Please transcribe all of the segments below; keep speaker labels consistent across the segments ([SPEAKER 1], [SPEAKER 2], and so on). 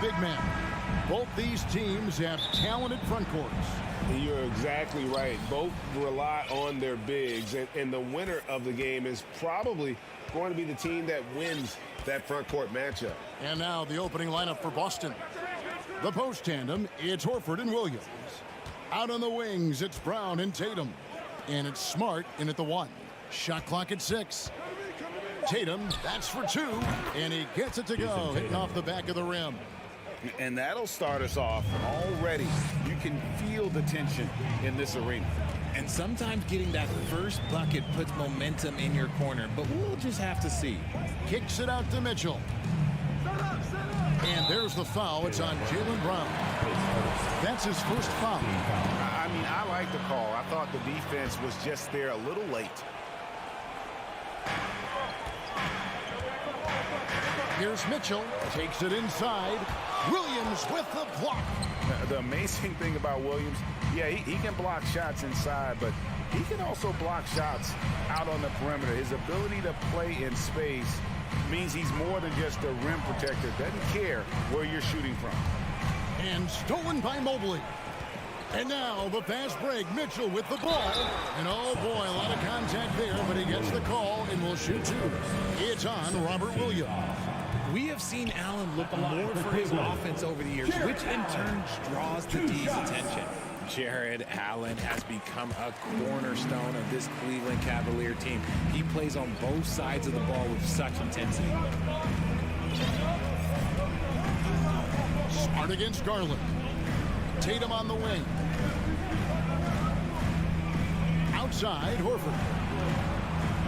[SPEAKER 1] big man. Both these teams have talented front courts.
[SPEAKER 2] You're exactly right. Both rely on their bigs, and the winner of the game is probably going to be the team that wins that front court matchup.
[SPEAKER 1] And now the opening lineup for Boston. The post tandem, it's Horford and Williams. Out on the wings, it's Brown and Tatum. And it's Smart in at the 1. Shot clock at 6. Tatum, that's for 2. And he gets it to go, hitting off the back of the rim.
[SPEAKER 3] And that'll start us off already. You can feel the tension in this arena.
[SPEAKER 4] And sometimes getting that first bucket puts momentum in your corner, but we'll just have to see.
[SPEAKER 1] Kicks it out to Mitchell. And there's the foul. It's on Jaylen Brown. That's his first foul.
[SPEAKER 3] I mean, I like the call. I thought the defense was just there a little late.
[SPEAKER 1] Here's Mitchell. Takes it inside. Williams with the block.
[SPEAKER 3] The amazing thing about Williams, yeah, he can block shots inside, but he can also block shots out on the perimeter. His ability to play in space means he's more than just a rim protector. Doesn't care where you're shooting from.
[SPEAKER 1] And stolen by Mobley. And now the fast break. Mitchell with the ball. And oh boy, a lot of contact there, but he gets the call and will shoot 2. It's on Robert Williams.
[SPEAKER 4] We have seen Allen look more for his offense over the years, which in turn draws the D's attention. Jared Allen has become a cornerstone of this Cleveland Cavalier team. He plays on both sides of the ball with such intensity.
[SPEAKER 1] Smart against Garland. Tatum on the wing. Outside, Horford.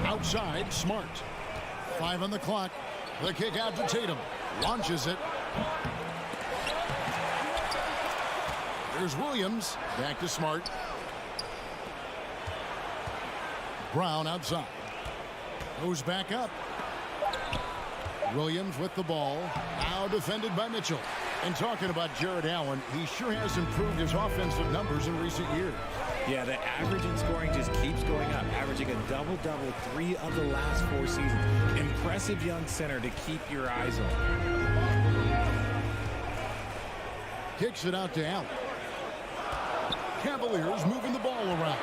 [SPEAKER 1] Outside, Smart. 5 on the clock. The kick out to Tatum. Launches it. There's Williams. Back to Smart. Brown outside. Goes back up. Williams with the ball. Now defended by Mitchell. And talking about Jared Allen, he sure has improved his offensive numbers in recent years.
[SPEAKER 4] Yeah, the average in scoring just keeps going up, averaging a double-double 3 of the last 4 seasons. Impressive young center to keep your eyes on.
[SPEAKER 1] Kicks it out to Allen. Cavaliers moving the ball around.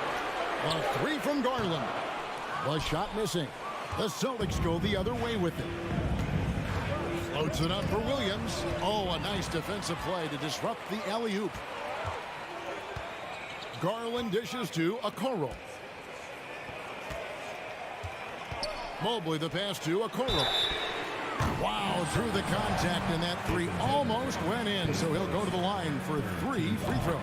[SPEAKER 1] A 3 from Garland. The shot missing. The Celtics go the other way with it. Floats it up for Williams. Oh, a nice defensive play to disrupt the alley-oop. Garland dishes to Okoro. Mobley the pass to Okoro. Wow, through the contact, and that 3 almost went in, so he'll go to the line for 3 free throws.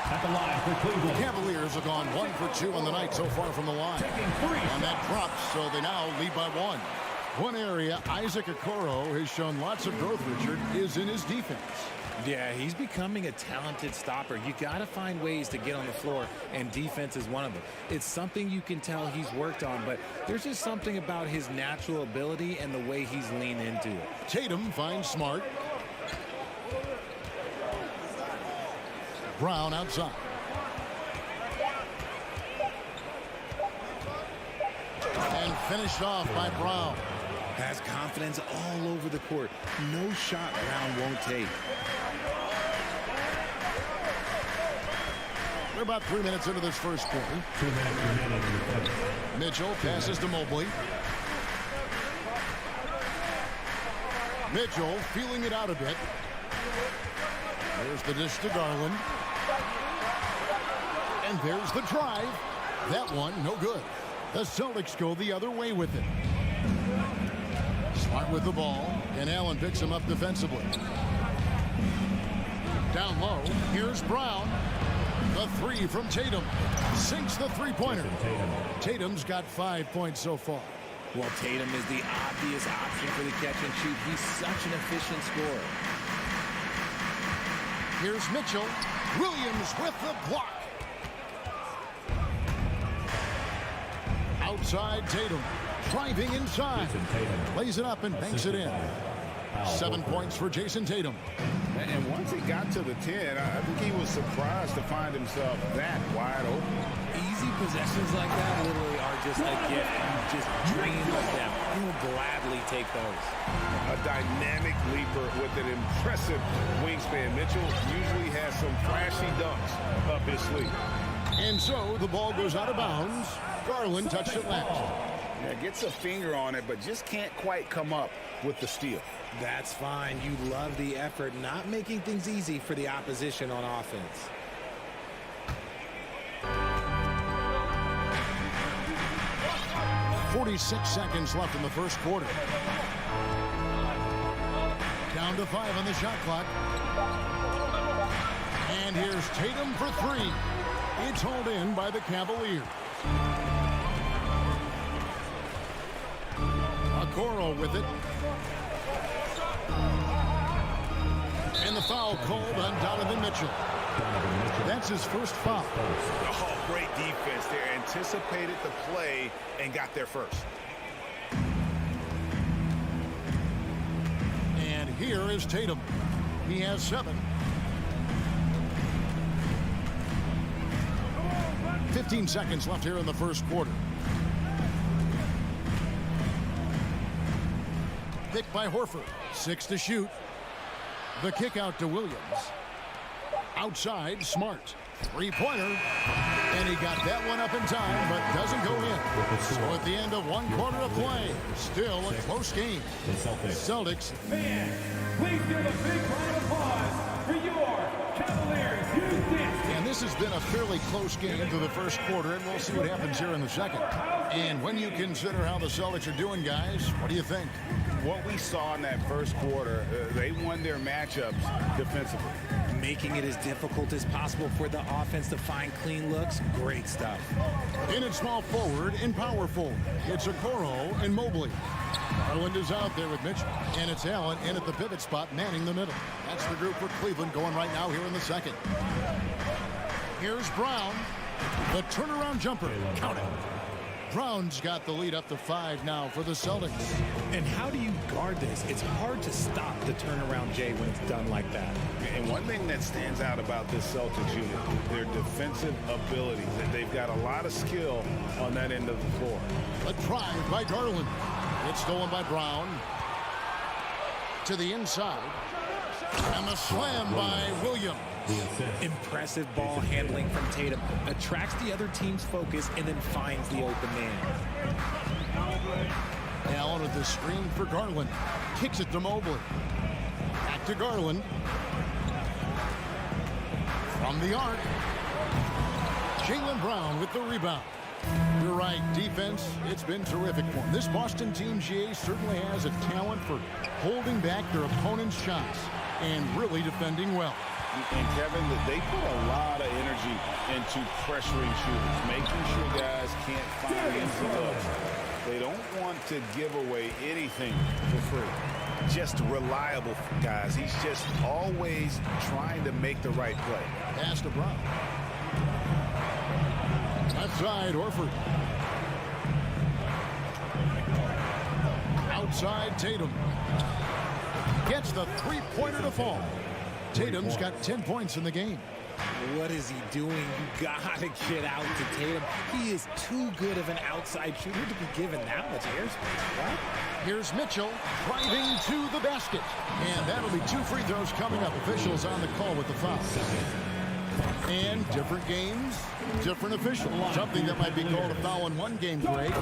[SPEAKER 5] At the line for Cleveland.
[SPEAKER 1] The Cavaliers have gone 1 for 2 on the night so far from the line. And that drops, so they now lead by 1. One area Isaac Okoro has shown lots of growth, Richard, is in his defense.
[SPEAKER 4] Yeah, he's becoming a talented stopper. You got to find ways to get on the floor, and defense is one of them. It's something you can tell he's worked on, but there's just something about his natural ability and the way he's leaned into it.
[SPEAKER 1] Tatum finds Smart. Brown outside. And finished off by Brown.
[SPEAKER 4] Has confidence all over the court. No shot Brown won't take.
[SPEAKER 1] We're about 3 minutes into this first quarter.
[SPEAKER 5] 2 minutes remaining.
[SPEAKER 1] Mitchell passes to Mobley. Mitchell feeling it out a bit. There's the dish to Garland. And there's the drive. That one, no good. The Celtics go the other way with it. Smart with the ball, and Allen picks him up defensively. Down low, here's Brown. The 3 from Tatum. Sinks the three-pointer. Tatum's got 5 points so far.
[SPEAKER 4] Well, Tatum is the obvious option for the catch and shoot. He's such an efficient scorer.
[SPEAKER 1] Here's Mitchell. Williams with the block. Outside Tatum. Driving inside. Lays it up and banks it in. 7 points for Jason Tatum.
[SPEAKER 3] And once he got to the 10, I think he was surprised to find himself that wide open.
[SPEAKER 4] Easy possessions like that literally are just a gift. You just dream of them. He'll gladly take those.
[SPEAKER 2] A dynamic leaper with an impressive wingspan. Mitchell usually has some flashy dunks up his sleeve.
[SPEAKER 1] And so the ball goes out of bounds. Garland touched it last.
[SPEAKER 3] Yeah, gets a finger on it, but just can't quite come up with the steal.
[SPEAKER 4] That's fine. You love the effort, not making things easy for the opposition on offense.
[SPEAKER 1] .46 seconds left in the first quarter. Down to 5 on the shot clock. And here's Tatum for 3. It's hauled in by the Cavaliers. Okoro with it. And the foul called on Donovan Mitchell. That's his first foul.
[SPEAKER 3] Oh, great defense there. Anticipated the play and got there first.
[SPEAKER 1] And here is Tatum. He has 7. 15 seconds left here in the first quarter. Picked by Horford. 6 to shoot. The kick out to Williams. Outside, Smart. Three-pointer. And he got that one up in time, but doesn't go in. So at the end of one quarter of play, still a close game. The Celtics.
[SPEAKER 5] Fans, please give a big round of applause for your Cavaliers.
[SPEAKER 1] And this has been a fairly close game to the first quarter, and we'll see what happens here in the second. And when you consider how the Celtics are doing, guys, what do you think?
[SPEAKER 3] What we saw in that first quarter, they won their matchups defensively.
[SPEAKER 4] Making it as difficult as possible for the offense to find clean looks. Great stuff.
[SPEAKER 1] In at small forward and power forward, it's Okoro and Mobley. Garland is out there with Mitchell, and it's Allen in at the pivot spot, manning the middle. That's the group for Cleveland going right now here in the second. Here's Brown. The turnaround jumper. Count it. Brown's got the lead up to 5 now for the Celtics.
[SPEAKER 4] And how do you guard this? It's hard to stop the turnaround, Jay, when it's done like that.
[SPEAKER 3] And one thing that stands out about this Celtics unit, their defensive abilities. They've got a lot of skill on that end of the floor.
[SPEAKER 1] A drive by Garland. It's stolen by Brown. To the inside. And the slam by Williams.
[SPEAKER 4] Impressive ball handling from Tatum. Attracts the other team's focus and then finds the open man.
[SPEAKER 1] Allen with the screen for Garland. Kicks it to Mobley. Back to Garland. From the arc. Jaylen Brown with the rebound. You're right, defense, it's been terrific for him. This Boston team, GA, certainly has a talent for holding back their opponent's shots and really defending well.
[SPEAKER 3] And Kevin, they put a lot of energy into pressuring shooters, making sure guys can't find easy looks. They don't want to give away anything for free. Just reliable guys. He's just always trying to make the right play.
[SPEAKER 1] Pass to Brown. Left side, Horford. Outside, Tatum. Gets the three-pointer to fall. Tatum's got 10 points in the game.
[SPEAKER 4] What is he doing? You gotta get out to Tatum. He is too good of an outside shooter to be given that much airspace. Right?
[SPEAKER 1] Here's Mitchell driving to the basket. And that'll be 2 free throws coming up. Officials on the call with the foul. And different games, different officials. Something that might be called a foul in one game, Greg,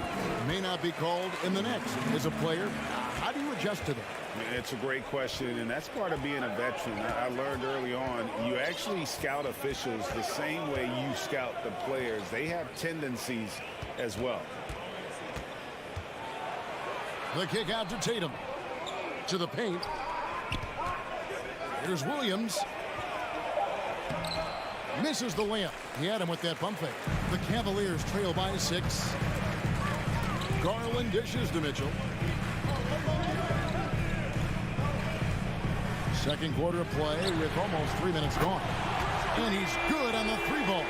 [SPEAKER 1] may not be called in the next. As a player, how do you adjust to that?
[SPEAKER 3] It's a great question, and that's part of being a veteran. I learned early on, you actually scout officials the same way you scout the players. They have tendencies as well.
[SPEAKER 1] The kick out to Tatum. To the paint. Here's Williams. Misses the layup. He had him with that pump fake. The Cavaliers trail by 6. Garland dishes to Mitchell. Second quarter of play with almost 3 minutes gone. And he's good on the 3-ball.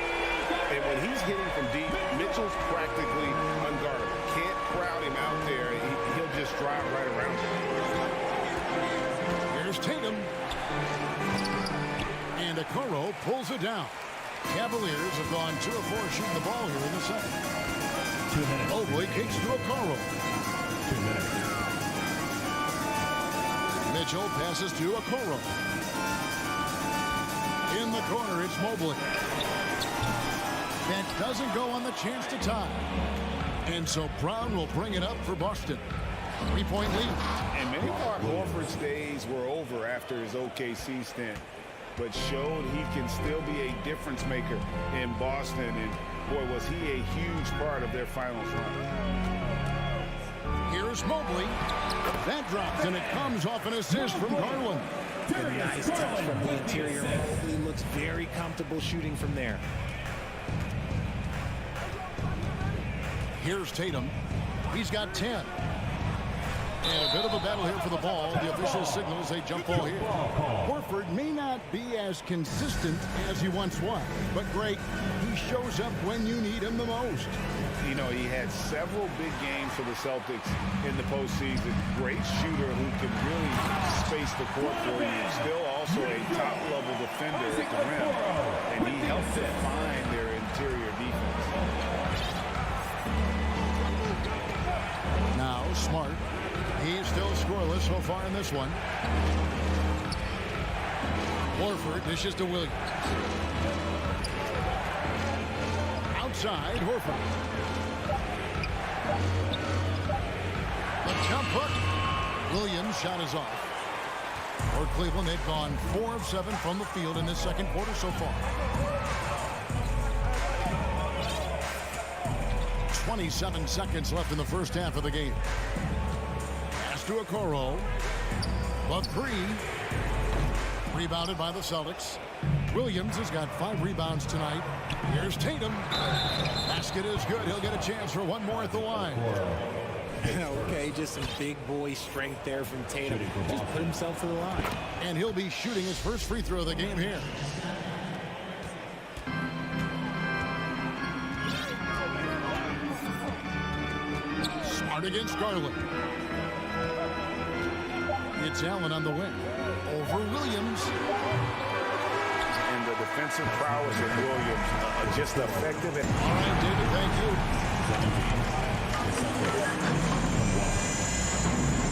[SPEAKER 2] And when he's hitting from deep, Mitchell's practically unguardable. Can't crowd him out there. He'll just drive right around him.
[SPEAKER 1] Here's Tatum. And Okoro pulls it down. Cavaliers have gone 2 of 4 shooting the ball here in the second.
[SPEAKER 5] 2 minutes.
[SPEAKER 1] Mobley kicks to Okoro.
[SPEAKER 5] 2 minutes.
[SPEAKER 1] Mitchell passes to Okoro. In the corner, it's Mobley. That doesn't go on the chance to tie. And so Brown will bring it up for Boston. 3-point lead.
[SPEAKER 3] And many thought Horford's days were over after his OKC stint, but showed he can still be a difference maker in Boston. And boy, was he a huge part of their finals run.
[SPEAKER 1] Here's Mobley. That drops, and it comes off an assist from Garland.
[SPEAKER 4] A nice touch from the interior. Mobley looks very comfortable shooting from there.
[SPEAKER 1] Here's Tatum. He's got 10. And a bit of a battle here for the ball. The official signals a jump ball here. Horford may not be as consistent as he once was, but great. He shows up when you need him the most.
[SPEAKER 3] You know, he had several big games for the Celtics in the postseason. Great shooter who can really space the court for you. Still also a top-level defender at the rim. And he helped define their interior defense.
[SPEAKER 1] Now, Smart. He's still scoreless so far in this one. Horford dishes to Williams. Outside, Horford. The jump hook. Williams' shot is off. For Cleveland, they've gone 4 of 7 from the field in this second quarter so far. 27 seconds left in the first half of the game. Pass to Okoro. The 3. Rebounded by the Celtics. Williams has got 5 rebounds tonight. Here's Tatum. Basket is good. He'll get a chance for one more at the line.
[SPEAKER 4] Okay, just some big boy strength there from Tatum. Just put himself to the line.
[SPEAKER 1] And he'll be shooting his first free throw of the game here. Smart against Garland. It's Allen on the wing. Over Williams.
[SPEAKER 3] And the defensive prowess of Williams just effective.
[SPEAKER 1] All right, David, thank you.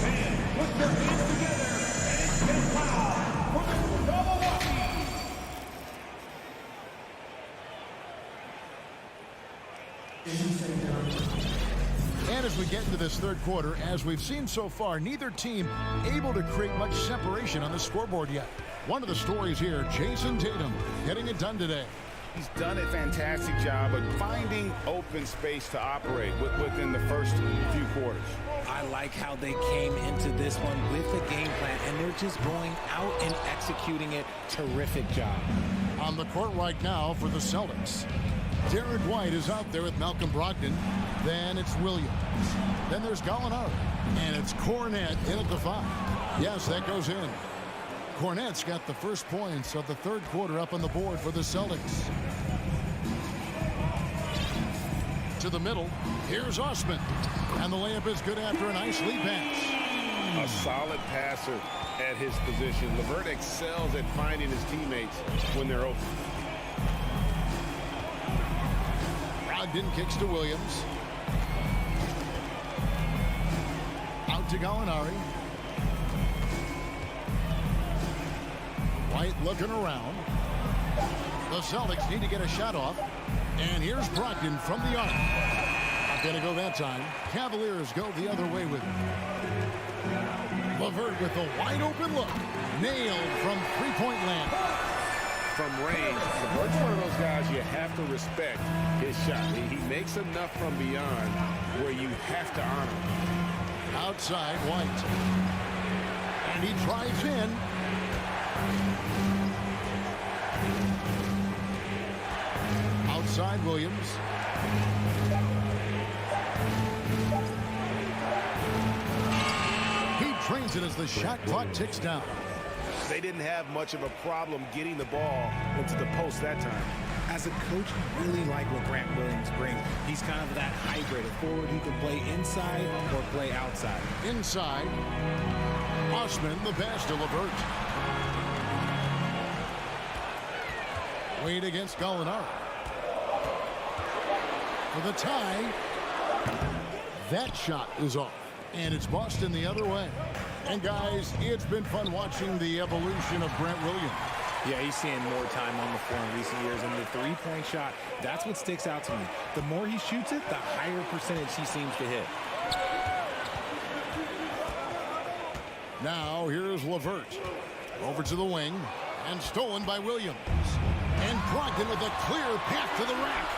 [SPEAKER 5] And put their hands together and get loud for the Milwaukee.
[SPEAKER 1] And as we get into this third quarter, as we've seen so far, neither team able to create much separation on the scoreboard yet. One of the stories here, Jason Tatum getting it done today.
[SPEAKER 3] He's done a fantastic job of finding open space to operate within the first few quarters.
[SPEAKER 4] I like how they came into this one with a game plan, and they're just going out and executing it. Terrific job.
[SPEAKER 1] On the court right now for the Celtics, Derek White is out there with Malcolm Brogdon. Then it's Williams. Then there's Gallinari. And it's Cornet in at the 5. Yes, that goes in. Cornet's got the first points of the third quarter up on the board for the Celtics. To the middle. Here's Osman. And the layup is good after a nice lead pass.
[SPEAKER 3] A solid passer at his position. LeVert excels at finding his teammates when they're open.
[SPEAKER 1] Brogdon kicks to Williams. Out to Gallinari. White looking around. The Celtics need to get a shot off. And here's Brogdon from the arc. Not going to go that time. Cavaliers go the other way with it. LeVert with a wide open look. Nailed from three-point land.
[SPEAKER 3] From range, LeVert's one of those guys you have to respect his shot. He makes enough from beyond where you have to honor him.
[SPEAKER 1] Outside White. And he drives in. Outside Williams. He trains it as the shot clock ticks down.
[SPEAKER 3] They didn't have much of a problem getting the ball into the post that time.
[SPEAKER 4] As a coach, you really like what Grant Williams brings. He's kind of that hybrid, a forward who can play inside or play outside.
[SPEAKER 1] Inside, Osman, the pass to LeVert. Wade against Gallinari. For the tie. That shot is off. And it's Boston the other way. And guys, it's been fun watching the evolution of Grant Williams.
[SPEAKER 4] Yeah, he's seeing more time on the floor in recent years, and the three-point shot, that's what sticks out to me. The more he shoots it, the higher percentage he seems to hit.
[SPEAKER 1] Now, here's LeVert. Over to the wing, and stolen by Williams. And Brogdon with a clear path to the rack.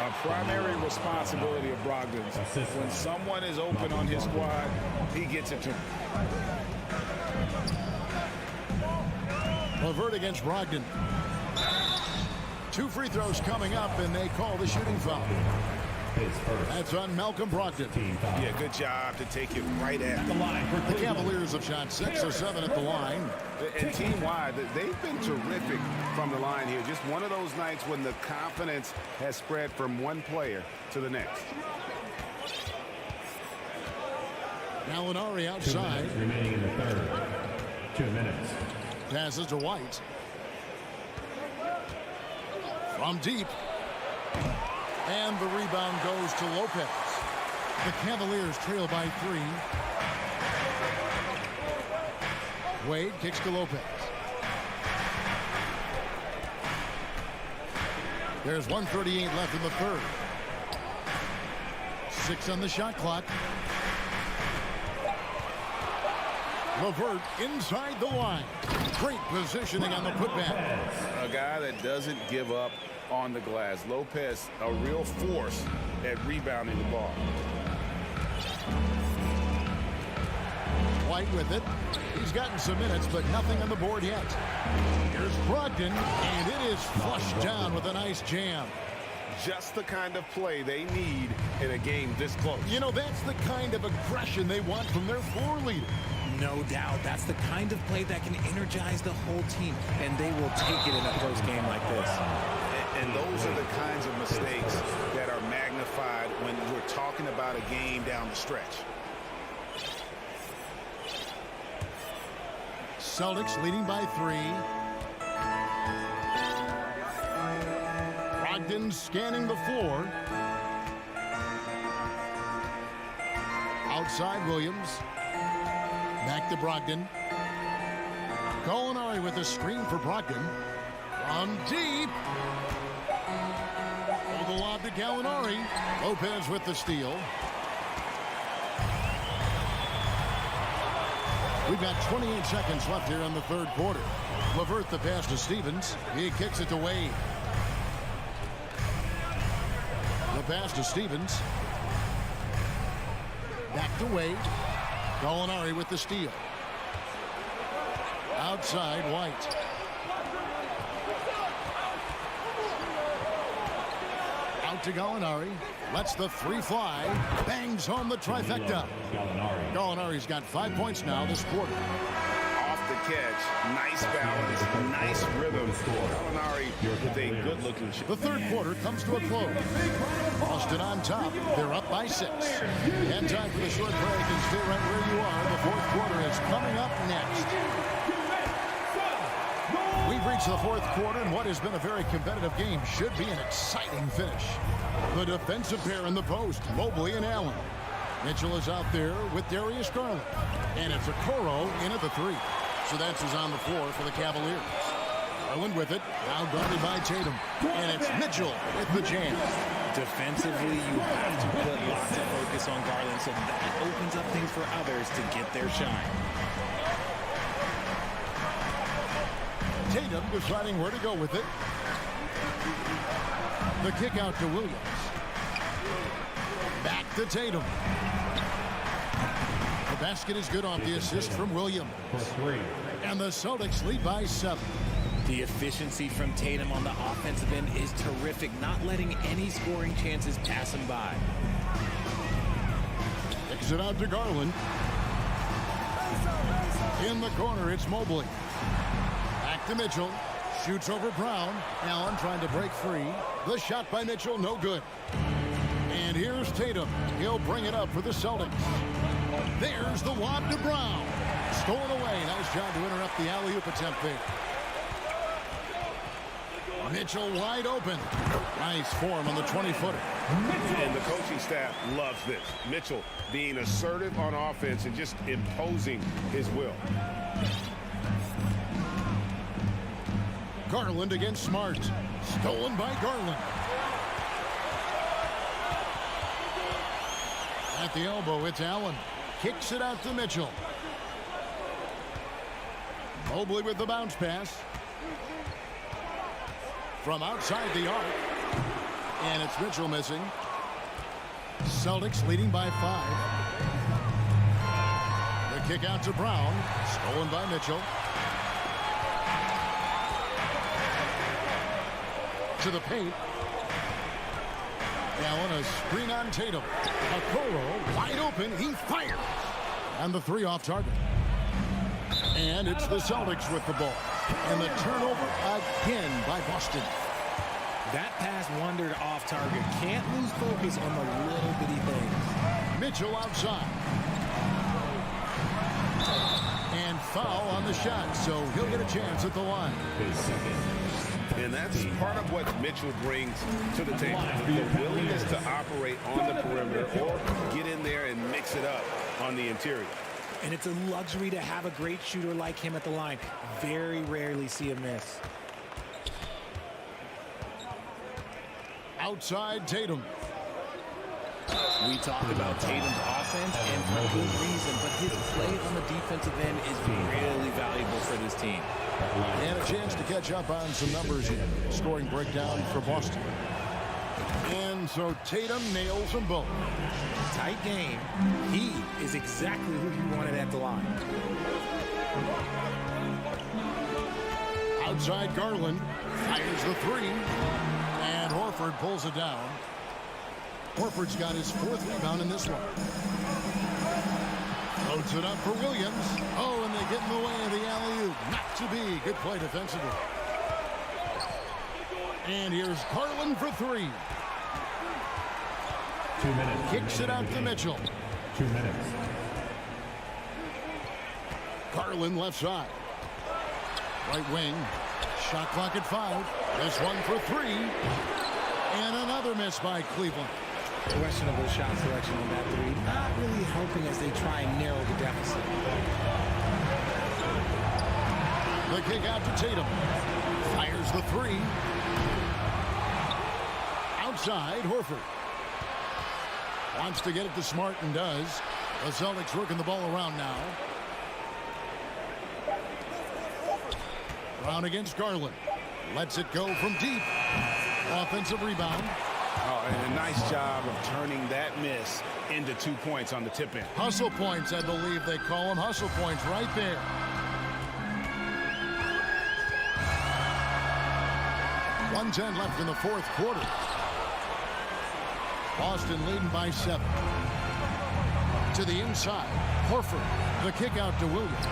[SPEAKER 3] A primary responsibility of Brogdon's. When someone is open on his squad, he gets it to him.
[SPEAKER 1] LeVert against Brogdon. 2 free throws coming up, and they call the shooting foul. That's on Malcolm Brogdon.
[SPEAKER 2] Yeah, good job to take it right at the line.
[SPEAKER 1] The Cavaliers have shot 6 or 7 at the line.
[SPEAKER 2] And team-wide, they've been terrific from the line here. Just one of those nights when the confidence has spread from one player to the next.
[SPEAKER 1] Gallinari outside.
[SPEAKER 6] 2 minutes remaining in the third. 2 minutes.
[SPEAKER 1] Passes to White. From deep. And the rebound goes to Lopez. The Cavaliers trail by 3. Wade kicks to Lopez. There's 1:38 left in the third. 6 on the shot clock. LeVert inside the line. Great positioning on the putback.
[SPEAKER 3] A guy that doesn't give up on the glass. Lopez, a real force at rebounding the ball.
[SPEAKER 1] White with it. He's gotten some minutes, but nothing on the board yet. Here's Brogdon, and it is flushed down with a nice jam.
[SPEAKER 2] Just the kind of play they need in a game this close.
[SPEAKER 1] You know, that's the kind of aggression they want from their floor leader.
[SPEAKER 4] No doubt. That's the kind of play that can energize the whole team, and they will take it in a close game like this.
[SPEAKER 2] And those are the kinds of mistakes that are magnified when we're talking about a game down the stretch.
[SPEAKER 1] Celtics leading by 3. Brogdon scanning the floor. Outside Williams. Back to Brogdon. Gallinari with a screen for Brogdon. From deep. Oh, the lob to Gallinari. Lopez with the steal. We've got 28 seconds left here in the third quarter. LeVert the pass to Stevens. He kicks it to Wade. The pass to Stevens. Back to Wade. Gallinari with the steal. Outside, White. Out to Gallinari. Lets the 3 fly. Bangs home the trifecta. Gallinari's got 5 points now this quarter.
[SPEAKER 2] Off the catch. Nice balance. Nice rhythm. Gallinari with a good-looking shot.
[SPEAKER 1] The third quarter comes to a close. Boston on top. They're up by 6. And time for the short break, and stay right where you are. The fourth quarter is coming up next. We've reached the fourth quarter, and what has been a very competitive game should be an exciting finish. The defensive pair in the post, Mobley and Allen. Mitchell is out there with Darius Garland. And it's Okoro in at the 3. So that's who's on the floor for the Cavaliers. Garland with it, now guarded by Tatum. And it's Mitchell with the jam.
[SPEAKER 4] Defensively, you have to put lots of focus on Garland, so that opens up things for others to get their shine.
[SPEAKER 1] Tatum deciding where to go with it. The kick out to Williams. Back to Tatum. The basket is good off the assist from Williams. And the Celtics lead by 7.
[SPEAKER 4] The efficiency from Tatum on the offensive end is terrific, not letting any scoring chances pass him by.
[SPEAKER 1] Kicks it out to Garland. In the corner, it's Mobley. Back to Mitchell. Shoots over Brown. Allen trying to break free. The shot by Mitchell, no good. And here's Tatum. He'll bring it up for the Celtics. There's the lob to Brown. Stolen away. Nice job to interrupt the alley-oop attempt there. Mitchell wide open. Nice form on the 20-footer.
[SPEAKER 2] And the coaching staff loves this. Mitchell being assertive on offense and just imposing his will.
[SPEAKER 1] Garland against Smart. Stolen by Garland. At the elbow, it's Allen. Kicks it out to Mitchell. Mobley with the bounce pass. From outside the arc. And it's Mitchell missing. Celtics leading by 5. The kick out to Brown. Stolen by Mitchell. To the paint. Allen, a screen on Tatum. Okoro wide open. He fires. And the 3 off target. And it's the Celtics with the ball. And the turnover again by Boston.
[SPEAKER 4] That pass wandered off target. Can't lose focus on the little bitty things.
[SPEAKER 1] Mitchell outside. And foul on the shot, so he'll get a chance at the line.
[SPEAKER 2] And that's part of what Mitchell brings to the table. The willingness to operate on the perimeter or get in there and mix it up on the interior.
[SPEAKER 4] And it's a luxury to have a great shooter like him at the line. Very rarely see him miss.
[SPEAKER 1] Outside Tatum.
[SPEAKER 4] We talked about Tatum's offense, and for good reason, but his play on the defensive end is really valuable for this team.
[SPEAKER 1] And a chance to catch up on some numbers here. Scoring breakdown for Boston. And so Tatum nails them both.
[SPEAKER 4] Tight game. He is exactly who he wanted at the line.
[SPEAKER 1] Outside Garland. Fires the 3. And Horford pulls it down. Horford's got his 4th rebound in this one. Loads it up for Williams. Oh, and they get in the way of the alley-oop. Not to be. Good play defensively. And here's Garland for 3.
[SPEAKER 6] 2 minutes.
[SPEAKER 1] Kicks it out to Mitchell.
[SPEAKER 6] 2 minutes.
[SPEAKER 1] Garland left side. Right wing. Shot clock at 5. This one for 3. And another miss by Cleveland.
[SPEAKER 4] Questionable shot selection on that 3. Not really helping as they try and narrow the deficit.
[SPEAKER 1] The kick out to Tatum. Fires the 3. Outside, Horford. Wants to get it to Smart and does. The Celtics working the ball around now. Brown against Garland. Lets it go from deep. Offensive rebound.
[SPEAKER 3] Oh, and a nice job of turning that miss into 2 points on the tip in.
[SPEAKER 1] Hustle points, I believe they call them. Hustle points right there. .110 left in the 4th quarter. Boston leading by 7. To the inside. Horford. The kick out to Williams.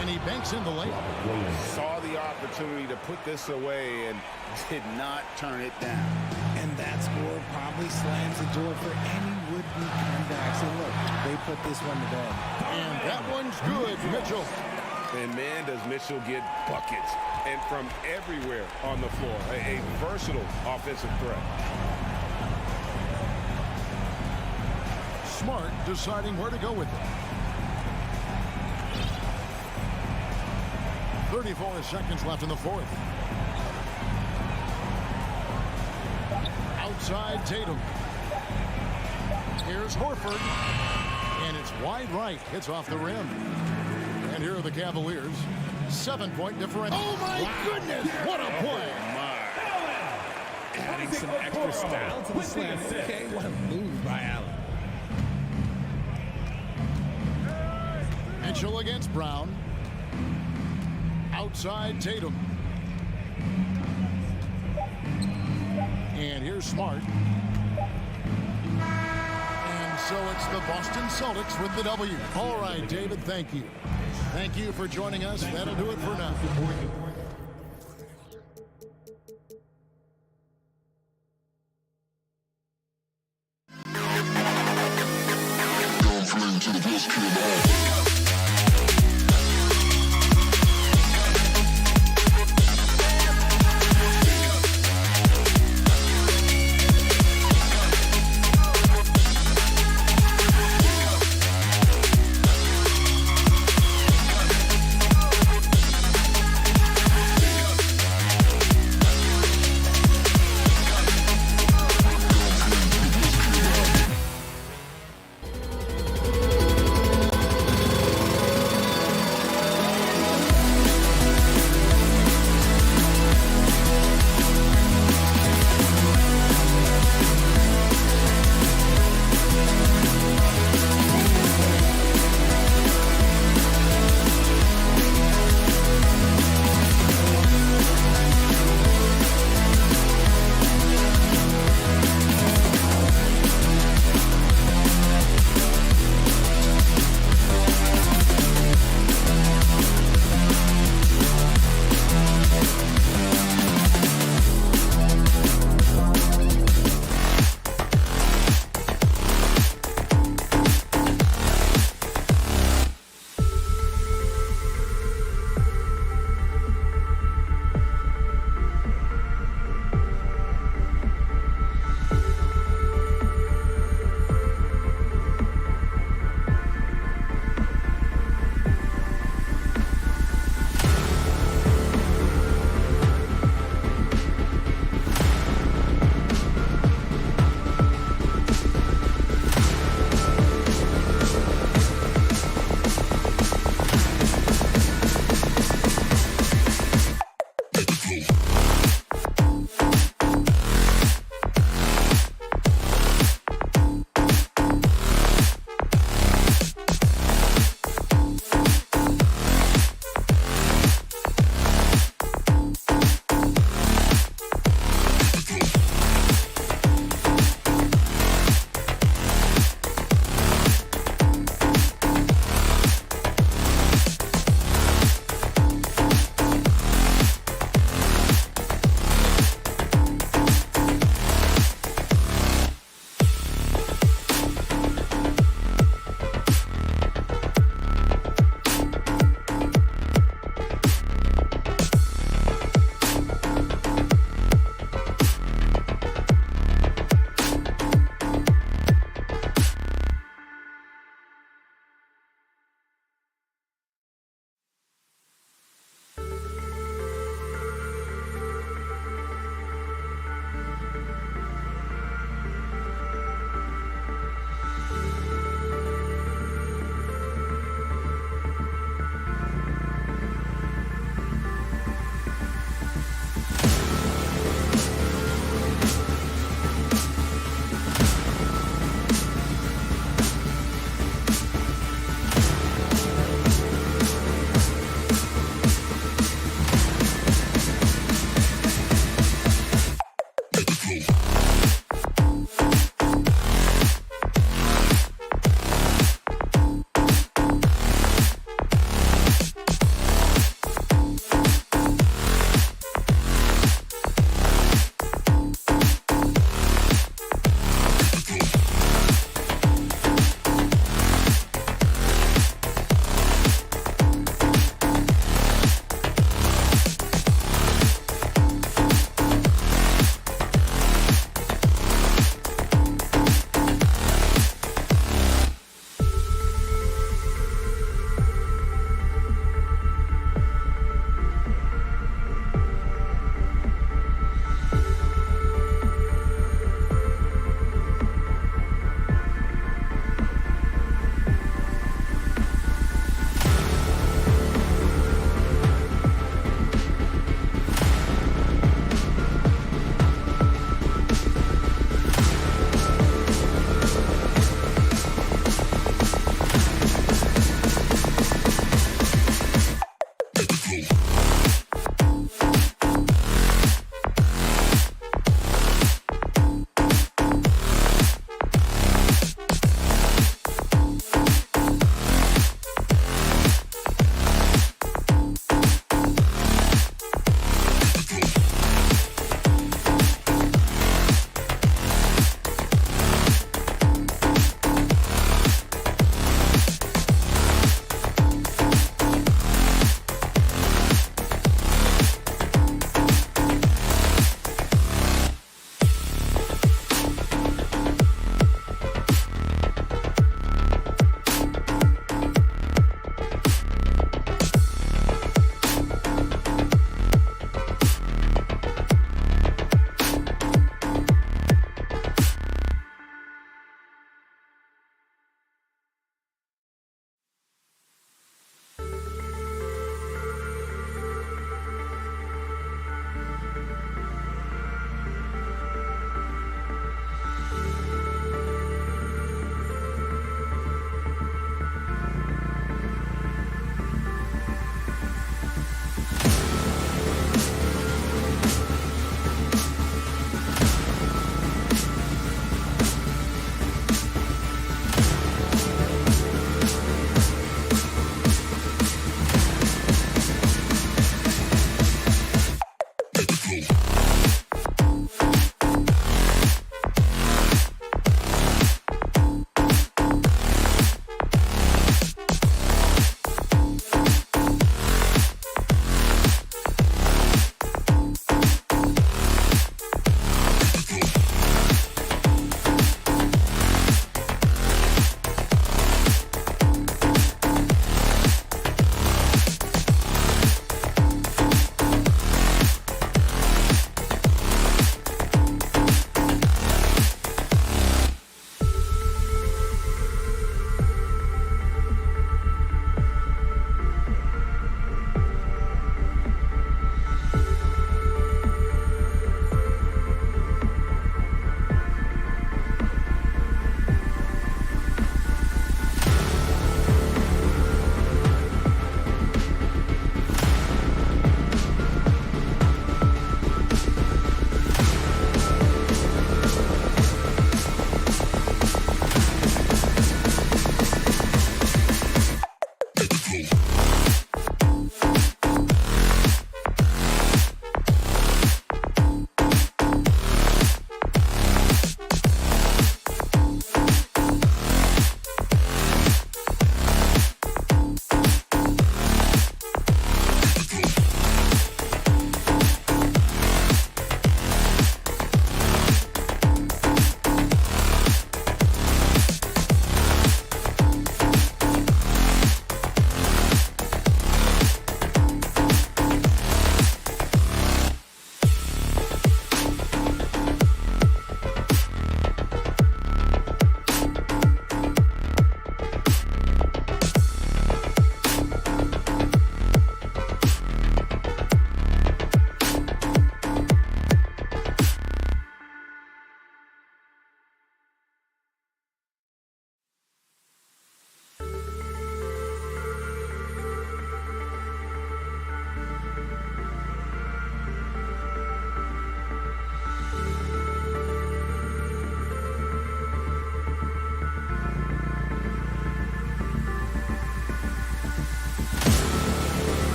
[SPEAKER 1] And he banks in the layup.
[SPEAKER 3] Saw the opportunity to put this away and did not turn it down.
[SPEAKER 4] And that score probably slams the door for any would-be comebacks. And look, they put this one to bed.
[SPEAKER 1] And that one's good, Mitchell.
[SPEAKER 2] And man, does Mitchell get buckets. And from everywhere on the floor. A versatile offensive threat.
[SPEAKER 1] Smart deciding where to go with it. 34 seconds left in the 4th. Outside Tatum. Here's Horford. And it's wide right. Hits off the rim. And here are the Cavaliers. 7-point differential. Oh, my goodness. What a play.
[SPEAKER 4] Adding some extra style to the slam. Okay, what a move by Allen.
[SPEAKER 1] Mitchell against Brown. Outside Tatum. And here's Smart. And so it's the Boston Celtics with the W. All right, David, thank you. Thank you for joining us. That'll do it for now.
[SPEAKER 7] To the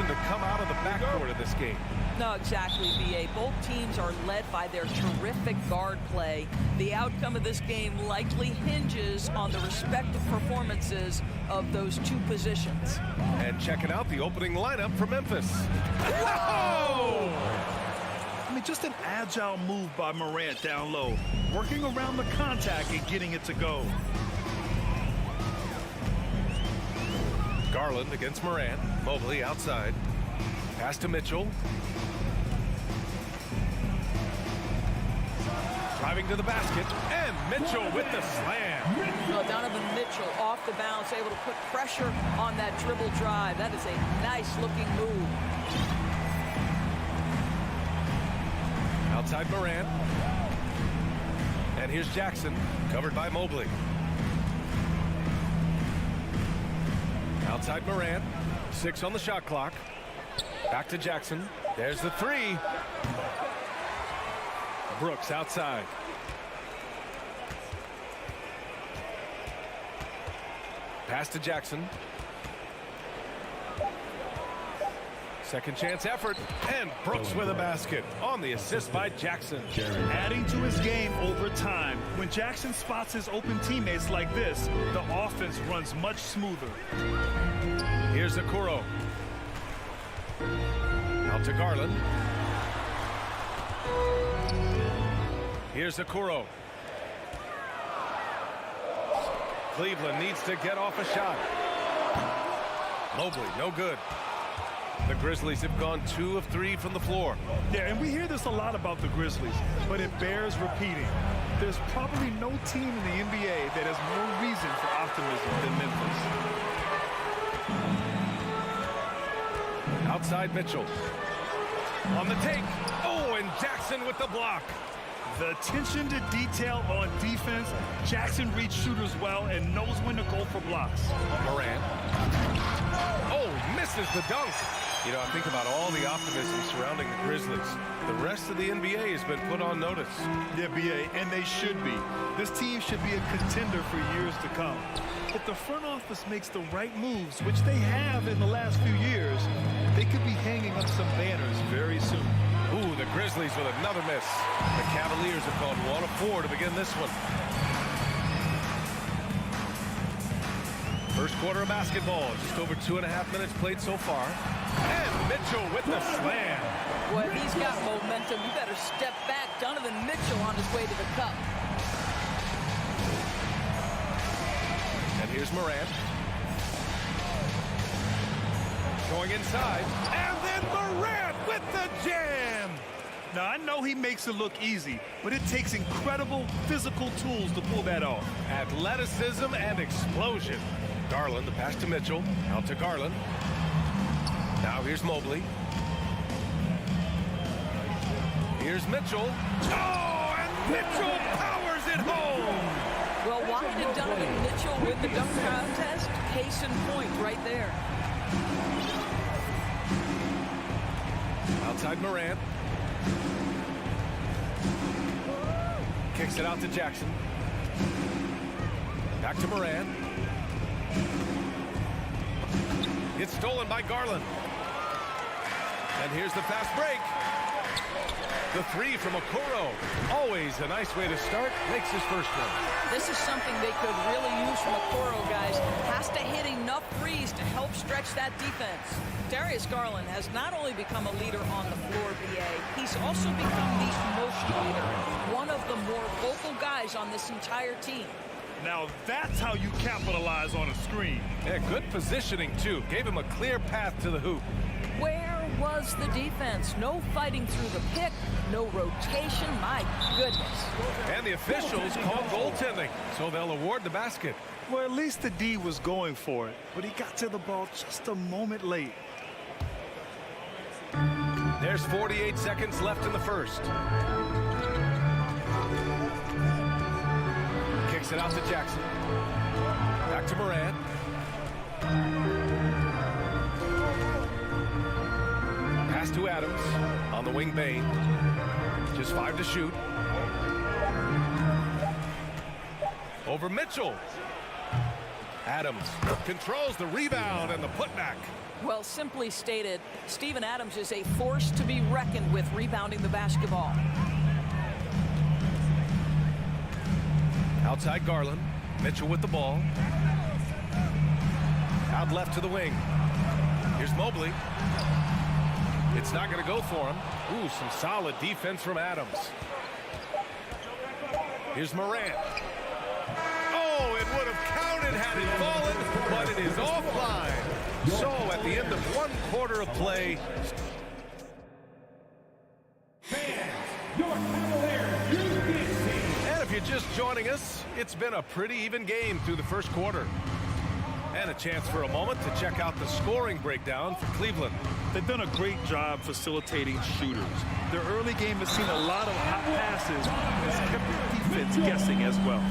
[SPEAKER 7] to come out of the backcourt of this game.
[SPEAKER 8] No, exactly, B.A. Both teams are led by their terrific guard play. The outcome of this game likely hinges on the respective performances of those two positions.
[SPEAKER 7] And checking out the opening lineup for Memphis. Whoa!
[SPEAKER 9] I mean, just an agile move by Morant down low, working around the contact and getting it to go.
[SPEAKER 7] Garland against Morant. Mobley outside. Pass to Mitchell. Driving to the basket, and Mitchell with the slam.
[SPEAKER 8] Well, Donovan Mitchell off the bounce, able to put pressure on that dribble drive. That is a nice-looking move.
[SPEAKER 7] Outside Morant. And here's Jackson, covered by Mobley. Outside Morant, 6 on the shot clock. Back to Jackson. There's the 3. Brooks outside. Pass to Jackson. Second chance effort, and Brooks with a basket on the assist by Jackson.
[SPEAKER 9] Adding to his game over time. When Jackson spots his open teammates like this, the offense runs much smoother.
[SPEAKER 7] Here's Okoro. Out to Garland. Here's Okoro. Cleveland needs to get off a shot. Mobley, no good. The Grizzlies have gone 2 of 3 from the floor.
[SPEAKER 9] Yeah, and we hear this a lot about the Grizzlies, but it bears repeating. There's probably no team in the NBA that has more reason for optimism than Memphis.
[SPEAKER 7] Outside Mitchell. On the take. Oh, and Jackson with the block.
[SPEAKER 9] The attention to detail on defense. Jackson reads shooters well and knows when to go for blocks.
[SPEAKER 7] Morant. Oh, misses the dunk. You know, I think about all the optimism surrounding the Grizzlies. The rest of the NBA has been put on notice.
[SPEAKER 9] Yeah, BA, and they should be. This team should be a contender for years to come. If the front office makes the right moves, which they have in the last few years, they could be hanging up some banners very soon.
[SPEAKER 7] Ooh, the Grizzlies with another miss. The Cavaliers have gone 1 of 4 to begin this one. First quarter of basketball, just over 2.5 minutes played so far. And Mitchell with the slam.
[SPEAKER 8] Well, he's got momentum. You better step back. Donovan Mitchell on his way to the cup.
[SPEAKER 7] And here's Morant. Going inside. And then Morant with the jam.
[SPEAKER 9] Now, I know he makes it look easy, but it takes incredible physical tools to pull that off.
[SPEAKER 7] Athleticism and explosion. Garland, the pass to Mitchell. Out to Garland. Now here's Mobley. Here's Mitchell. Oh, and Mitchell powers it home.
[SPEAKER 8] Well, why did Donovan Mitchell win the dunk contest? Case in point right there.
[SPEAKER 7] Outside Morant. Kicks it out to Jackson. Back to Morant. It's stolen by Garland. And here's the fast break. The 3 from Okoro. Always a nice way to start. Makes his first one.
[SPEAKER 8] This is something they could really use from Okoro, guys. Has to hit enough threes to help stretch that defense. Darius Garland has not only become a leader on the floor, BA, he's also become the emotional leader. One of the more vocal guys on this entire team.
[SPEAKER 9] Now that's how you capitalize on a screen.
[SPEAKER 7] Yeah, good positioning, too. Gave him a clear path to the hoop.
[SPEAKER 8] Where was the defense? No fighting through the pick, no rotation. My goodness.
[SPEAKER 7] And the officials called goaltending, so they'll award the basket.
[SPEAKER 9] Well, at least the D was going for it, but he got to the ball just a moment late.
[SPEAKER 7] There's 48 seconds left in the first. Kicks it out to Jackson. Back to Morant. Pass to Adams. On the wing, Bain. Just 5 to shoot. Over Mitchell. Adams controls the rebound and the putback.
[SPEAKER 8] Well, simply stated, Steven Adams is a force to be reckoned with rebounding the basketball.
[SPEAKER 7] Outside Garland. Mitchell with the ball. Out left to the wing. Here's Mobley. It's not going to go for him. Ooh, some solid defense from Adams. Here's Morant. Oh, it would have counted had it fallen, but it is offline. So at the end of one quarter of play. And if you're just joining us, it's been a pretty even game through the first quarter. And a chance for a moment to check out the scoring breakdown for Cleveland.
[SPEAKER 9] They've done a great job facilitating shooters. Their early game has seen a lot of hot passes and has kept their defense guessing as well.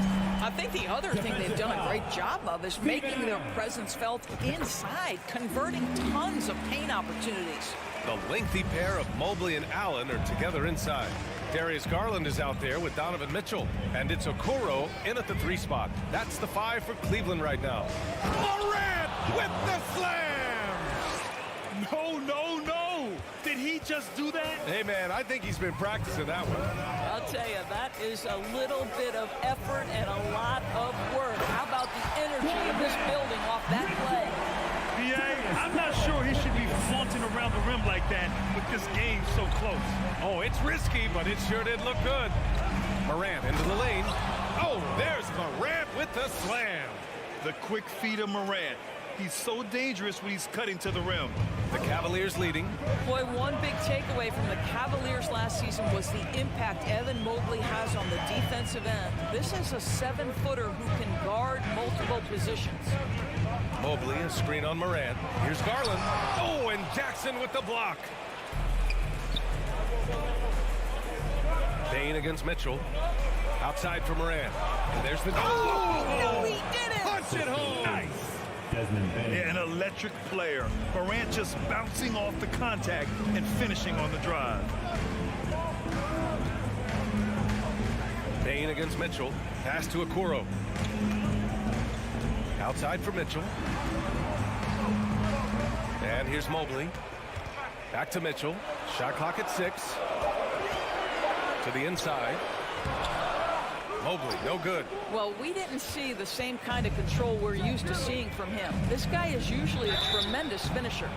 [SPEAKER 8] I think the other thing they've done a great job of is making their presence felt inside, converting tons of paint opportunities.
[SPEAKER 7] The lengthy pair of Mobley and Allen are together inside. Darius Garland is out there with Donovan Mitchell. And it's Okoro in at the 3 spot. That's the 5 for Cleveland right now. Morant with the slam!
[SPEAKER 9] No, no, no! Did he just do that?
[SPEAKER 7] Hey, man, I think he's been practicing that one.
[SPEAKER 8] I'll tell you, that is a little bit of effort and a lot of work. How about the energy in this building off that play?
[SPEAKER 9] BA, I'm not sure he should be flaunting around the rim like that with this game so close.
[SPEAKER 7] Oh, it's risky, but it sure did look good. Morant into the lane. Oh, there's Morant with the slam.
[SPEAKER 9] The quick feet of Morant. He's so dangerous when he's cutting to the rim.
[SPEAKER 7] The Cavaliers leading.
[SPEAKER 8] Boy, one big takeaway from the Cavaliers last season was the impact Evan Mobley has on the defensive end. This is a 7-footer who can guard multiple positions.
[SPEAKER 7] Mobley, a screen on Morant. Here's Garland. Oh, and Jackson with the block. Bain against Mitchell. Outside for Morant. And there's the...
[SPEAKER 8] Oh, no, he didn't!
[SPEAKER 7] Punch it home!
[SPEAKER 9] Nice. Yeah, an electric player. Morant just bouncing off the contact and finishing on the drive.
[SPEAKER 7] Bain against Mitchell. Pass to Okoro. Outside for Mitchell. And here's Mobley. Back to Mitchell. Shot clock at 6. To the inside. Mobley, no good.
[SPEAKER 8] Well, we didn't see the same kind of control we're used to seeing from him. This guy is usually a tremendous finisher.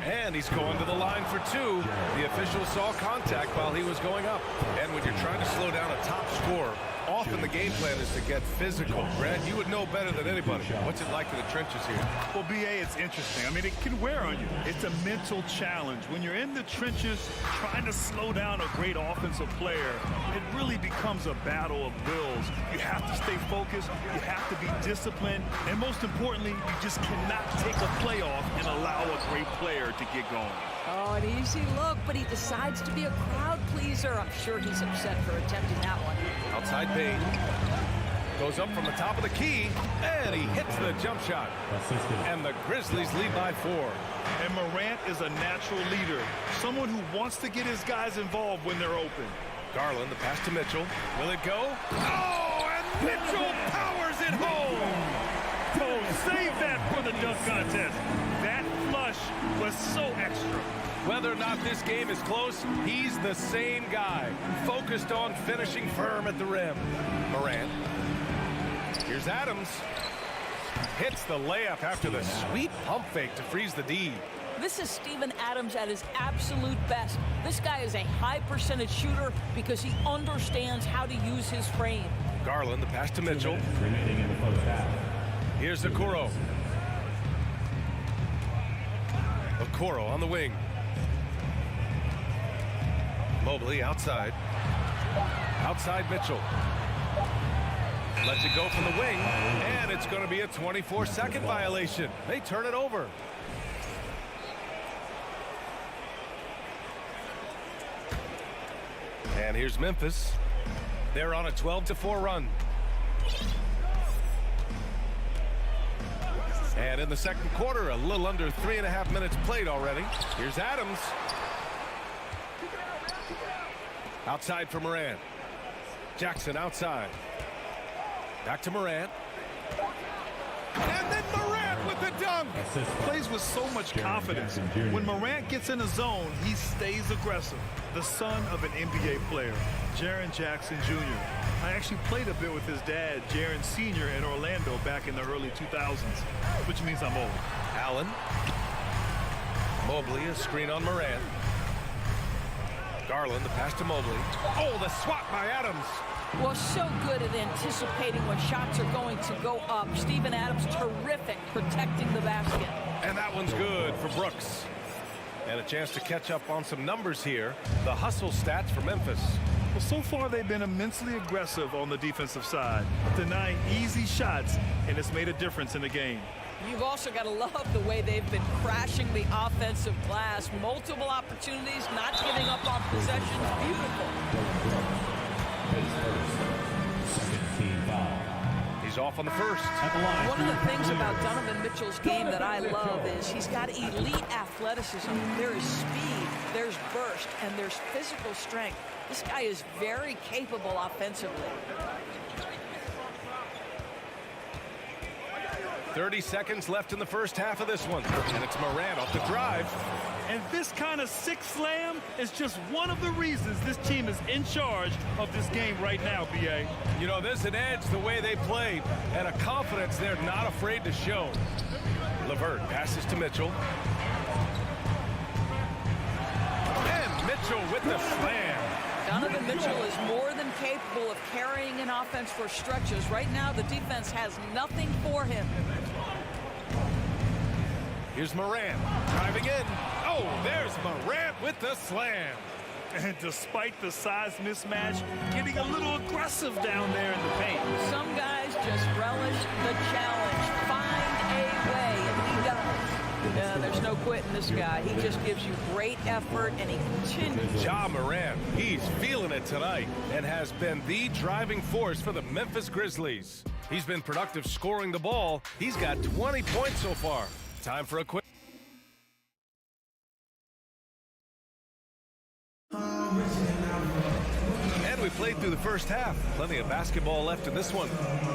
[SPEAKER 7] And he's going to the line for 2. The official saw contact while he was going up. And when you're trying to slow down a top scorer, often the game plan is to get physical. Brad, you would know better than anybody. What's it like in the trenches here?
[SPEAKER 9] Well, BA, it's interesting. I mean, it can wear on you. It's a mental challenge. When you're in the trenches trying to slow down a great offensive player, it really becomes a battle of wills. You have to stay focused. You have to be disciplined. And most importantly, you just cannot take a play off and allow a great player to get going.
[SPEAKER 8] Oh, an easy look, but he decides to be a crowd pleaser. I'm sure he's upset for attempting that one.
[SPEAKER 7] Outside Bain. Goes up from the top of the key, and he hits the jump shot. And the Grizzlies lead by 4.
[SPEAKER 9] And Morant is a natural leader, someone who wants to get his guys involved when they're open.
[SPEAKER 7] Garland, the pass to Mitchell. Will it go? Oh, and Mitchell powers it home!
[SPEAKER 9] Oh, save that for the dunk contest. That flush was so extra.
[SPEAKER 7] Whether or not this game is close, he's the same guy, focused on finishing firm at the rim. Morant. Here's Adams. Hits the layup after the sweet pump fake to freeze the D.
[SPEAKER 8] This is Steven Adams at his absolute best. This guy is a high percentage shooter because he understands how to use his frame.
[SPEAKER 7] Garland, the pass to Mitchell.
[SPEAKER 6] Remaining in the first half.
[SPEAKER 7] Here's Okoro. Okoro on the wing. Mobley outside. Outside Mitchell. Lets it go from the wing, and it's going to be a 24-second violation. They turn it over. And here's Memphis. They're on a 12-4 run. And in the second quarter, a little under 3.5 minutes played already. Here's Adams. Outside for Morant. Jackson outside. Back to Morant. And then Morant with the dunk.
[SPEAKER 9] Plays with so much confidence. When Morant gets in a zone, he stays aggressive. The son of an NBA player, Jaren Jackson Jr. I actually played a bit with his dad, Jaren Sr. in Orlando back in the early 2000s, which means I'm old.
[SPEAKER 7] Allen. Mobley, a screen on Morant. Garland, the pass to Mobley. Oh, the swat by Adams.
[SPEAKER 8] Well, so good at anticipating when shots are going to go up. Steven Adams, terrific protecting the basket.
[SPEAKER 7] And that one's good for Brooks. And a chance to catch up on some numbers here. The hustle stats for Memphis.
[SPEAKER 9] Well, so far they've been immensely aggressive on the defensive side, denying easy shots, and it's made a difference in the game.
[SPEAKER 8] You've also got to love the way they've been crashing the offensive glass. Multiple opportunities, not giving up on possessions. Beautiful.
[SPEAKER 7] He's off on the first.
[SPEAKER 8] One of the things about Donovan Mitchell's game that I love is he's got elite athleticism. There is speed, there's burst, and there's physical strength. This guy is very capable offensively.
[SPEAKER 7] 30 seconds left in the first half of this one. And it's Morant off the drive.
[SPEAKER 9] And this kind of sick slam is just one of the reasons this team is in charge of this game right now, B.A.
[SPEAKER 7] You know, there's an edge the way they play and a confidence they're not afraid to show. LeVert passes to Mitchell. And Mitchell with the slam.
[SPEAKER 8] Donovan Mitchell is more than capable of carrying an offense for stretches. Right now, the defense has nothing for him.
[SPEAKER 7] Here's Morant driving in. Oh, there's Morant with the slam.
[SPEAKER 9] And despite the size mismatch, getting a little aggressive down there in the paint.
[SPEAKER 8] Some guys just relish the challenge. Find a way, and he does. There's no quitting this guy. He just gives you great effort, and he continues.
[SPEAKER 7] Ja Morant, he's feeling it tonight and has been the driving force for the Memphis Grizzlies. He's been productive scoring the ball. He's got 20 points so far. Time for a quick. And we played through the first half. Plenty of basketball left in this one.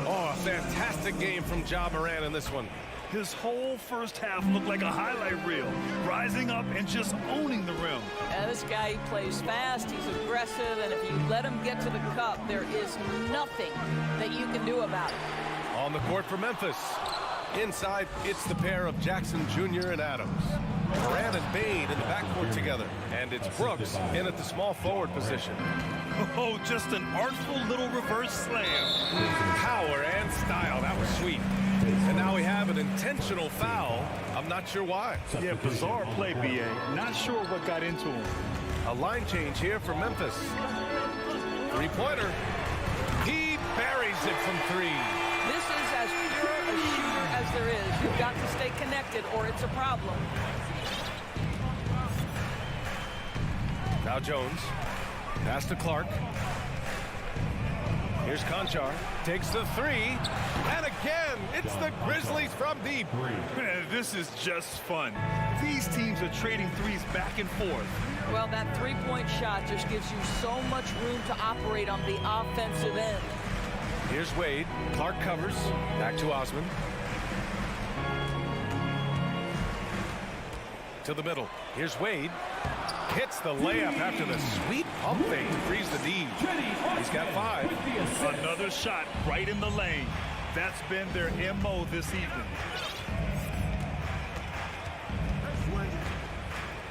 [SPEAKER 7] Oh, a fantastic game from Ja Morant in this one.
[SPEAKER 9] His whole first half looked like a highlight reel, rising up and just owning the rim.
[SPEAKER 8] This guy, he plays fast, he's aggressive, and if you let him get to the cup, there is nothing that you can do about it.
[SPEAKER 7] On the court for Memphis. Inside, it's the pair of Jackson Jr. and Adams. Morant and Bade in the backcourt together. And it's Brooks in at the small forward position.
[SPEAKER 9] Oh, just an artful little reverse slam.
[SPEAKER 7] Power and style. That was sweet. And now we have an intentional foul. I'm not sure why.
[SPEAKER 9] Yeah, bizarre play, B.A. Not sure what got into him.
[SPEAKER 7] A line change here for Memphis. Three-pointer. He buries it from three.
[SPEAKER 8] This is as pure a shooter as there is. You've got to stay connected or it's a problem.
[SPEAKER 7] Now Jones. Pass to Clark. Here's Conchar. Takes the three. And again, it's the Grizzlies from deep.
[SPEAKER 9] Man, this is just fun. These teams are trading threes back and forth.
[SPEAKER 8] Well, that three-point shot just gives you so much room to operate on the offensive end.
[SPEAKER 7] Here's Wade. Clark covers. Back to Osman. To the middle. Here's Wade. Hits the layup after the sweet pump fake to freeze the D. He's got 5.
[SPEAKER 9] Another shot right in the lane. That's been their MO this evening.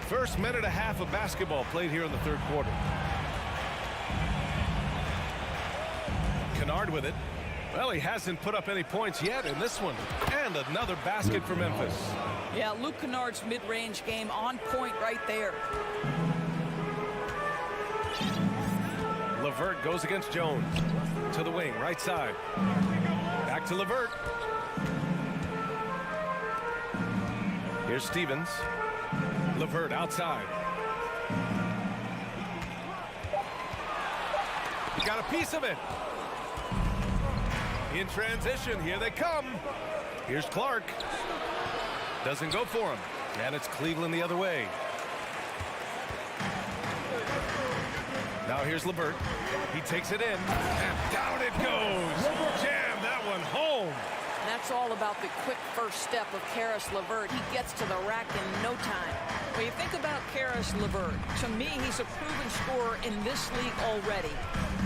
[SPEAKER 7] First minute and a half of basketball played here in the third quarter. Kennard with it. Well, he hasn't put up any points yet in this one. And another basket for Memphis.
[SPEAKER 8] Yeah, Luke Kennard's mid-range game on point right there.
[SPEAKER 7] LeVert goes against Jones. To the wing, right side. Back to LeVert. Here's Stevens. LeVert outside. He got a piece of it. In transition, here they come. Here's Clark. Doesn't go for him. And it's Cleveland the other way. Now here's LeVert. He takes it in. And down it goes. Jam that one home.
[SPEAKER 8] That's It's all about the quick first step of Caris LeVert. He gets to the rack in no time. When you think about Caris LeVert, to me, he's a proven scorer in this league already.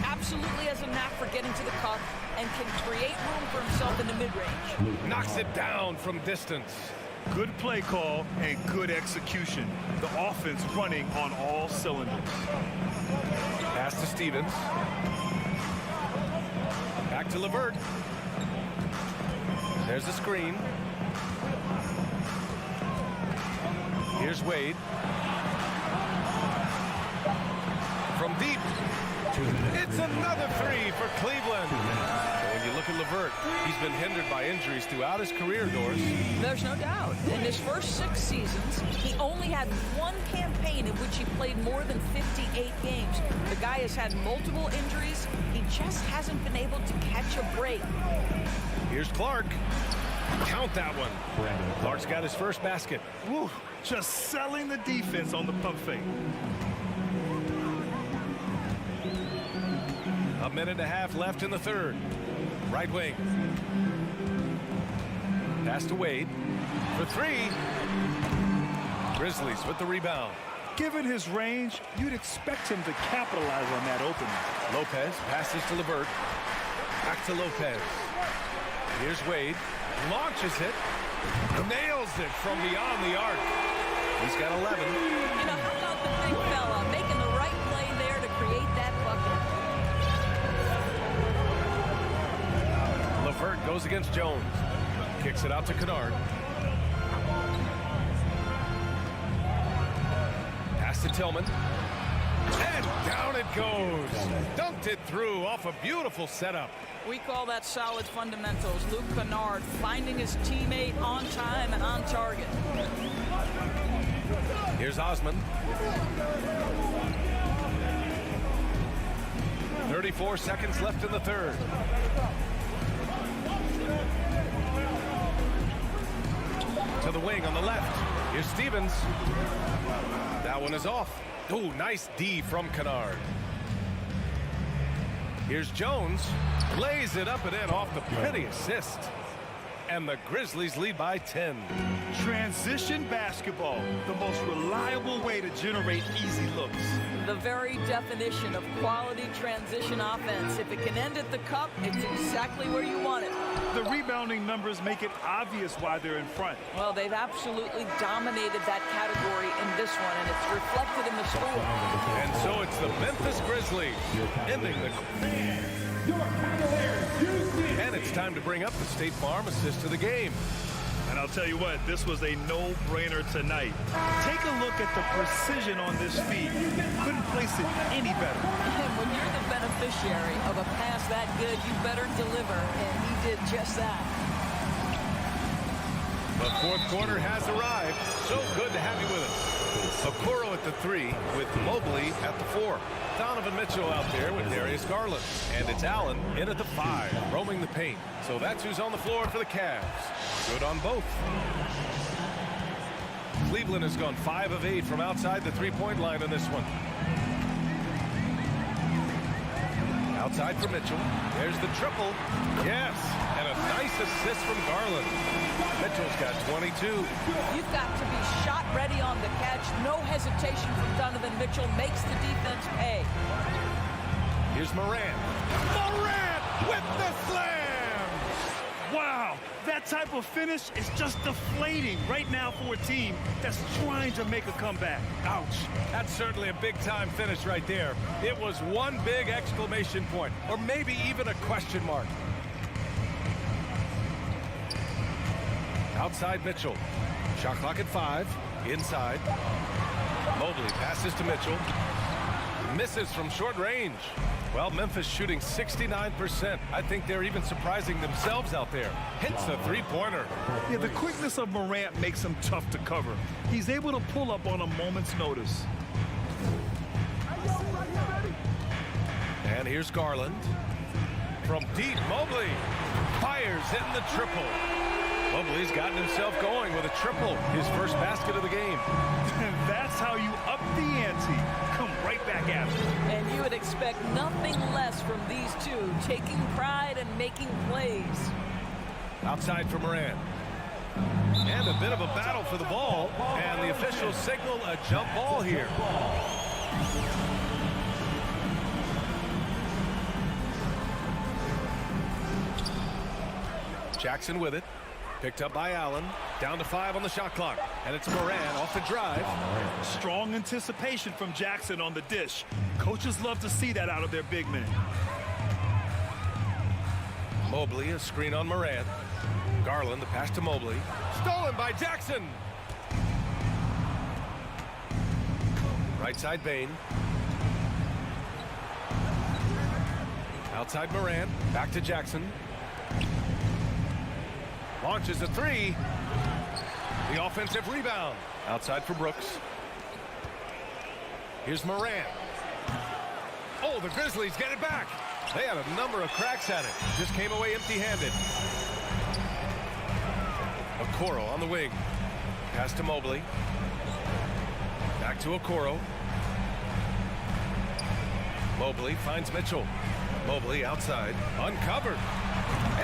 [SPEAKER 8] Absolutely has a knack for getting to the cup and can create room for himself in the mid-range.
[SPEAKER 7] Knocks it down from distance.
[SPEAKER 9] Good play call and good execution. The offense running on all cylinders.
[SPEAKER 7] Pass to Stevens. Back to LeVert. There's the screen. Here's Wade. From deep. It's another three for Cleveland. When you look at LeVert, he's been hindered by injuries throughout his career, Doris.
[SPEAKER 8] There's no doubt. In his first 6 seasons, he only had one campaign in which he played more than 58 games. The guy has had multiple injuries. He just hasn't been able to catch a break.
[SPEAKER 7] Here's Clark. Count that one. Clark's got his first basket.
[SPEAKER 9] Woo, just selling the defense on the pump fake.
[SPEAKER 7] A minute and a half left in the third. Right wing. Pass to Wade. For three. Grizzlies with the rebound.
[SPEAKER 9] Given his range, you'd expect him to capitalize on that opening.
[SPEAKER 7] Lopez passes to LeVert. Back to Lopez. Here's Wade. Launches it. Nails it from beyond the arc. He's got 11.
[SPEAKER 8] You know, how about the big fella making the right play there to create that bucket?
[SPEAKER 7] LeVert goes against Jones. Kicks it out to Kennard. Pass to Tillman. And down it goes. Dunked it through off a beautiful setup.
[SPEAKER 8] We call that solid fundamentals. Luke Kennard finding his teammate on time and on target.
[SPEAKER 7] Here's Osman. 34 seconds left in the third. To the wing on the left. Here's Stevens. That one is off. Ooh, nice D from Kennard. Here's Jones. Lays it up and in off the pretty assist. And the Grizzlies lead by 10.
[SPEAKER 9] Transition basketball, the most reliable way to generate easy looks.
[SPEAKER 8] The very definition of quality transition offense. If it can end at the cup, it's exactly where you want it.
[SPEAKER 9] The rebounding numbers make it obvious why they're in front.
[SPEAKER 8] Well, they've absolutely dominated that category in this one, and it's reflected in the score.
[SPEAKER 7] And so it's the Memphis Grizzlies ending the... And it's time to bring up the State Farm assist to the game.
[SPEAKER 9] And I'll tell you what, this was a no-brainer tonight. Take a look at the precision on this feed. Couldn't place it any better.
[SPEAKER 8] And when you're the beneficiary of a pass that good, you better deliver, and he did just that.
[SPEAKER 7] The fourth quarter has arrived. So good to have you with us. Okoro at the 3 with Mobley at the 4. Donovan Mitchell out there with Darius Garland. And it's Allen in at the 5, roaming the paint. So that's who's on the floor for the Cavs. Good on both. Cleveland has gone 5 of 8 from outside the three-point line in this one. Outside for Mitchell. There's the triple. Yes, and a nice assist from Garland. Mitchell's got 22.
[SPEAKER 8] You've got to be shot ready on the catch. No hesitation from Donovan Mitchell. Makes the defense pay.
[SPEAKER 7] Here's Morant. Morant with the slam!
[SPEAKER 9] Wow, that type of finish is just deflating right now for a team that's trying to make a comeback.
[SPEAKER 7] Ouch. That's certainly a big-time finish right there. It was one big exclamation point, or maybe even a question mark. Outside Mitchell. Shot clock at 5. Inside. Mobley passes to Mitchell. Misses from short range. Well, Memphis shooting 69%. I think they're even surprising themselves out there. Hits the three-pointer.
[SPEAKER 9] Yeah, the quickness of Morant makes him tough to cover. He's able to pull up on a moment's notice.
[SPEAKER 7] And here's Garland. From deep, Mobley fires in the triple. Mobley's gotten himself going with a triple, his first basket of the game.
[SPEAKER 9] And that's how you up the ante. Come right back at it.
[SPEAKER 8] And you would expect nothing less from these two, taking pride and making plays.
[SPEAKER 7] Outside for Moran. And a bit of a battle for the ball. And the officials signal a jump ball here. Jackson with it. Picked up by Allen. Down to 5 on the shot clock. And it's Moran off the drive.
[SPEAKER 9] Strong anticipation from Jackson on the dish. Coaches love to see that out of their big men.
[SPEAKER 7] Mobley, a screen on Moran. Garland, the pass to Mobley. Stolen by Jackson. Right side Bane. Outside Moran. Back to Jackson. Launches a 3. The offensive rebound. Outside for Brooks. Here's Moran. Oh, the Grizzlies get it back. They had a number of cracks at it. Just came away empty-handed. Okoro on the wing. Pass to Mobley. Back to Okoro. Mobley finds Mitchell. Mobley outside. Uncovered.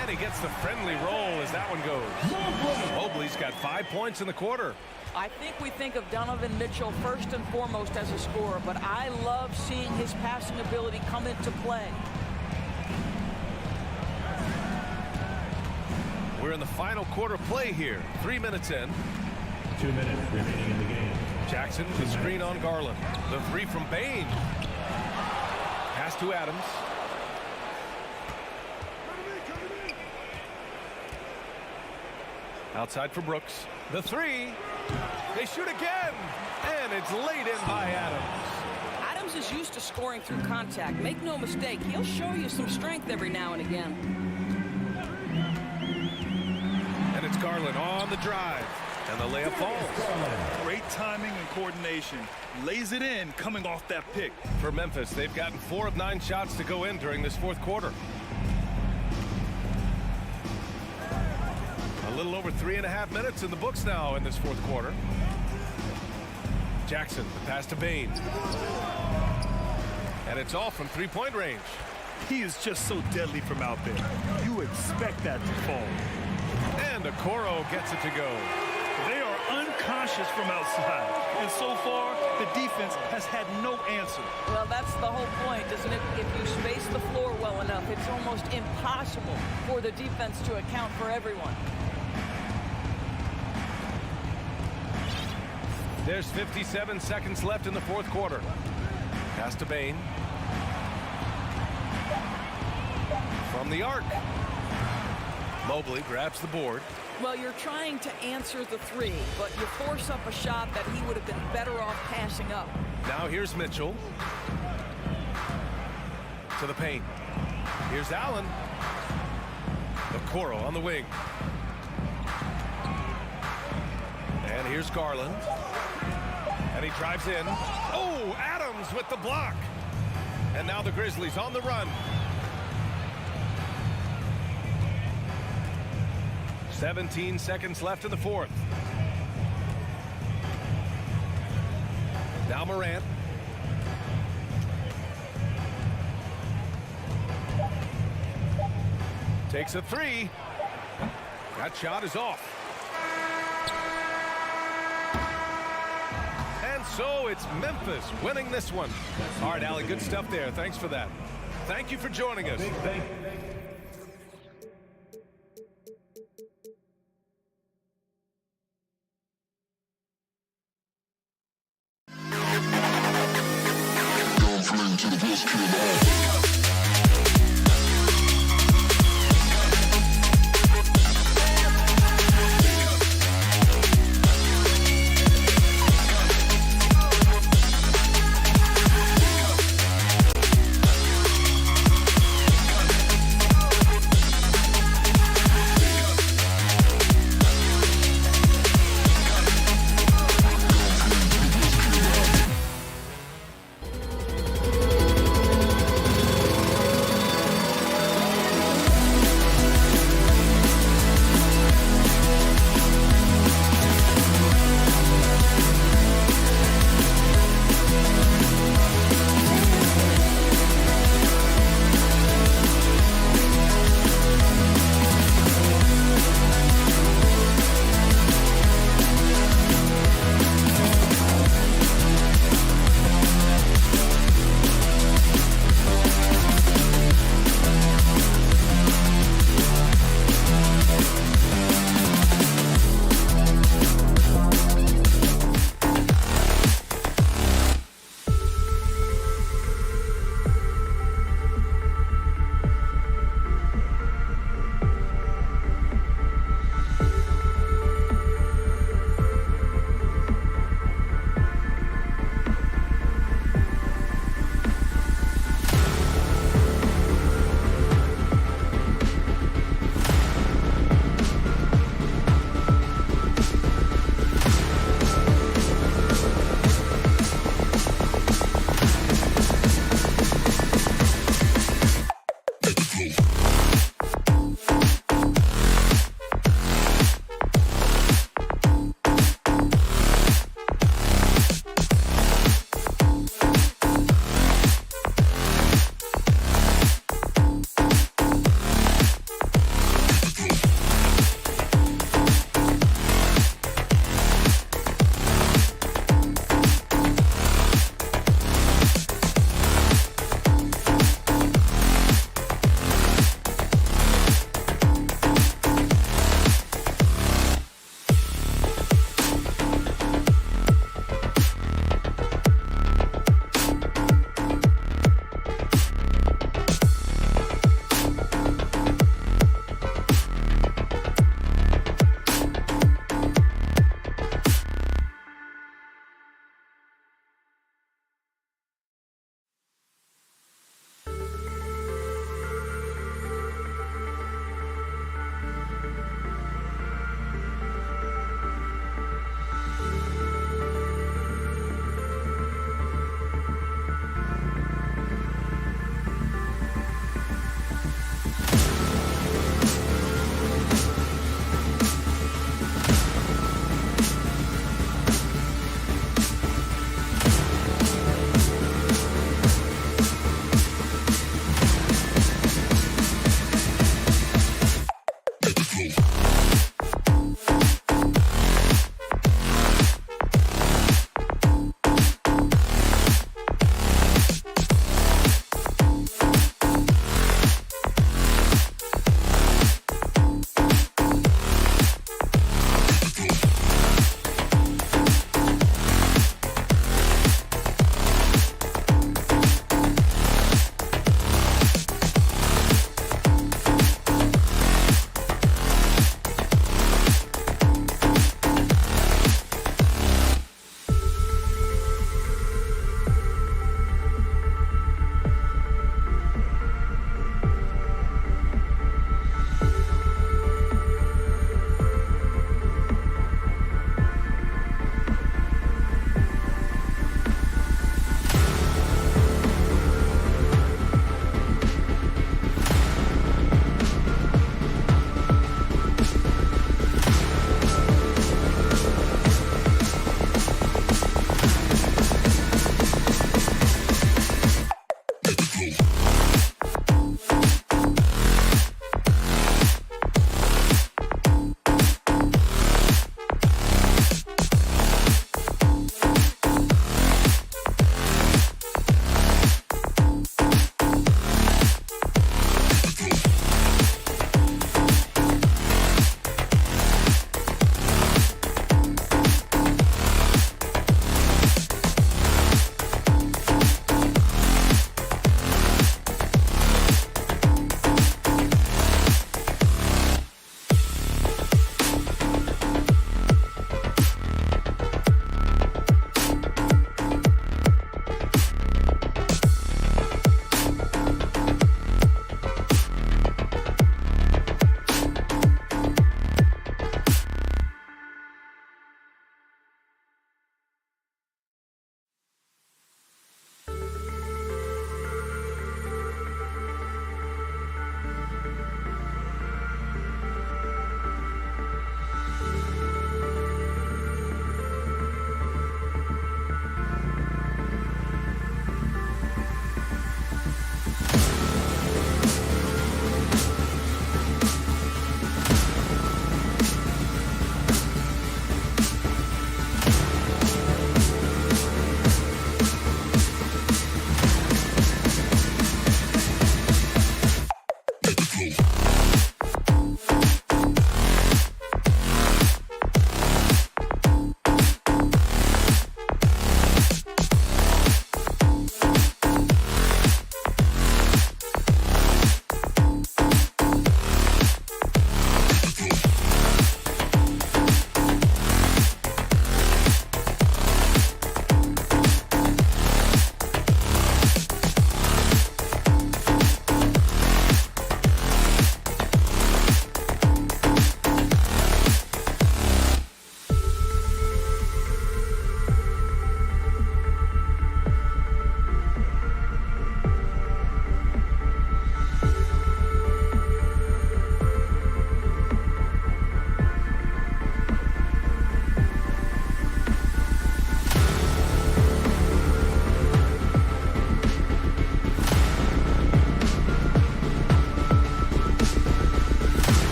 [SPEAKER 7] And he gets the friendly roll as that one goes. Mobley's got 5 points in the quarter.
[SPEAKER 8] I think we think of Donovan Mitchell first and foremost as a scorer, but I love seeing his passing ability come into play.
[SPEAKER 7] We're in the final quarter play here. 3 minutes in.
[SPEAKER 6] 2 minutes remaining in the game.
[SPEAKER 7] Jackson, the screen on Garland. The 3 from Bane. Pass to Adams. Outside for Brooks. The 3. They shoot again. And it's laid in by Adams.
[SPEAKER 8] Adams is used to scoring through contact. Make no mistake, he'll show you some strength every now and again.
[SPEAKER 7] And it's Garland on the drive. And the layup falls.
[SPEAKER 9] Great timing and coordination. Lays it in coming off that pick.
[SPEAKER 7] For Memphis, they've gotten 4 of 9 shots to go in during this fourth quarter. A little over 3.5 minutes in the books now in this fourth quarter. Jackson, the pass to Bane. And it's all from 3-point range.
[SPEAKER 9] He is just so deadly from out there. You expect that to fall.
[SPEAKER 7] And Okoro gets it to go.
[SPEAKER 9] They are unconscious from outside. And so far, the defense has had no answer.
[SPEAKER 8] Well, that's the whole point, isn't it? If you space the floor well enough, it's almost impossible for the defense to account for everyone.
[SPEAKER 7] There's 57 seconds left in the fourth quarter. Pass to Bane. From the arc. Mobley grabs the board.
[SPEAKER 8] Well, you're trying to answer the 3, but you force up a shot that he would have been better off passing up.
[SPEAKER 7] Now here's Mitchell. To the paint. Here's Allen. Okoro on the wing. And here's Garland. And he drives in. Oh, Adams with the block. And now the Grizzlies on the run. 17 seconds left in the fourth. Now Morant. Takes a 3. That shot is off. And so it's Memphis winning this one. All right, Allie, good stuff there. Thanks for that. Thank you for joining us.
[SPEAKER 10] To the best kid.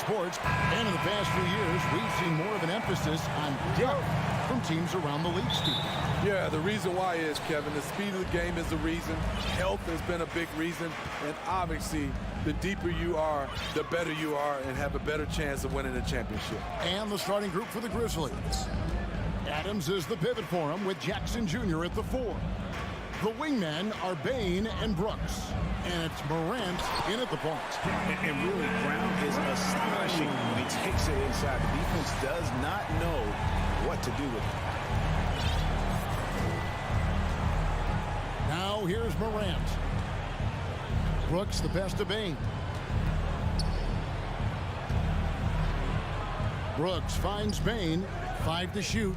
[SPEAKER 1] sports. And in the past few years, we've seen more of an emphasis on depth from teams around the league, Steve.
[SPEAKER 11] Yeah, the reason why is, Kevin, the speed of the game is the reason. Health has been a big reason. And obviously, the deeper you are, the better you are and have a better chance of winning a championship.
[SPEAKER 1] And the starting group for the Grizzlies. Adams is the pivot for him with Jackson Jr. at the 4. The wingmen are Bain and Brooks. And it's Morant in at the point.
[SPEAKER 2] And really, Brown is astonishing when he takes it inside. The defense does not know what to do with it.
[SPEAKER 1] Now here's Morant. Brooks the pass to Bain. Brooks finds Bain. 5 to shoot.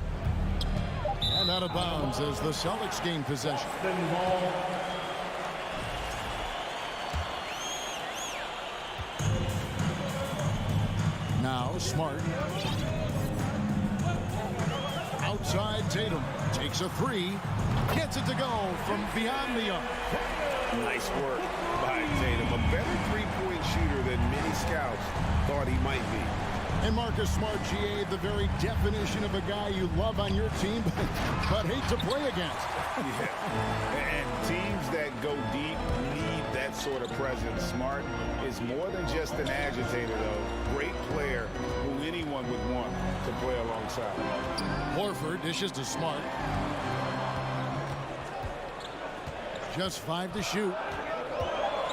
[SPEAKER 1] And out of bounds as the Celtics gain possession. Now Smart. Outside Tatum. Takes a 3. Gets it to go from beyond the arc.
[SPEAKER 2] Nice work by Tatum. A better three-point shooter than many scouts thought he might be.
[SPEAKER 1] And Marcus Smart, GA, the very definition of a guy you love on your team, but hate to play against.
[SPEAKER 3] Yeah. And teams that go deep need that sort of presence. Smart is more than just an agitator, though. Great player who anyone would want to play alongside.
[SPEAKER 1] Horford dishes to Smart. Just 5 to shoot.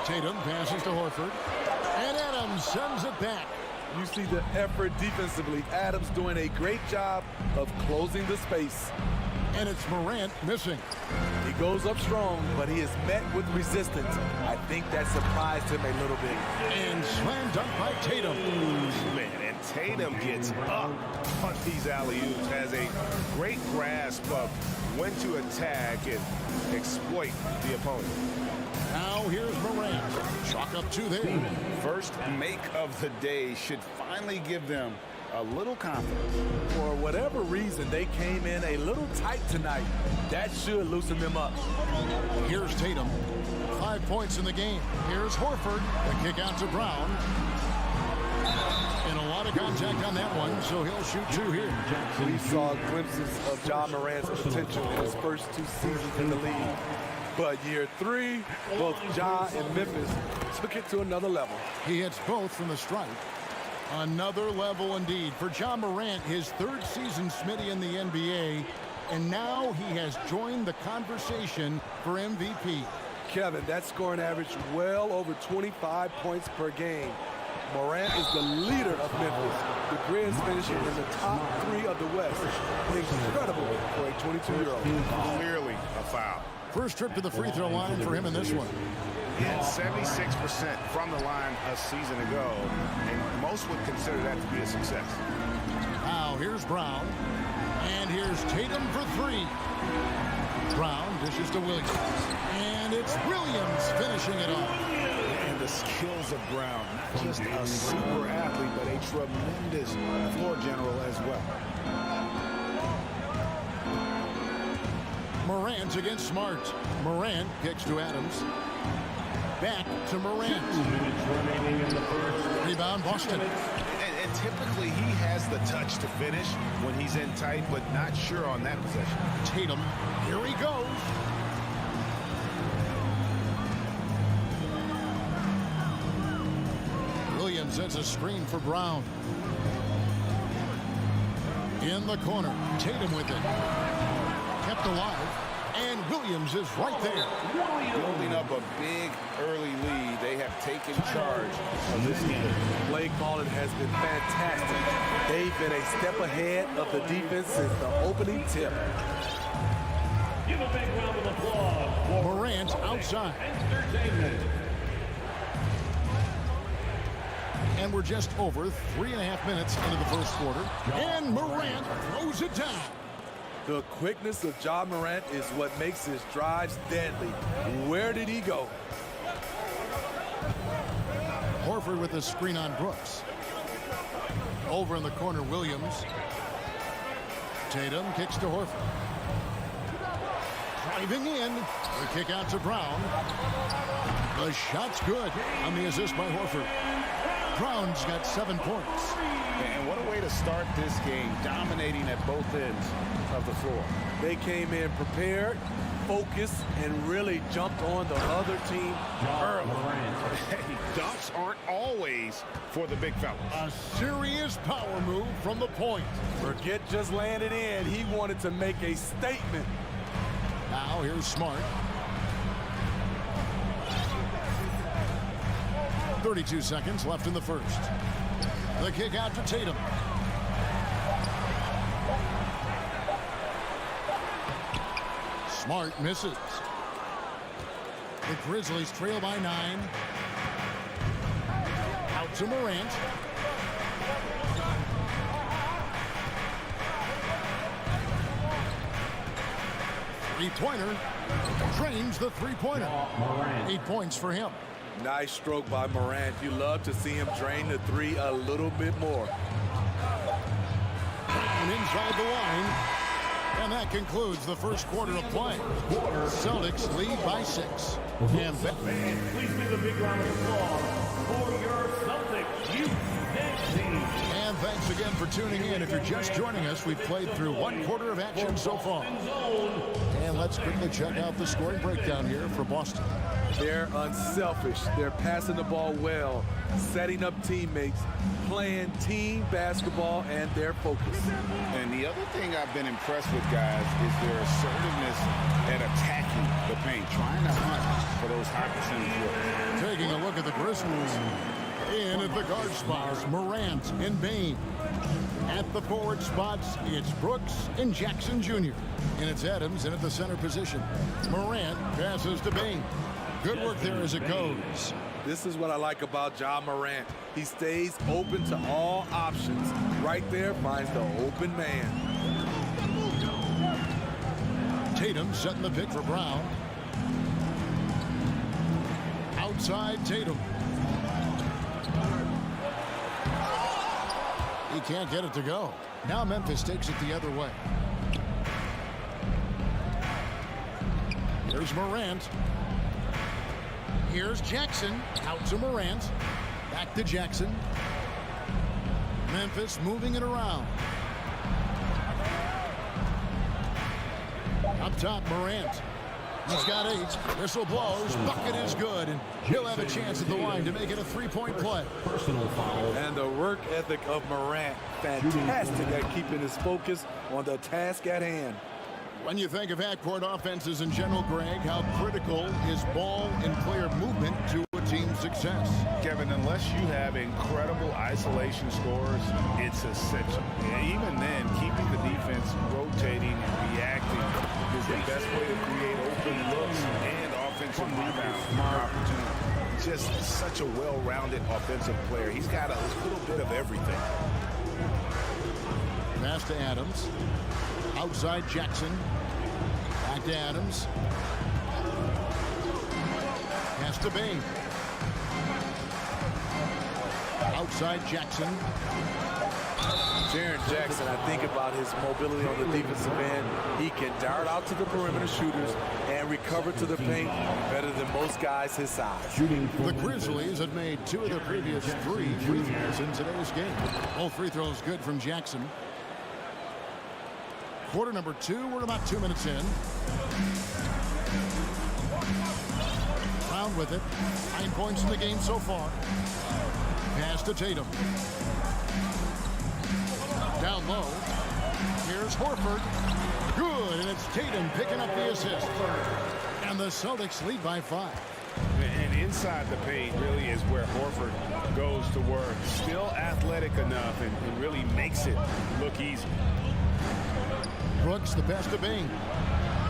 [SPEAKER 1] Tatum passes to Horford. And Adams sends it back.
[SPEAKER 11] You see the effort defensively. Adams doing a great job of closing the space.
[SPEAKER 1] And it's Morant missing.
[SPEAKER 11] He goes up strong, but he is met with resistance. I think that surprised him a little bit.
[SPEAKER 1] And slam dunk by Tatum.
[SPEAKER 2] Man, and Tatum gets up on these alley-oops, has a great grasp of when to attack and exploit the opponent.
[SPEAKER 1] Now here's Morant. Chalk up 2 there.
[SPEAKER 3] First make of the day should finally give them a little confidence.
[SPEAKER 11] For whatever reason, they came in a little tight tonight. That should loosen them up.
[SPEAKER 1] Here's Tatum. 5 points in the game. Here's Horford. The kick out to Brown. And a lot of contact on that one, so he'll shoot 2 here.
[SPEAKER 11] We saw glimpses of Ja Morant's potential in his first 2 seasons in the league. But year 3, both Ja and Memphis took it to another level.
[SPEAKER 1] He hits both from the stripe. Another level indeed for Ja Morant, his 3rd season, Smitty, in the NBA. And now he has joined the conversation for MVP.
[SPEAKER 11] Kevin, that scoring average well over 25 points per game. Morant is the leader of Memphis. The Grizz finishing in the top 3 of the West. Incredible for a 22-year-old.
[SPEAKER 3] Clearly a foul.
[SPEAKER 1] First trip to the free throw line for him in this one.
[SPEAKER 3] He had 76% from the line a season ago, and most would consider that to be a success.
[SPEAKER 1] Now here's Brown. And here's Tatum for 3. Brown dishes to Williams. And it's Williams finishing it off.
[SPEAKER 3] And the skills of Brown, not just a super athlete, but a tremendous floor general as well.
[SPEAKER 1] Morant against Smart. Morant kicks to Adams. Back to Morant. Rebound Boston.
[SPEAKER 2] And typically he has the touch to finish when he's in tight, but not sure on that possession.
[SPEAKER 1] Tatum, here he goes. Williams sets a screen for Brown. In the corner, Tatum with it. Kept alive, and Williams is right there.
[SPEAKER 2] Building up a big early lead, they have taken charge of this game.
[SPEAKER 11] Play calling has been fantastic. They've been a step ahead of the defense since the opening tip.
[SPEAKER 5] Give a big round of applause for
[SPEAKER 1] Morant outside.
[SPEAKER 5] Entertainment.
[SPEAKER 1] And we're just over 3.5 minutes into the first quarter, and Morant throws it down.
[SPEAKER 11] The quickness of Ja Morant is what makes his drives deadly. Where did he go?
[SPEAKER 1] Horford with a screen on Brooks. Over in the corner, Williams. Tatum kicks to Horford. Driving in. The kick out to Brown. The shot's good on the assist by Horford. Brown's got 7 points.
[SPEAKER 3] And what a way to start this game, dominating at both ends of the floor.
[SPEAKER 11] They came in prepared, focused, and really jumped on the other team early.
[SPEAKER 2] Hey, dunks aren't always for the big fellas.
[SPEAKER 1] A serious power move from the point.
[SPEAKER 11] Forget just laying it in. He wanted to make a statement.
[SPEAKER 1] Now here's Smart. 32 seconds left in the first. The kick out to Tatum. Smart misses. The Grizzlies trail by 9. Out to Morant. Three-pointer. Drains the three-pointer. 8 points for him.
[SPEAKER 11] Nice stroke by Morant. You love to see him drain the three a little bit more.
[SPEAKER 1] And inside the line. And that concludes the first quarter of play. Celtics lead by 6. And
[SPEAKER 5] please give a big round of applause for your Celtics youth team.
[SPEAKER 1] And thanks again for tuning in. If you're just joining us, we've played through 1 quarter of action so far. And let's quickly check out the scoring breakdown here for Boston.
[SPEAKER 11] They're unselfish. They're passing the ball well, setting up teammates, playing team basketball, and they're focused.
[SPEAKER 2] And the other thing I've been impressed with, guys, is their assertiveness at attacking the paint, trying to hunt for those high percentage looks.
[SPEAKER 1] Taking a look at the Grizzlies. In at the guard spots, Morant and Bain. At the forward spots, it's Brooks and Jackson Jr. And it's Adams in at the center position. Morant passes to Bain. Good work there as it goes.
[SPEAKER 11] This is what I like about Ja Morant. He stays open to all options. Right there finds the open man.
[SPEAKER 1] Tatum setting the pick for Brown. Outside Tatum. He can't get it to go. Now Memphis takes it the other way. Here's Morant. Here's Jackson. Out to Morant. Back to Jackson. Memphis moving it around. Up top, Morant. He's got 8. Whistle blows. Bucket is good. And he'll have a chance at the line to make it a 3-point play.
[SPEAKER 6] Personal foul.
[SPEAKER 11] And the work ethic of Morant. Fantastic at keeping his focus on the task at hand.
[SPEAKER 1] When you think of half-court offenses in general, Greg, how critical is ball and player movement to a team's success?
[SPEAKER 2] Kevin, unless you have incredible isolation scores, it's essential. And even then, keeping the defense rotating and reacting is the best way to create open looks and offensive rebound opportunity. Just such a well-rounded offensive player. He's got a little bit of everything.
[SPEAKER 1] Pass to Adams. Outside Jackson. Back to Adams. Pass to Bain. Outside Jackson.
[SPEAKER 11] Jaren Jackson, I think about his mobility on the defensive end. He can dart out to the perimeter shooters and recover to the paint better than most guys his size.
[SPEAKER 1] The Grizzlies have made 2 of their previous 3 free throws in today's game. All free throws good from Jackson. Quarter number 2, we're about 2 minutes in. Brown with it. 9 points in the game so far. Pass to Tatum. Down low. Here's Horford. Good, and it's Tatum picking up the assist. And the Celtics lead by 5.
[SPEAKER 2] And inside the paint really is where Horford goes to work. Still athletic enough and really makes it look easy.
[SPEAKER 1] Brooks, the pass to Bain.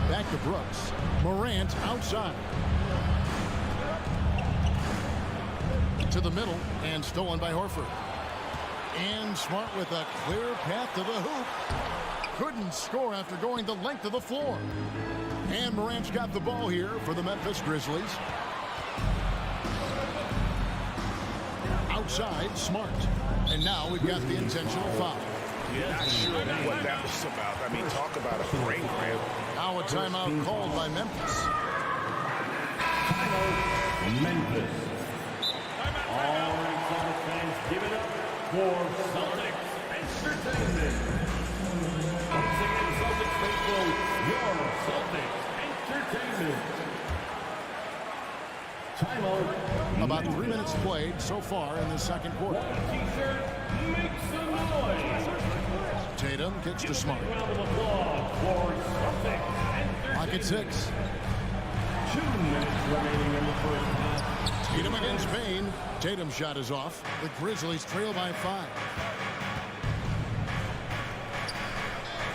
[SPEAKER 1] Back to Brooks. Morant outside. To the middle and stolen by Horford. And Smart with a clear path to the hoop. Couldn't score after going the length of the floor. And Morant's got the ball here for the Memphis Grizzlies. Outside, Smart. And now we've got the intentional foul.
[SPEAKER 2] Yeah, not sure what that was about. I mean, talk about a brain cramp.
[SPEAKER 1] Now a timeout called by Memphis.
[SPEAKER 6] Memphis. All right, Celtics fans,
[SPEAKER 5] for Celtics Entertainment. Once again, Celtics faithful, your Celtics Entertainment. Timeout.
[SPEAKER 1] About 3 minutes played so far in the second quarter.
[SPEAKER 5] T-shirt makes some noise.
[SPEAKER 1] Tatum gets to Smart.
[SPEAKER 5] Round of applause for Celtics.
[SPEAKER 1] Clock at 6.
[SPEAKER 5] 2 minutes remaining in the first half.
[SPEAKER 1] Tatum against Payne. Tatum's shot is off. The Grizzlies trail by 5.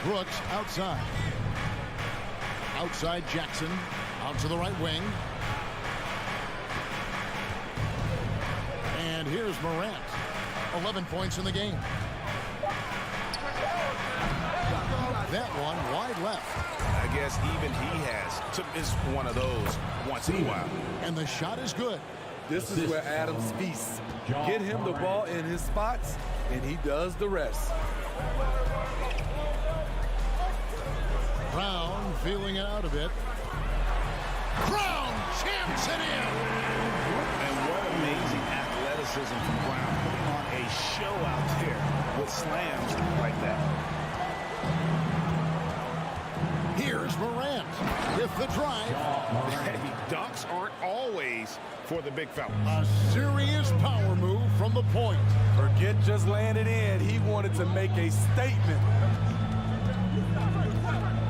[SPEAKER 1] Brooks outside. Outside Jackson. Out to the right wing. And here's Morant. 11 points in the game. That one wide left.
[SPEAKER 2] I guess even he has to miss one of those once in a while.
[SPEAKER 1] And the shot is good.
[SPEAKER 11] This is where Adams feasts. Get him the ball in his spots, and he does the rest.
[SPEAKER 1] Brown feeling it out a bit. Brown champs it in.
[SPEAKER 2] And what amazing athleticism from Brown, putting on a show out there with slams like that.
[SPEAKER 1] Here's Morant with the drive.
[SPEAKER 2] Dunks aren't always for the big fella.
[SPEAKER 1] A serious power move from the point.
[SPEAKER 11] Forget just laying it in. He wanted to make a statement.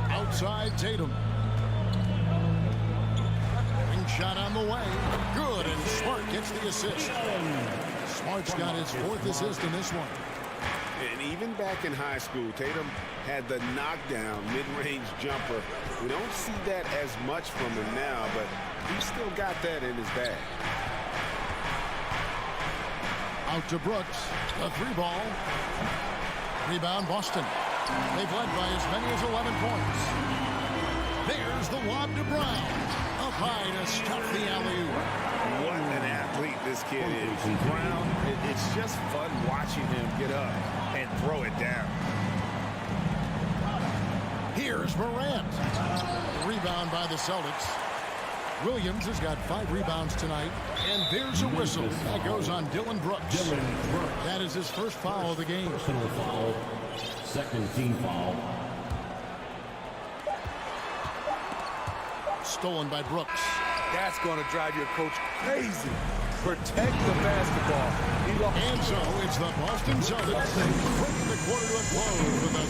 [SPEAKER 1] Outside Tatum. Ring shot on the way. Good, and Smart gets the assist. Smart's got his 4th assist in this one.
[SPEAKER 2] And even back in high school, Tatum had the knockdown mid-range jumper. We don't see that as much from him now, but he's still got that in his bag.
[SPEAKER 1] Out to Brooks. The 3-ball. Rebound Boston. They've led by as many as 11 points. There's the lob to Brown. Up high to stop the alley-oop.
[SPEAKER 2] What an athlete this kid is. Brown, it's just fun watching him get up and throw it down.
[SPEAKER 1] Here's Morant. Rebound by the Celtics. Williams has got 5 rebounds tonight. And there's a whistle. That goes on Dylan Brooks. That is his first foul of the game.
[SPEAKER 6] Personal foul. Second team foul.
[SPEAKER 1] Stolen by Brooks.
[SPEAKER 11] That's going to drive your coach crazy. Protect the basketball.
[SPEAKER 1] And so it's the Boston Celtics bringing the quarter to a close with a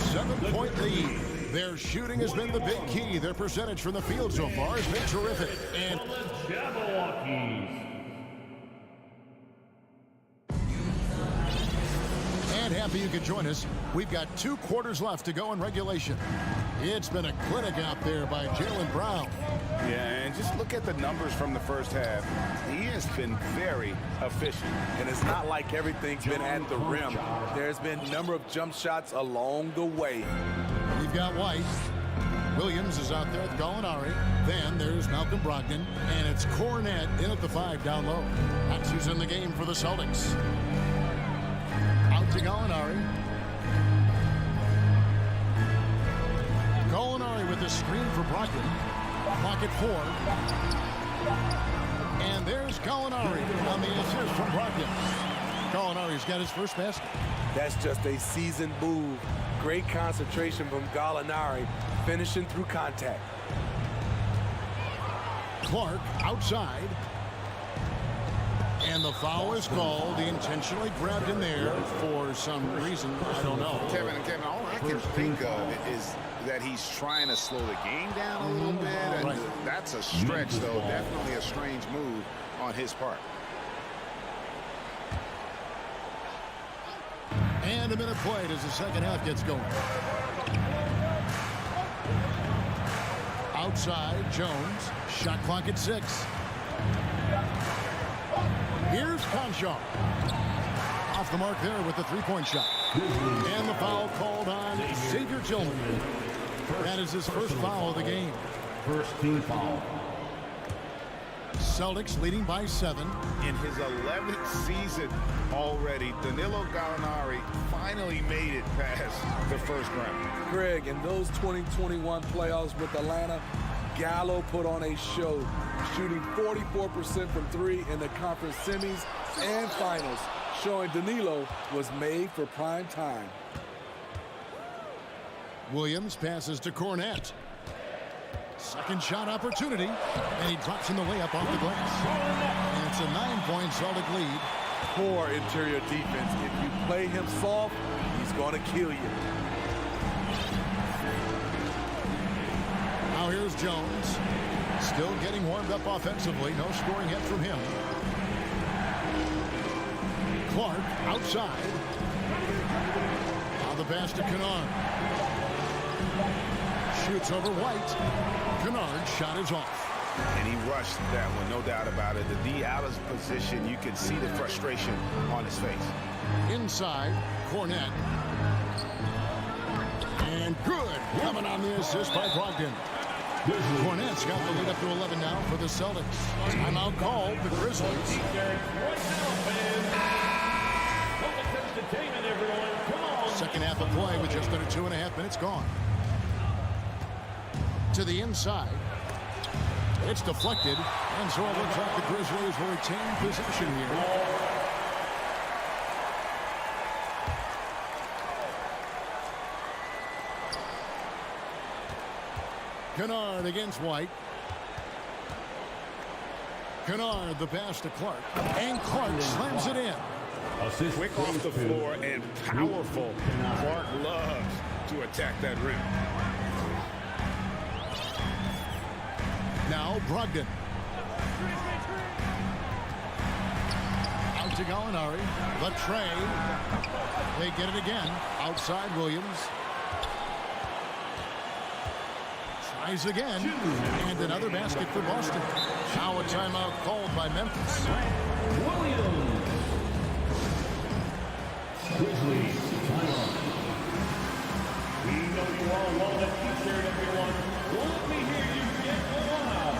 [SPEAKER 1] 7-point lead. Their shooting has been the big key. Their percentage from the field so far has been terrific. And happy you could join us. We've got 2 quarters left to go in regulation. It's been a clinic out there by Jaylen Brown.
[SPEAKER 2] Yeah, and just look at the numbers from the first half. He has been very efficient.
[SPEAKER 11] And it's not like everything's been at the rim. There's been a number of jump shots along the way.
[SPEAKER 1] We've got White. Williams is out there with Gallinari. Then there's Malcolm Brogdon. And it's Cornette in at the 5 down low. That's who's in the game for the Celtics. Out to Gallinari. Gallinari with the screen for Brogdon. Pocket 4. And there's Gallinari on the assist from Brogdon. Gallinari's got his first basket.
[SPEAKER 11] That's just a seasoned move. Great concentration from Gallinari, finishing through contact.
[SPEAKER 1] Clark outside. And the foul is called. He intentionally grabbed him there for some reason. I don't know.
[SPEAKER 2] Kevin, all I can think of is that he's trying to slow the game down a little bit. And that's a stretch, though. Definitely a strange move on his part.
[SPEAKER 1] And a minute played as the second half gets going. Outside, Jones. Shot clock at 6. Here's Conchar. Off the mark there with the 3-point shot. And the foul called on Xavier Tillman. That is his first foul of the game.
[SPEAKER 6] First team foul.
[SPEAKER 1] Celtics leading by 7.
[SPEAKER 2] In his 11th season already, Danilo Gallinari finally made it past the first round.
[SPEAKER 11] Greg, in those 2021 playoffs with Atlanta, Gallo put on a show, shooting 44% from three in the conference semis and finals, showing Danilo was made for prime time.
[SPEAKER 1] Williams passes to Cornette. Second shot opportunity, and he drops in the layup off the glass. And it's a 9-point Celtic lead.
[SPEAKER 11] Poor interior defense. If you play him soft, he's going to kill you.
[SPEAKER 1] Now here's Jones. Still getting warmed up offensively. No scoring hit from him. Clark outside. Now the pass to Kennard. Shoots over White. Kennard's shot is off.
[SPEAKER 2] And he rushed that one, no doubt about it. The D. Allen's position, you can see the frustration on his face.
[SPEAKER 1] Inside, Cornette. And good. Coming on the assist by Brogdon. Cornette's got the lead up to 11 now for the Celtics. Timeout called, the Grizzlies. Second half of play with just under 2.5 minutes gone. To the inside. It's deflected, and so it looks like the Grizzlies will retain possession here. Kennard against White. Kennard, the pass to Clark. And Clark slams it in.
[SPEAKER 2] Quick off the floor and powerful. Clark loves to attack that rim.
[SPEAKER 1] Now Brogdon. Out to Gallinari. The tray. They get it again. Outside Williams. Tries again. And another basket for Boston. Now a timeout called by Memphis.
[SPEAKER 6] Williams. Grizzlies timeout.
[SPEAKER 5] We know you all want a t-shirt, everyone. Well, let me hear you get loud.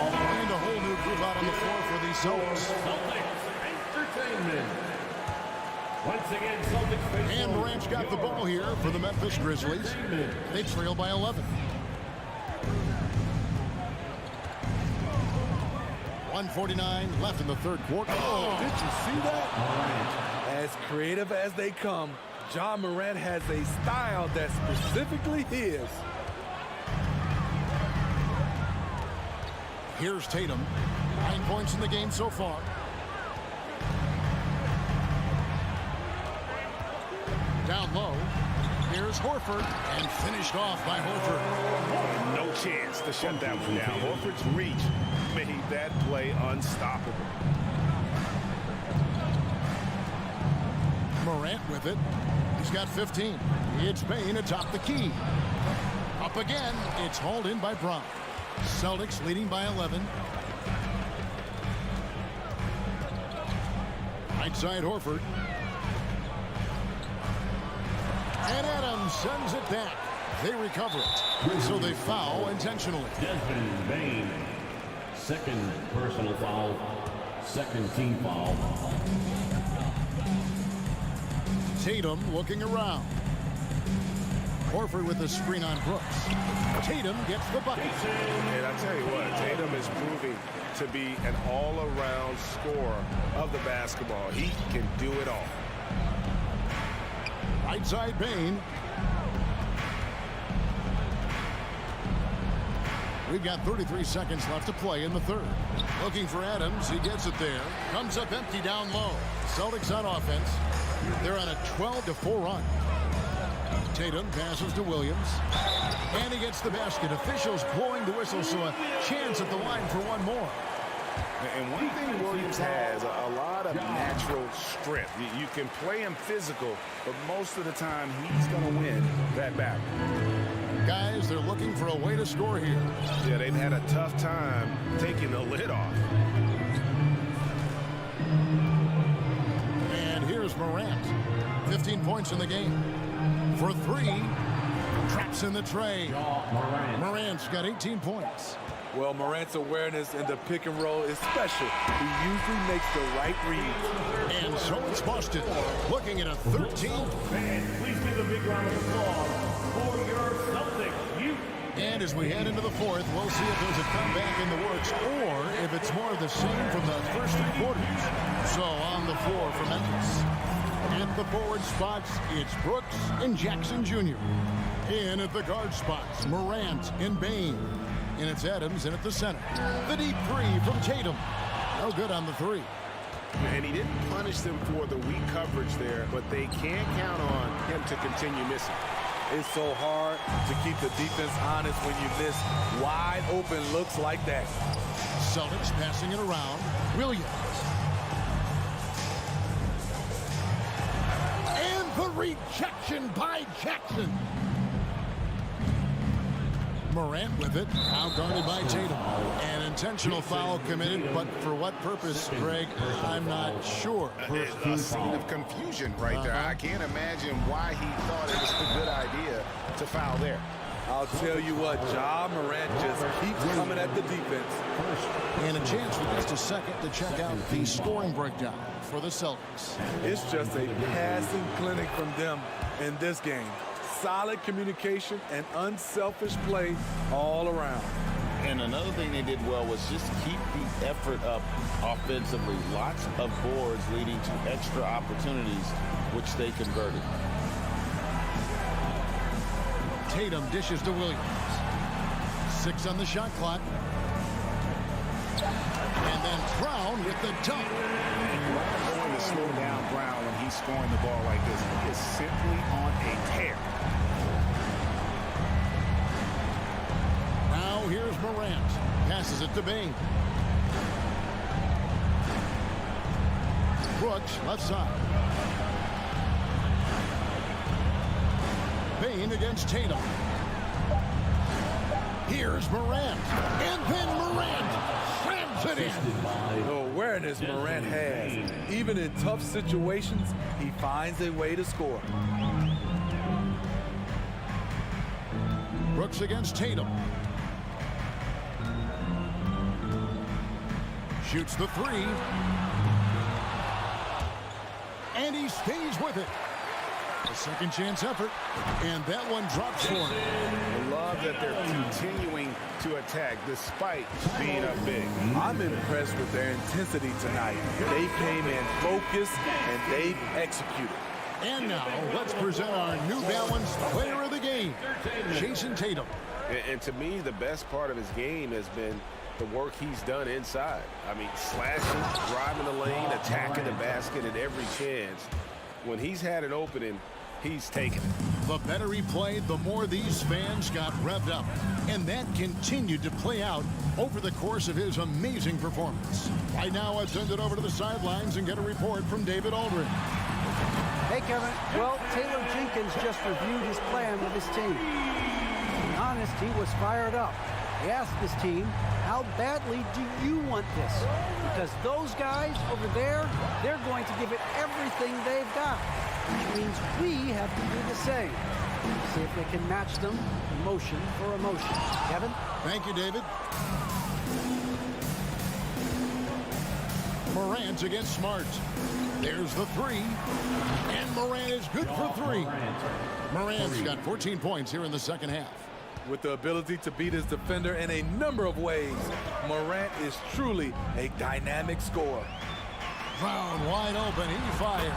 [SPEAKER 1] And a whole new group out on the floor for these Celtics.
[SPEAKER 5] Celtics Entertainment. Once again, Celtics face.
[SPEAKER 1] And Morant's got the ball here for the Memphis Grizzlies. They trail by 11. 1:49 left in the third quarter.
[SPEAKER 11] Oh, did you see that? As creative as they come, Ja Morant has a style that's specifically his.
[SPEAKER 1] Here's Tatum. 9 points in the game so far. Down low. Here's Horford. And finished off by Horford.
[SPEAKER 2] No chance to shut that one down. Horford's reach made that play unstoppable.
[SPEAKER 1] Morant with it. He's got 15. It's Bane atop the key. Up again. It's hauled in by Brown. Celtics leading by 11. Right side Horford. And Adams sends it back. They recover it. So they foul intentionally.
[SPEAKER 6] Desmond Bane. Second personal foul. Second team foul.
[SPEAKER 1] Tatum looking around. Horford with the screen on Brooks. Tatum gets the bucket.
[SPEAKER 2] And I tell you what, Tatum is proving to be an all-around scorer of the basketball. He can do it all.
[SPEAKER 1] Right side Bane. We've got 33 seconds left to play in the third. Looking for Adams. He gets it there. Comes up empty down low. Celtics on offense. They're on a 12-4 run. Tatum passes to Williams. And he gets the basket. Officials blowing the whistle, so a chance at the line for one more.
[SPEAKER 2] And one thing Williams has, a lot of natural strength. You can play him physical, but most of the time he's going to win that battle.
[SPEAKER 1] Guys, they're looking for a way to score here.
[SPEAKER 2] Yeah, they've had a tough time taking the lid off.
[SPEAKER 1] And here's Morant. 15 points in the game. For three. Traps in the tray. Morant's got 18 points.
[SPEAKER 11] Well, Morant's awareness in the pick and roll is special. He usually makes the right read.
[SPEAKER 1] And so it's Boston looking at a 13.
[SPEAKER 5] Fans, please give a big round of applause for your Celtics. You
[SPEAKER 1] And as we head into the fourth, we'll see if there's a comeback in the works or if it's more of the same from the first 3 quarters. So on the floor for Memphis. At the forward spots, it's Brooks and Jackson Jr. In at the guard spots, Morant and Bane. And it's Adams in at the center. The deep 3 from Tatum. No good on the 3.
[SPEAKER 2] And he didn't punish them for the weak coverage there, but they can't count on him to continue missing.
[SPEAKER 11] It's so hard to keep the defense honest when you miss wide open looks like that.
[SPEAKER 1] Celtics passing it around. Williams. And the rejection by Jackson. Morant with it, now guarded by Tatum. An intentional foul committed, but for what purpose, Greg, I'm not sure.
[SPEAKER 2] A scene of confusion right there. I can't imagine why he thought it was a good idea to foul there.
[SPEAKER 11] I'll tell you what, Ja Morant just keeps coming at the defense.
[SPEAKER 1] And a chance for just a second to check out the scoring breakdown for the Celtics.
[SPEAKER 11] It's just a passing clinic from them in this game. Solid communication and unselfish play all around.
[SPEAKER 3] And another thing they did well was just keep the effort up offensively. Lots of boards leading to extra opportunities, which they converted.
[SPEAKER 1] Tatum dishes to Williams. 6 on the shot clock. And then Brown with the dunk.
[SPEAKER 2] Going to slow down Brown when he's scoring the ball like this. He is simply on a tear.
[SPEAKER 1] Now here's Morant. Passes it to Bane. Brooks, left side. Bane against Tatum. Here's Morant. And then Morant slams it in.
[SPEAKER 11] The awareness Morant has. Even in tough situations, he finds a way to score.
[SPEAKER 1] Brooks against Tatum. Shoots the 3. And he stays with it. A second chance effort. And that one drops for him.
[SPEAKER 2] I love that they're continuing to attack despite being up big.
[SPEAKER 11] I'm impressed with their intensity tonight. They came in focused and they've executed.
[SPEAKER 1] And now let's present our New Balance player of the game, Jason Tatum.
[SPEAKER 2] And to me, the best part of his game has been the work he's done inside. I mean, slashing, driving the lane, attacking the basket at every chance. When he's had an opening, he's taken it.
[SPEAKER 1] The better he played, the more these fans got revved up. And that continued to play out over the course of his amazing performance. Right now, let's send it over to the sidelines and get a report from David Aldridge.
[SPEAKER 12] Hey, Kevin. Well, Taylor Jenkins just reviewed his plan with his team. To be honest, he was fired up. He asked his team, how badly do you want this? Because those guys over there, they're going to give it everything they've got, which means we have to do the same. See if they can match them emotion for emotion. Kevin?
[SPEAKER 1] Thank you, David. Morant against Smart. There's the 3. And Morant is good for 3. Morant's got 14 points here in the second half.
[SPEAKER 11] With the ability to beat his defender in a number of ways, Morant is truly a dynamic scorer.
[SPEAKER 1] Brown wide open, he fires.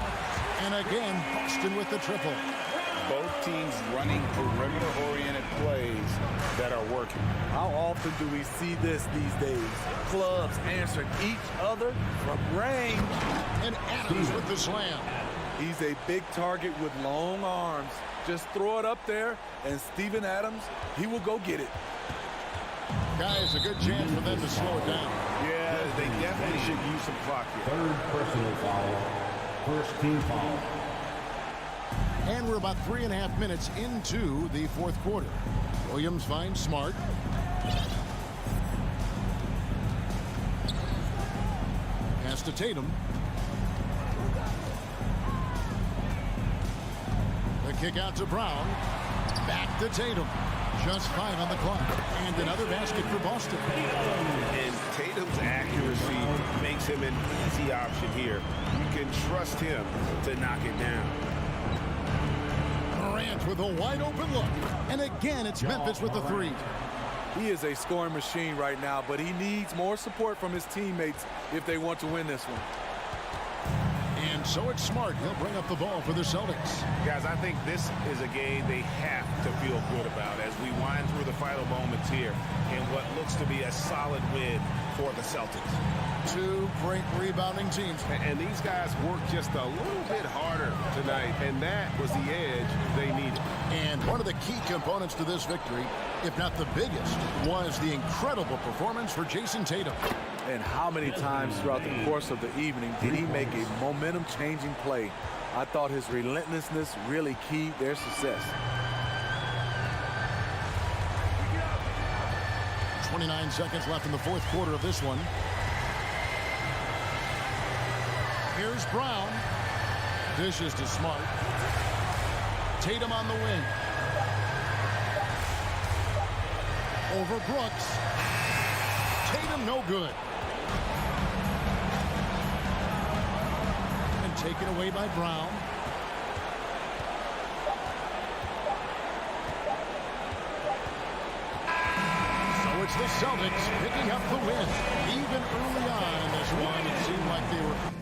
[SPEAKER 1] And again, Boston with the triple.
[SPEAKER 2] Both teams running perimeter-oriented plays that are working.
[SPEAKER 11] How often do we see this these days? Clubs answering each other from range.
[SPEAKER 1] And Adams with the slam.
[SPEAKER 11] He's a big target with long arms. Just throw it up there, and Steven Adams, he will go get it.
[SPEAKER 1] Guys, a good chance for them to slow it down.
[SPEAKER 2] Yeah, they definitely should use some clock here.
[SPEAKER 6] Third personal foul. First team foul.
[SPEAKER 1] And we're about 3.5 minutes into the fourth quarter. Williams finds Smart. Pass to Tatum. The kick out to Brown. Back to Tatum. Just 5 on the clock. And another basket for Boston.
[SPEAKER 2] And Tatum's accuracy makes him an easy option here. You can trust him to knock it down.
[SPEAKER 1] Morant with a wide open look. And again, it's Memphis with the three.
[SPEAKER 11] He is a scoring machine right now, but he needs more support from his teammates if they want to win this one.
[SPEAKER 1] And so it's Smart. He'll bring up the ball for the Celtics.
[SPEAKER 2] Guys, I think this is a game they have to feel good about as we wind through the final moments here in what looks to be a solid win for the Celtics.
[SPEAKER 1] Two great rebounding teams.
[SPEAKER 3] And these guys worked just a little bit harder tonight, and that was the edge they needed.
[SPEAKER 1] And one of the key components to this victory, if not the biggest, was the incredible performance for Jason Tatum.
[SPEAKER 11] And how many times throughout the course of the evening did he make a momentum-changing play? I thought his relentlessness really keyed their success.
[SPEAKER 1] 29 seconds left in the fourth quarter of this one. Here's Brown. Dishes to Smart. Tatum on the wing. Over Brooks. Tatum no good. And taken away by Brown. So it's the Celtics picking up the win. Even early on in this one, it seemed like they were...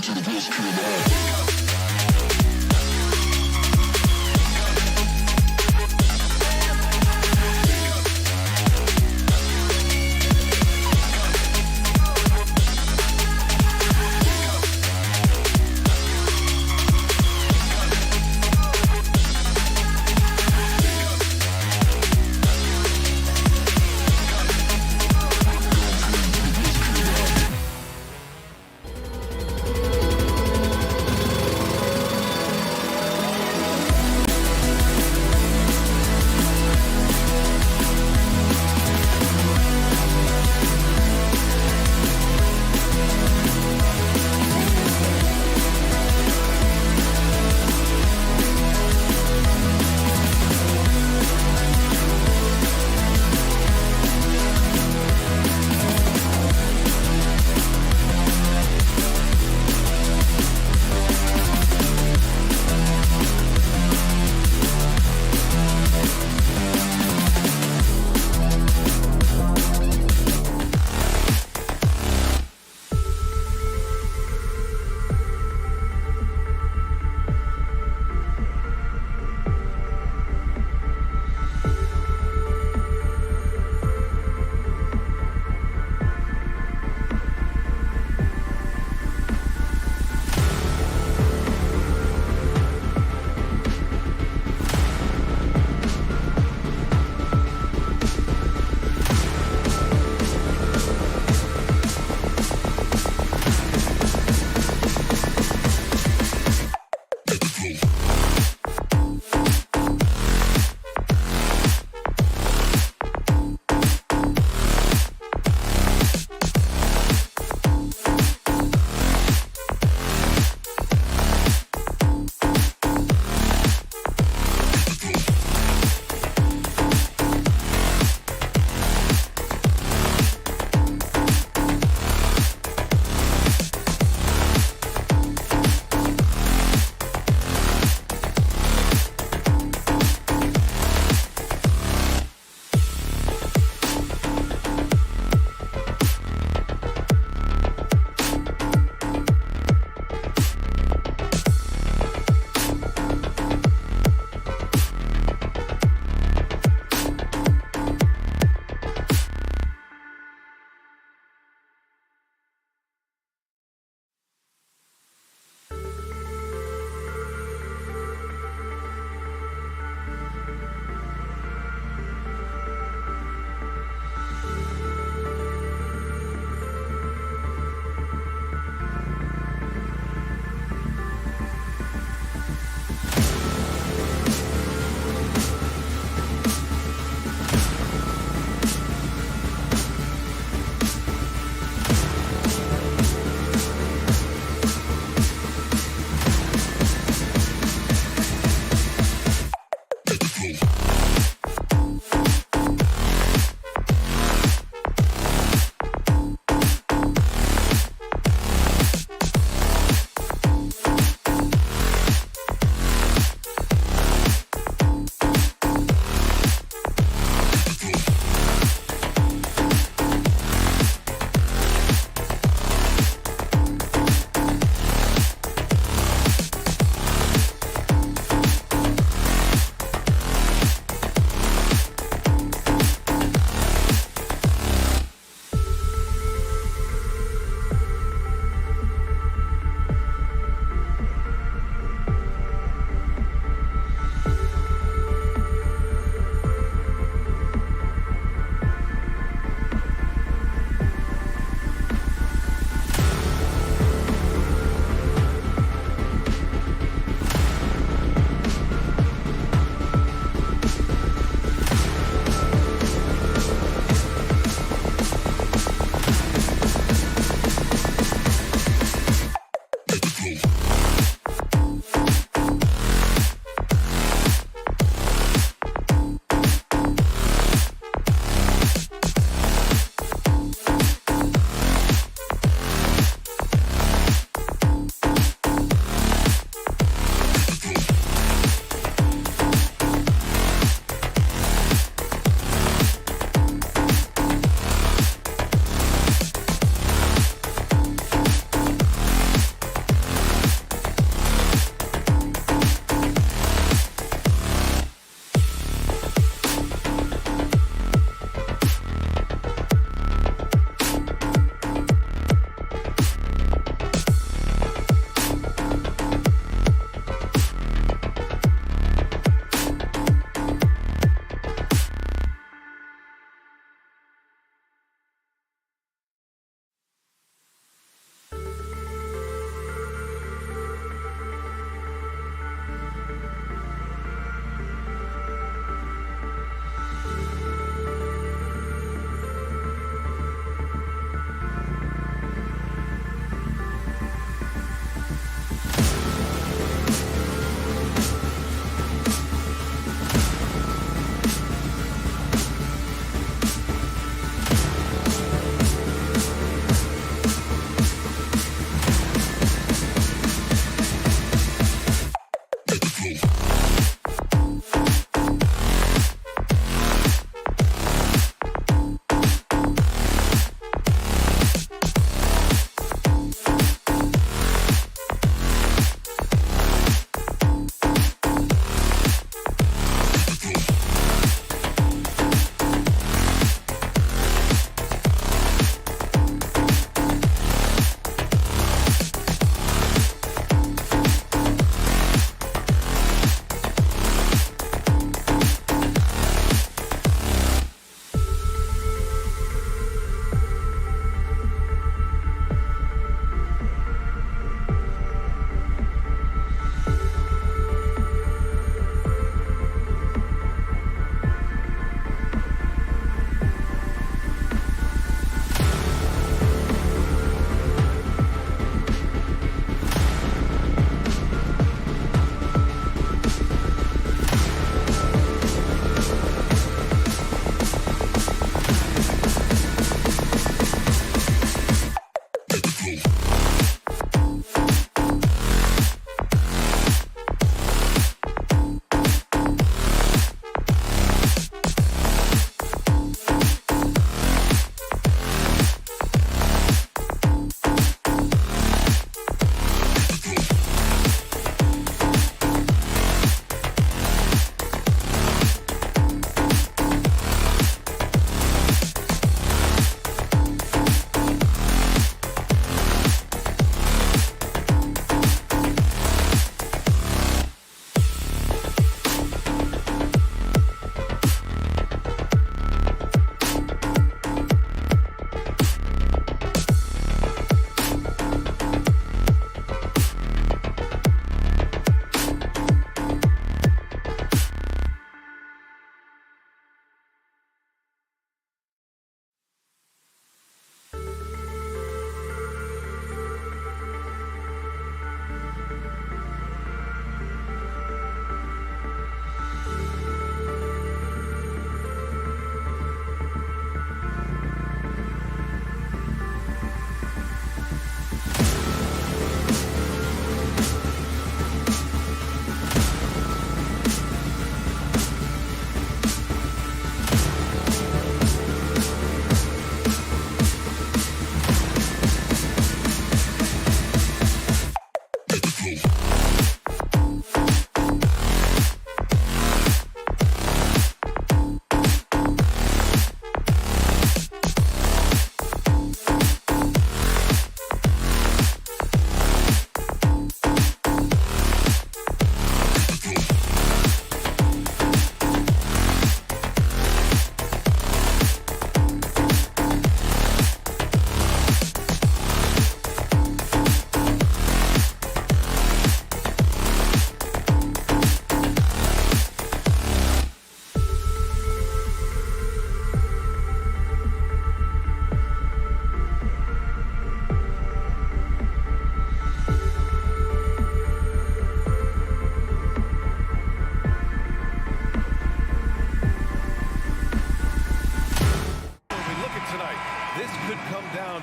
[SPEAKER 10] To the best kid.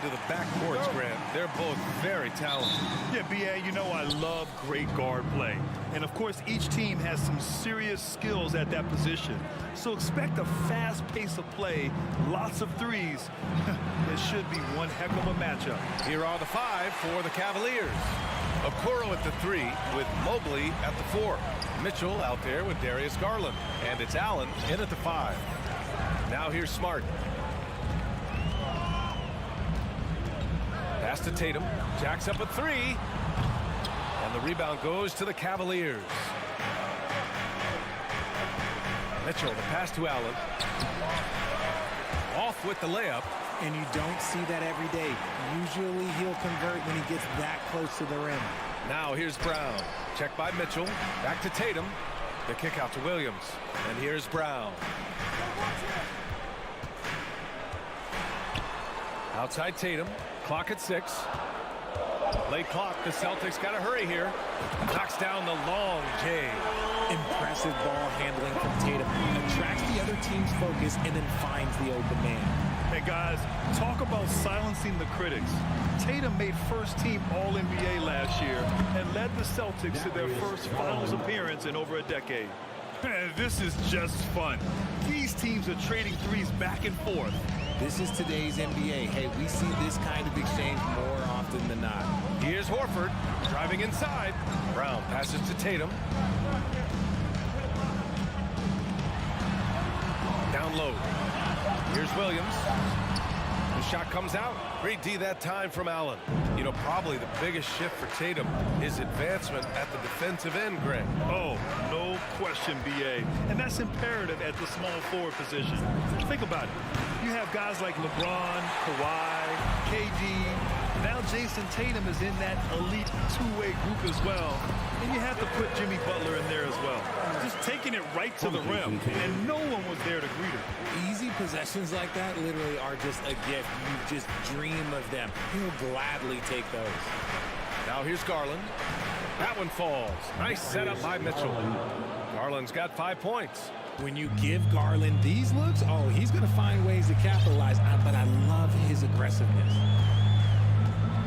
[SPEAKER 7] to the backcourts, Grant. They're both very talented.
[SPEAKER 9] Yeah, B.A., you know I love great guard play. And, of course, each team has some serious skills at that position. So expect a fast pace of play, lots of threes. It should be one heck of a matchup.
[SPEAKER 7] Here are the 5 for the Cavaliers. Okoro at the 3 with Mobley at the 4. Mitchell out there with Darius Garland. And it's Allen in at the 5. Now here's Smart. Pass to Tatum. Jacks up a 3. And the rebound goes to the Cavaliers. Mitchell, the pass to Allen. Off with the layup.
[SPEAKER 4] And you don't see that every day. Usually he'll convert when he gets that close to the rim.
[SPEAKER 7] Now here's Brown. Check by Mitchell. Back to Tatum. The kick out to Williams. And here's Brown. Outside Tatum. Clock at 6. Late clock. The Celtics got to hurry here. Knocks down the long J.
[SPEAKER 4] Impressive ball handling from Tatum. Attracts the other team's focus and then finds the open man.
[SPEAKER 9] Hey, guys, talk about silencing the critics. Tatum made first-team All-NBA last year and led the Celtics to their first finals appearance in over a decade. This is just fun. These teams are trading threes back and forth.
[SPEAKER 4] This is today's NBA. Hey, we see this kind of exchange more often than not.
[SPEAKER 7] Here's Horford driving inside. Brown passes to Tatum. Down low. Here's Williams. The shot comes out. Great D that time from Allen. You know, probably the biggest shift for Tatum is advancement at the defensive end, Greg.
[SPEAKER 9] Oh, no question, B.A. And that's imperative at the small forward position. Think about it. You have guys like LeBron, Kawhi, KD. Now Jason Tatum is in that elite two-way group as well. And you have to put Jimmy Butler in there as well. Just taking it right to the rim. And no one was there to greet him.
[SPEAKER 4] Easy possessions like that literally are just a gift. You just dream of them. He'll gladly take those.
[SPEAKER 7] Now here's Garland. That one falls. Nice setup by Mitchell. Garland's got 5 points.
[SPEAKER 4] When you give Garland these looks, oh, he's going to find ways to capitalize. But I love his aggressiveness.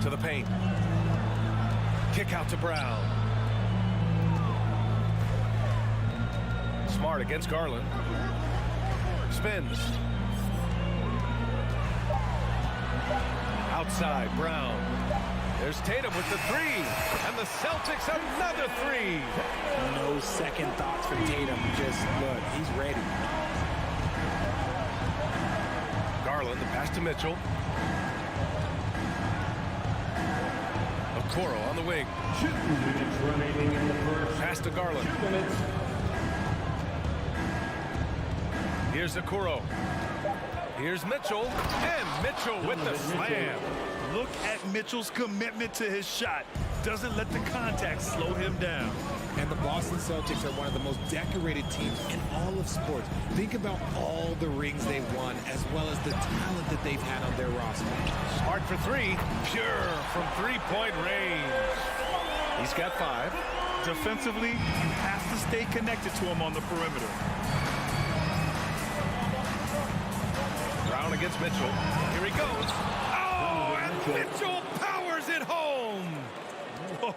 [SPEAKER 7] To the paint. Kick out to Brown. Smart against Garland. Spins. Outside, Brown. There's Tatum with the 3. And the Celtics another 3.
[SPEAKER 4] No second thoughts from Tatum. Just look, he's ready.
[SPEAKER 7] Garland, the pass to Mitchell. Okoro on the wing. Pass to Garland. Here's Okoro. Here's Mitchell. And Mitchell with the slam.
[SPEAKER 9] Look at Mitchell's commitment to his shot. Doesn't let the contact slow him down.
[SPEAKER 4] And the Boston Celtics are one of the most decorated teams in all of sports. Think about all the rings they've won, as well as the talent that they've had on their roster.
[SPEAKER 7] Smart for 3. Pure from three-point range. He's got 5.
[SPEAKER 9] Defensively, you have to stay connected to him on the perimeter.
[SPEAKER 7] Brown against Mitchell. Here he goes. Oh, and Mitchell powers it home.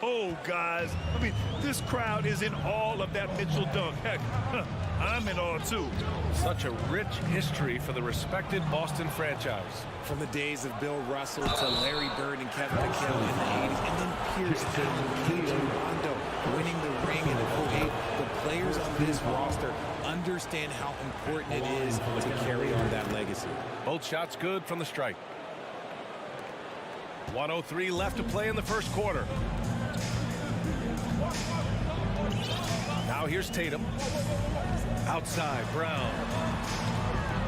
[SPEAKER 9] Oh, guys. I mean, this crowd is in awe of that Mitchell dunk. Heck, I'm in awe, too.
[SPEAKER 7] Such a rich history for the respected Boston franchise.
[SPEAKER 4] From the days of Bill Russell to Larry Bird and Kevin McHale in the 80s, and then Pierce Allen, KG Rondo winning the ring in 08. The players on this roster understand how important it is to carry on that legacy.
[SPEAKER 7] Both shots good from the strike. 1:03 left to play in the first quarter. Now here's Tatum. Outside, Brown.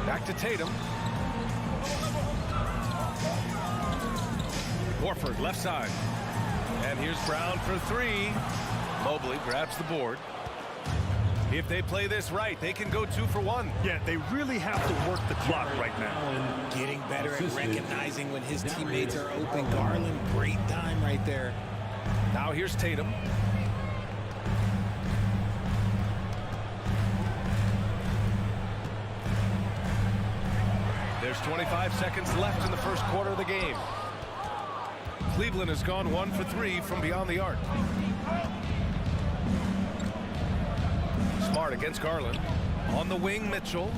[SPEAKER 7] Back to Tatum. Horford, left side. And here's Brown for 3. Mobley grabs the board. If they play this right, they can go 2 for 1.
[SPEAKER 9] Yeah, they really have to work the clock right now.
[SPEAKER 4] Getting better at recognizing when his teammates are open. Garland, great time right there.
[SPEAKER 7] Now here's Tatum. There's 25 seconds left in the first quarter of the game. Cleveland has gone 1 for 3 from beyond the arc. Smart against Garland. On the wing, Mitchell.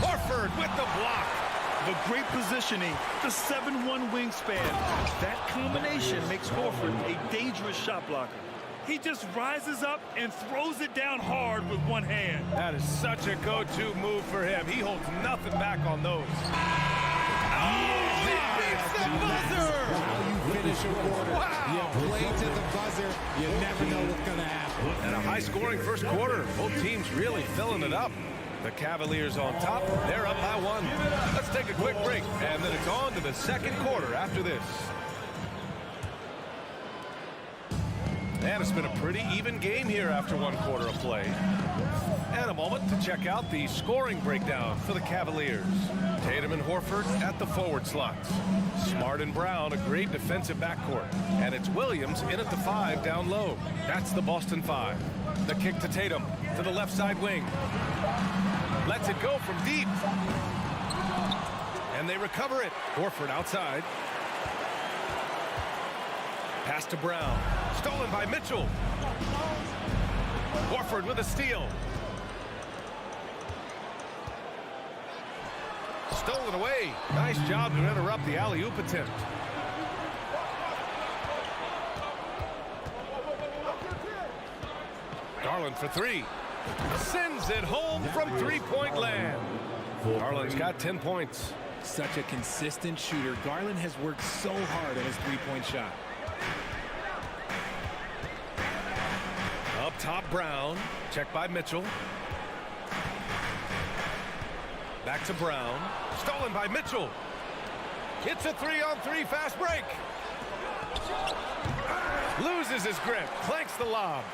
[SPEAKER 7] Horford with the block.
[SPEAKER 9] The great positioning, the 7-1 wingspan. That combination makes Horford a dangerous shot blocker. He just rises up and throws it down hard with one hand.
[SPEAKER 7] That is such a go-to move for him. He holds nothing back on those. He beats the buzzer!
[SPEAKER 4] How you finish a quarter.
[SPEAKER 7] Wow.
[SPEAKER 4] You play to the buzzer. You never know what's going to happen.
[SPEAKER 7] And a high-scoring first quarter. Both teams really filling it up. The Cavaliers on top. They're up by 1. Let's take a quick break, and then it's on to the second quarter after this. And it's been a pretty even game here after 1 quarter of play. And a moment to check out the scoring breakdown for the Cavaliers. Tatum and Horford at the forward slots. Smart and Brown, a great defensive backcourt. And it's Williams in at the 5 down low. That's the Boston 5. The kick to Tatum to the left side wing. Lets it go from deep. And they recover it. Horford outside. Pass to Brown. Stolen by Mitchell. Horford with a steal. Stolen away. Nice job to interrupt the alley-oop attempt. Garland for 3. Sends it home from 3-point land. Garland's got 10 points.
[SPEAKER 4] Such a consistent shooter. Garland has worked so hard on his 3-point shot.
[SPEAKER 7] Up top, Brown. Check by Mitchell. Back to Brown. Stolen by Mitchell. It's a 3-on-3 fast break. Loses his grip. Clanks the lob.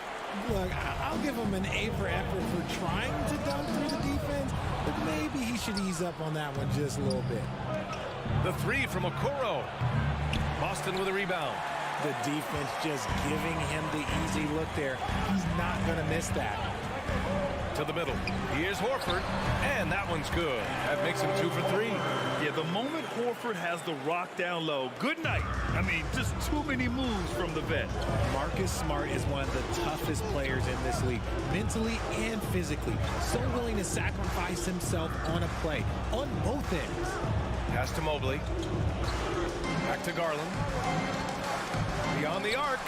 [SPEAKER 4] Look, I'll give him an A for effort for trying to dunk through the defense, but maybe he should ease up on that one just a little bit.
[SPEAKER 7] The 3 from Okoro. Boston with a rebound.
[SPEAKER 4] The defense just giving him the easy look there. He's not going to miss that.
[SPEAKER 7] To the middle. Here's Horford, and that one's good. That makes him 2 for 3.
[SPEAKER 9] Yeah, the moment Horford has the rock down low, good night. I mean, just too many moves from the vet.
[SPEAKER 4] Marcus Smart is one of the toughest players in this league, mentally and physically. So willing to sacrifice himself on a play, on both ends.
[SPEAKER 7] Pass to Mobley. Back to Garland. Beyond the arc.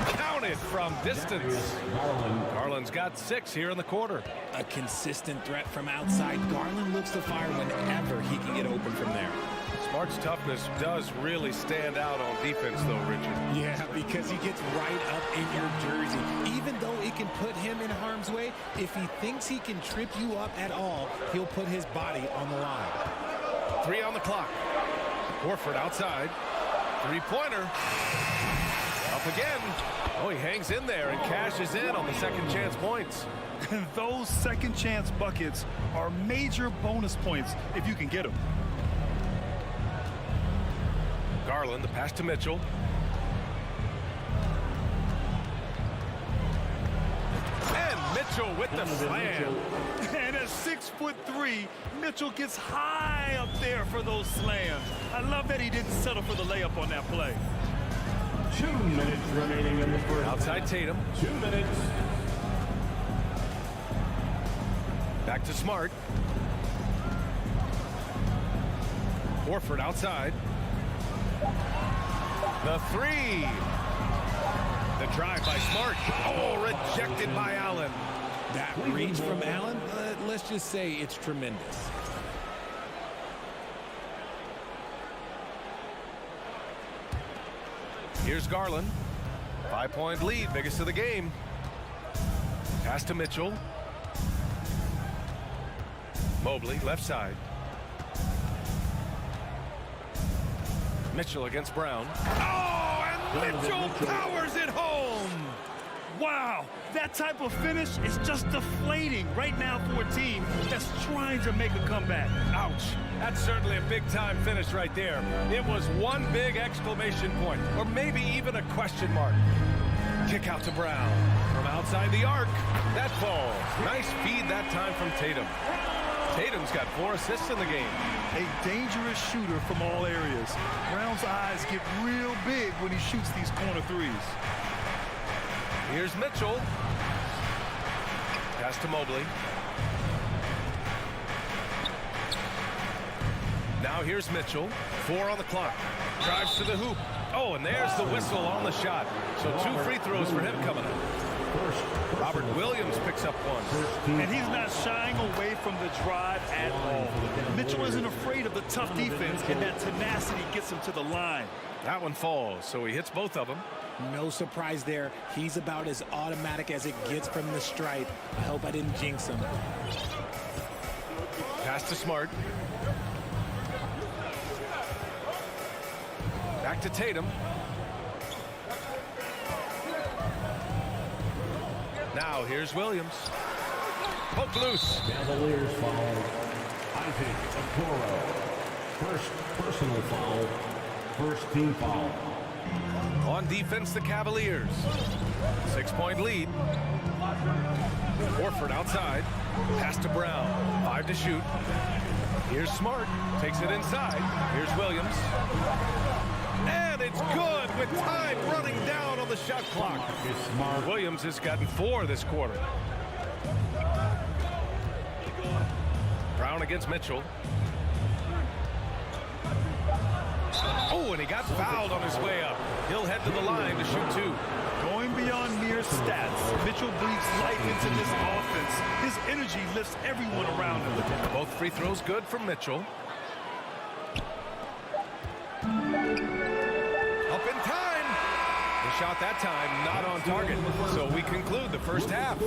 [SPEAKER 7] Counted from distance. Garland's got 6 here in the quarter.
[SPEAKER 4] A consistent threat from outside. Garland looks to fire whenever he can get open from there.
[SPEAKER 7] Smart's toughness does really stand out on defense, though, Richard.
[SPEAKER 4] Yeah, because he gets right up in your jersey. Even though it can put him in harm's way, if he thinks he can trip you up at all, he'll put his body on the line.
[SPEAKER 7] 3 on the clock. Horford outside. 3-pointer. Up again. Oh, he hangs in there and cashes in on the second chance points.
[SPEAKER 9] Those second chance buckets are major bonus points if you can get them.
[SPEAKER 7] Garland, the pass to Mitchell. And Mitchell with the slam.
[SPEAKER 9] And at 6'3", Mitchell gets high up there for those slams. I love that he didn't settle for the layup on that play.
[SPEAKER 5] 2 minutes remaining in the first.
[SPEAKER 7] Outside Tatum.
[SPEAKER 5] 2 minutes.
[SPEAKER 7] Back to Smart. Horford outside. The 3. The drive by Smart. Oh, rejected by Allen.
[SPEAKER 4] That reach from Allen, let's just say it's tremendous.
[SPEAKER 7] Here's Garland. 5-point lead, biggest of the game. Pass to Mitchell. Mobley, left side. Mitchell against Brown. Oh, and Mitchell powers it home.
[SPEAKER 9] Wow, that type of finish is just deflating right now for a team that's trying to make a comeback.
[SPEAKER 7] Ouch. That's certainly a big-time finish right there. It was one big exclamation point, or maybe even a question mark. Kick out to Brown. From outside the arc, that falls. Nice feed that time from Tatum. Tatum's got 4 assists in the game.
[SPEAKER 9] A dangerous shooter from all areas. Brown's eyes get real big when he shoots these corner threes.
[SPEAKER 7] Here's Mitchell. Pass to Mobley. Now here's Mitchell. 4 on the clock. Drives to the hoop. Oh, and there's the whistle on the shot. So 2 free throws for him coming up. Robert Williams picks up 1.
[SPEAKER 9] And he's not shying away from the drive at all. Mitchell isn't afraid of the tough defense, and that tenacity gets him to the line.
[SPEAKER 7] That one falls, so he hits both of them.
[SPEAKER 4] No surprise there. He's about as automatic as it gets from the stripe. I hope I didn't jinx him.
[SPEAKER 7] Pass to Smart. Back to Tatum. Now here's Williams. Poke loose.
[SPEAKER 6] Cavaliers foul. Isaac Okoro. First personal foul. First team foul.
[SPEAKER 7] On defense, the Cavaliers. 6-point lead. Horford outside. Pass to Brown. 5 to shoot. Here's Smart. Takes it inside. Here's Williams. And it's good with time running down on the shot clock. Williams has gotten 4 this quarter. Brown against Mitchell. Oh, and he got fouled on his way up. He'll head to the line to shoot 2.
[SPEAKER 9] Going beyond mere stats, Mitchell breathes life into this offense. His energy lifts everyone around him.
[SPEAKER 7] Both free throws good from Mitchell. Up in time. The shot that time not on target. So we conclude the first half.
[SPEAKER 6] The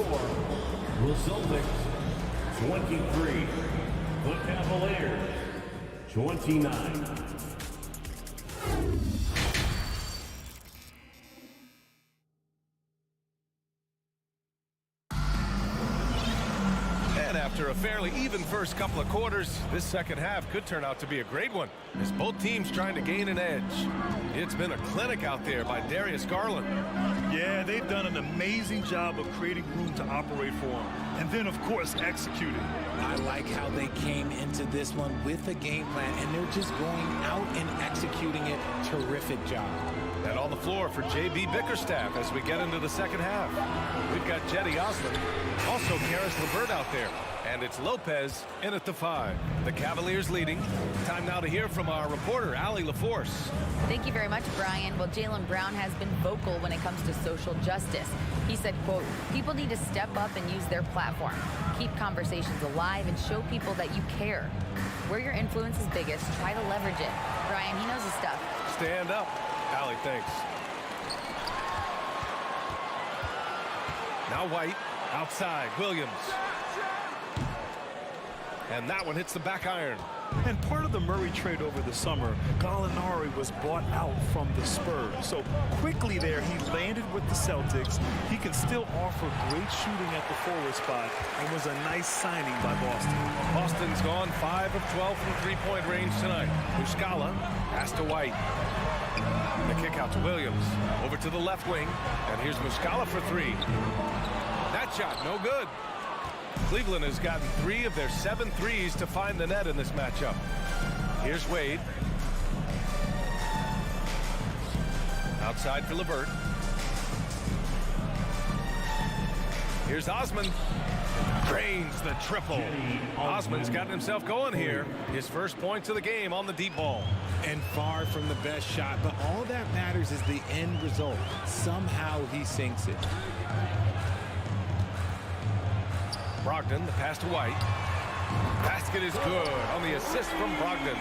[SPEAKER 6] Celtics 23. The Cavaliers 29.
[SPEAKER 7] After a fairly even first couple of quarters, this second half could turn out to be a great one, as both teams trying to gain an edge. It's been a clinic out there by Darius Garland.
[SPEAKER 9] Yeah, they've done an amazing job of creating room to operate for him, and then, of course, executing.
[SPEAKER 4] I like how they came into this one with a game plan, and they're just going out and executing it. Terrific job.
[SPEAKER 7] And on the floor for J.B. Bickerstaff as we get into the second half. We've got Jetty Osman, also Karis LeVert out there. And it's Lopez in at the 5. The Cavaliers leading. Time now to hear from our reporter, Allie LaForce.
[SPEAKER 13] Thank you very much, Brian. Well, Jaylen Brown has been vocal when it comes to social justice. He said, quote, people need to step up and use their platform. Keep conversations alive and show people that you care. Where your influence is biggest, try to leverage it. Brian, he knows his stuff.
[SPEAKER 7] Stand up. Allie, thanks. Now White, outside, Williams. And that one hits the back iron.
[SPEAKER 9] And part of the Murray trade over the summer, Gallinari was bought out from the Spurs. So quickly there, he landed with the Celtics. He can still offer great shooting at the forward spot and was a nice signing by Boston.
[SPEAKER 7] Boston's gone 5 of 12 from three-point range tonight. Muscala pass to White. The kick out to Williams. Over to the left wing. And here's Muscala for 3. That shot, no good. Cleveland has gotten 3 of their 7 threes to find the net in this matchup. Here's Wade. Outside for LeVert. Here's Osman. Drains the triple. Osman's gotten himself going here. His first points of the game on the deep ball.
[SPEAKER 4] And far from the best shot, but all that matters is the end result. Somehow he sinks it.
[SPEAKER 7] Brogdon, the pass to White. Basket is good on the assist from Brogdon.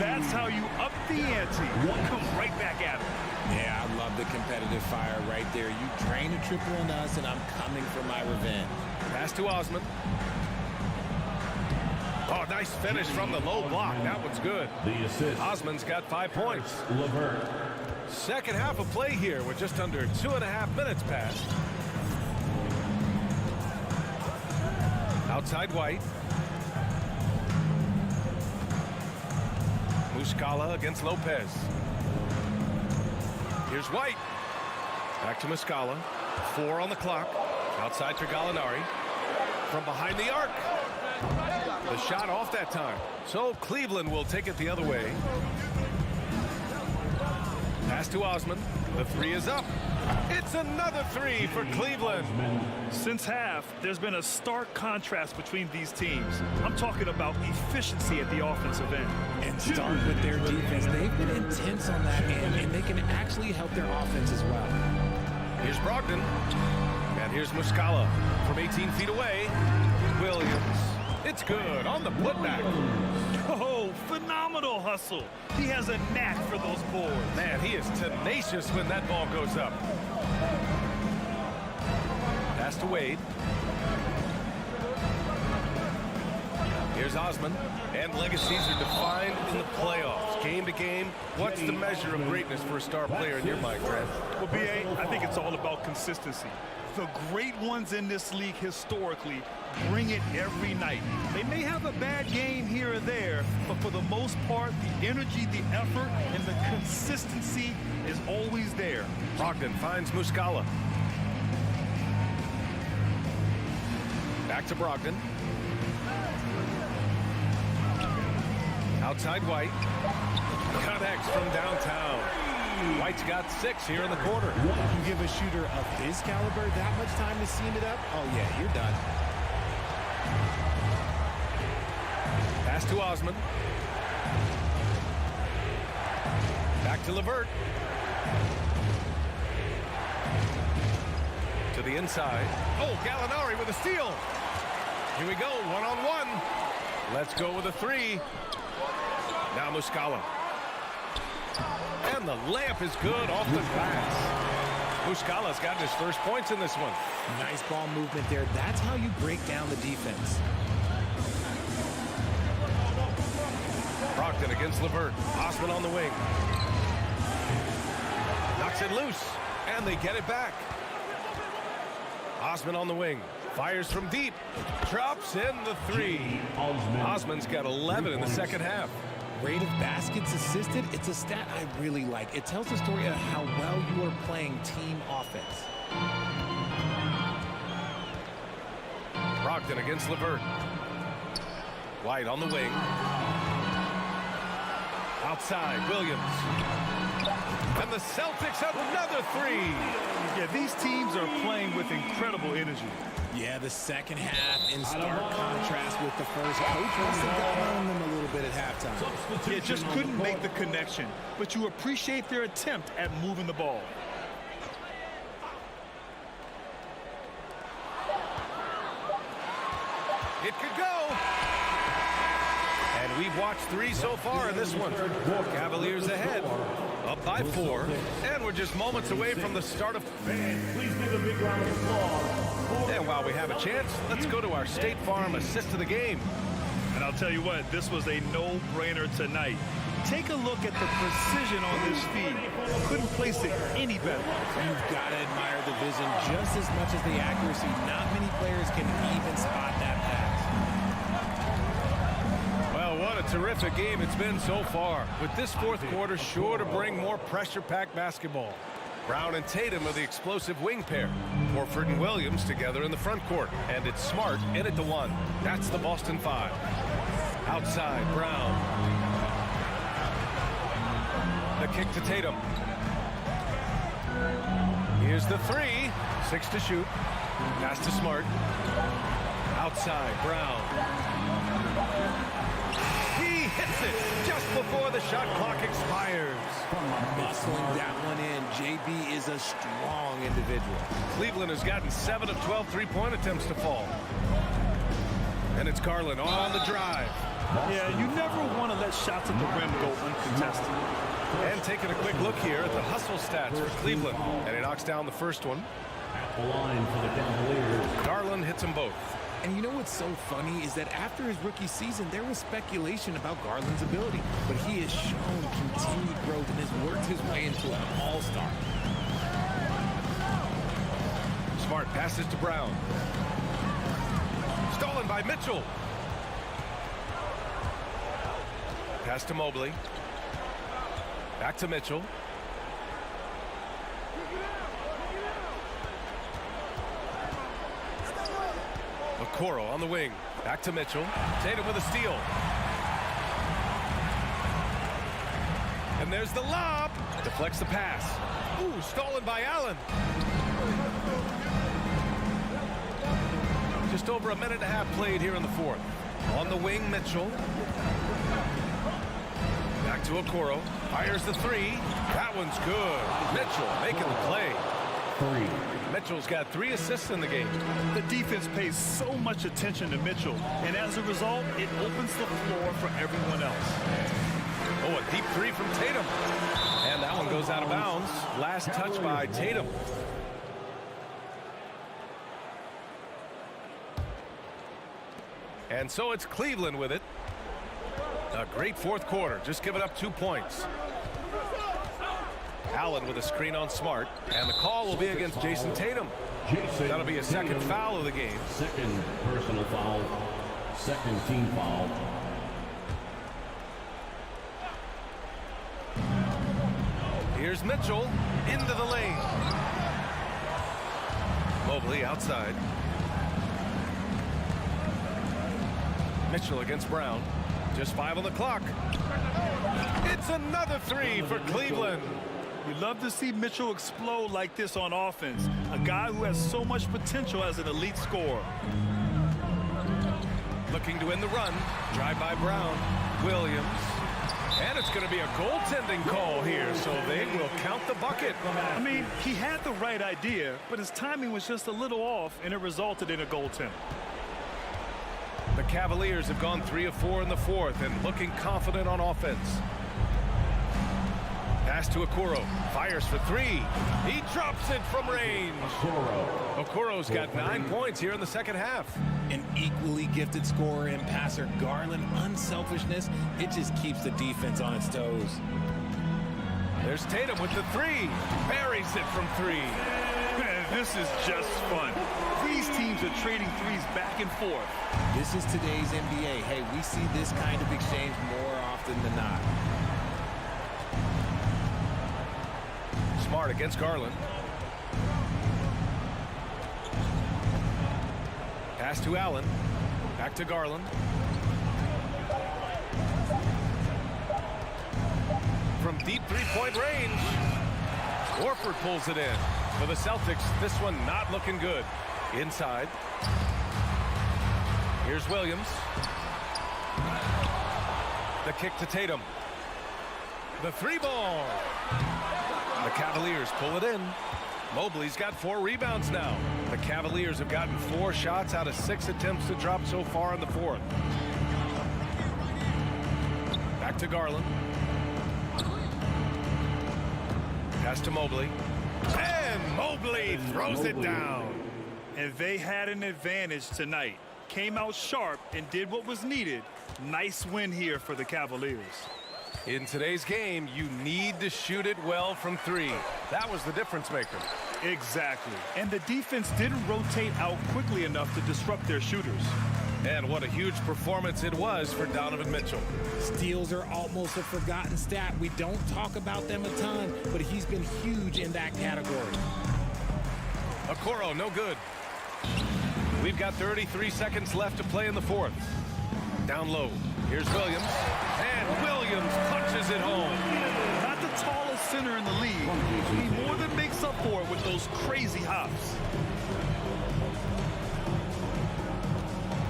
[SPEAKER 9] That's how you up the ante. Come right back at him.
[SPEAKER 4] Yeah, I love the competitive fire right there. You drain a triple on us, and I'm coming for my revenge.
[SPEAKER 7] Pass to Osman. Oh, nice finish from the low block. That one's good.
[SPEAKER 6] The assist.
[SPEAKER 7] Osman's got 5 points.
[SPEAKER 6] LeVert.
[SPEAKER 7] Second half of play here with just under 2.5 minutes passed. Outside White. Muscala against Lopez. Here's White. Back to Muscala. 4 on the clock. Outside for Gallinari. from behind the arc. The shot off that time. So Cleveland will take it the other way. Pass to Osman. The three is up. It's another three for Cleveland.
[SPEAKER 9] Since half, there's been a stark contrast between these teams. I'm talking about efficiency at the offensive end.
[SPEAKER 4] And start with their defense. They've been intense on that end, and they can actually help their offense as well.
[SPEAKER 7] Here's Brogdon. And here's Muscala from 18 feet away. Williams. It's good on the putback.
[SPEAKER 9] Oh, phenomenal hustle. He has a knack for those boards.
[SPEAKER 7] Man, he is tenacious when that ball goes up. Pass to Wade. Here's Osman. And legacies are defined in the playoffs. Game to game, what's the measure of greatness for a star player in your mind, Grant?
[SPEAKER 9] Well, B.A., I think it's all about consistency. The great ones in this league historically bring it every night. They may have a bad game here or there, but for the most part, the energy, the effort, and the consistency is always there.
[SPEAKER 7] Brogdon finds Muscala. Back to Brogdon. Outside White. Connects from downtown. White's got 6 here in the quarter.
[SPEAKER 4] You give a shooter of his caliber that much time to seam it up, oh yeah, you're done.
[SPEAKER 7] Pass to Osman. Back to LeVert. To the inside. Oh, Gallinari with a steal. Here we go, one-on-one. Let's go with a 3. Now Muscala. And the layup is good off the glass. Muscala's got his first points in this one.
[SPEAKER 4] Nice ball movement there. That's how you break down the defense.
[SPEAKER 7] Brogdon against LeVert. Osman on the wing. Knocks it loose. And they get it back. Osman on the wing. Fires from deep. Drops in the 3. Osman's got 11 in the second half.
[SPEAKER 4] Rate of baskets assisted, it's a stat I really like. It tells the story of how well you are playing team offense.
[SPEAKER 7] Brogdon against LeVert. White on the wing. Outside, Williams. And the Celtics have another 3.
[SPEAKER 9] Yeah, these teams are playing with incredible energy.
[SPEAKER 4] Yeah, the second half in stark contrast with the first. Coach must have got on them a little bit at halftime.
[SPEAKER 9] Yeah, just couldn't make the connection, but you appreciate their attempt at moving the ball.
[SPEAKER 7] It could go. And we've watched 3 so far in this one. Cavaliers ahead, up by 4. And we're just moments away from the start of...
[SPEAKER 6] Please give a big round of applause.
[SPEAKER 7] And while we have a chance, let's go to our State Farm assist of the game.
[SPEAKER 9] And I'll tell you what, this was a no-brainer tonight. Take a look at the precision on this feed. Couldn't place it any better.
[SPEAKER 4] You've got to admire the vision just as much as the accuracy. Not many players can even spot that pass.
[SPEAKER 7] Well, what a terrific game it's been so far. With this fourth quarter sure to bring more pressure-packed basketball. Brown and Tatum are the explosive wing pair. Horford and Williams together in the front court. And it's Smart in at the 1. That's the Boston 5. Outside, Brown. The kick to Tatum. Here's the 3. 6 to shoot. Pass to Smart. Outside, Brown. He hits it just before the shot clock expires.
[SPEAKER 4] Muscling that one in. JB is a strong individual.
[SPEAKER 7] Cleveland has gotten 7 of 12 3-point attempts to fall. And it's Garland on the drive.
[SPEAKER 9] Yeah, you never want to let shots at the rim go uncontested.
[SPEAKER 7] And taking a quick look here at the hustle stats for Cleveland. And he knocks down the first one.
[SPEAKER 6] At the line for the Cavaliers.
[SPEAKER 7] Garland hits them both.
[SPEAKER 4] And you know what's so funny is that after his rookie season, there was speculation about Garland's ability. But he has shown continued growth and has worked his way into an all-star.
[SPEAKER 7] Smart passes to Brown. Stolen by Mitchell. Pass to Mobley. Back to Mitchell. Okoro on the wing. Back to Mitchell. Tatum with a steal. And there's the lob. Deflects the pass. Ooh, stolen by Allen. Just over a minute and a half played here in the fourth. On the wing, Mitchell. Back to Okoro. Fires the three. That one's good. Mitchell making the play. Mitchell's got 3 assists in the game.
[SPEAKER 9] The defense pays so much attention to Mitchell, and as a result, it opens the floor for everyone else.
[SPEAKER 7] Oh, a deep three from Tatum. And that one goes out of bounds. Last touch by Tatum. And so it's Cleveland with it. A great fourth quarter. Just giving up 2 points. Allen with a screen on Smart. And the call will be against Jason Tatum. That'll be a second foul of the game.
[SPEAKER 6] Second personal foul. Second team foul.
[SPEAKER 7] Here's Mitchell into the lane. Mobley outside. Mitchell against Brown. Just 5 on the clock. It's another 3 for Cleveland.
[SPEAKER 9] We love to see Mitchell explode like this on offense. A guy who has so much potential as an elite scorer.
[SPEAKER 7] Looking to end the run. Drive by Brown. Williams. And it's going to be a goaltending call here, so they will count the bucket.
[SPEAKER 9] I mean, he had the right idea, but his timing was just a little off, and it resulted in a goaltend.
[SPEAKER 7] The Cavaliers have gone 3 of 4 in the fourth and looking confident on offense. Pass to Okoro. Fires for 3. He drops it from range. Okoro's got 9 points here in the second half.
[SPEAKER 4] An equally gifted scorer and passer. Garland, unselfishness. It just keeps the defense on its toes.
[SPEAKER 7] There's Tatum with the 3. Buries it from 3.
[SPEAKER 9] Man, this is just fun. These teams are trading threes back and forth.
[SPEAKER 4] This is today's NBA. Hey, we see this kind of exchange more often than not.
[SPEAKER 7] Smart against Garland. Pass to Allen. Back to Garland. From deep three-point range. Horford pulls it in. For the Celtics, this one not looking good. Inside. Here's Williams. The kick to Tatum. The 3-ball. The Cavaliers pull it in. Mobley's got 4 rebounds now. The Cavaliers have gotten 4 shots out of 6 attempts to drop so far in the fourth. Back to Garland. Pass to Mobley. And Mobley throws it down.
[SPEAKER 9] And they had an advantage tonight. Came out sharp and did what was needed. Nice win here for the Cavaliers.
[SPEAKER 7] In today's game, you need to shoot it well from 3. That was the difference maker.
[SPEAKER 9] Exactly. And the defense didn't rotate out quickly enough to disrupt their shooters.
[SPEAKER 7] And what a huge performance it was for Donovan Mitchell.
[SPEAKER 4] Steals are almost a forgotten stat. We don't talk about them a ton, but he's been huge in that category.
[SPEAKER 7] Okoro, no good. We've got 33 seconds left to play in the fourth. Down low. Here's Williams. And Williams punches it home.
[SPEAKER 9] Not the tallest center in the league. He more than makes up for it with those crazy hops.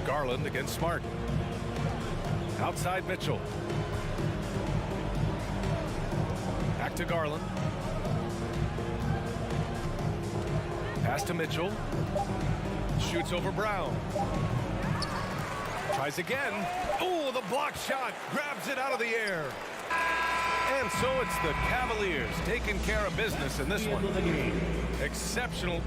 [SPEAKER 7] Garland against Smart. Outside Mitchell. Back to Garland. Pass to Mitchell. Shoots over Brown. Tries again. Oh, the block shot. Grabs it out of the air. And so it's the Cavaliers taking care of business in this one. Exceptional.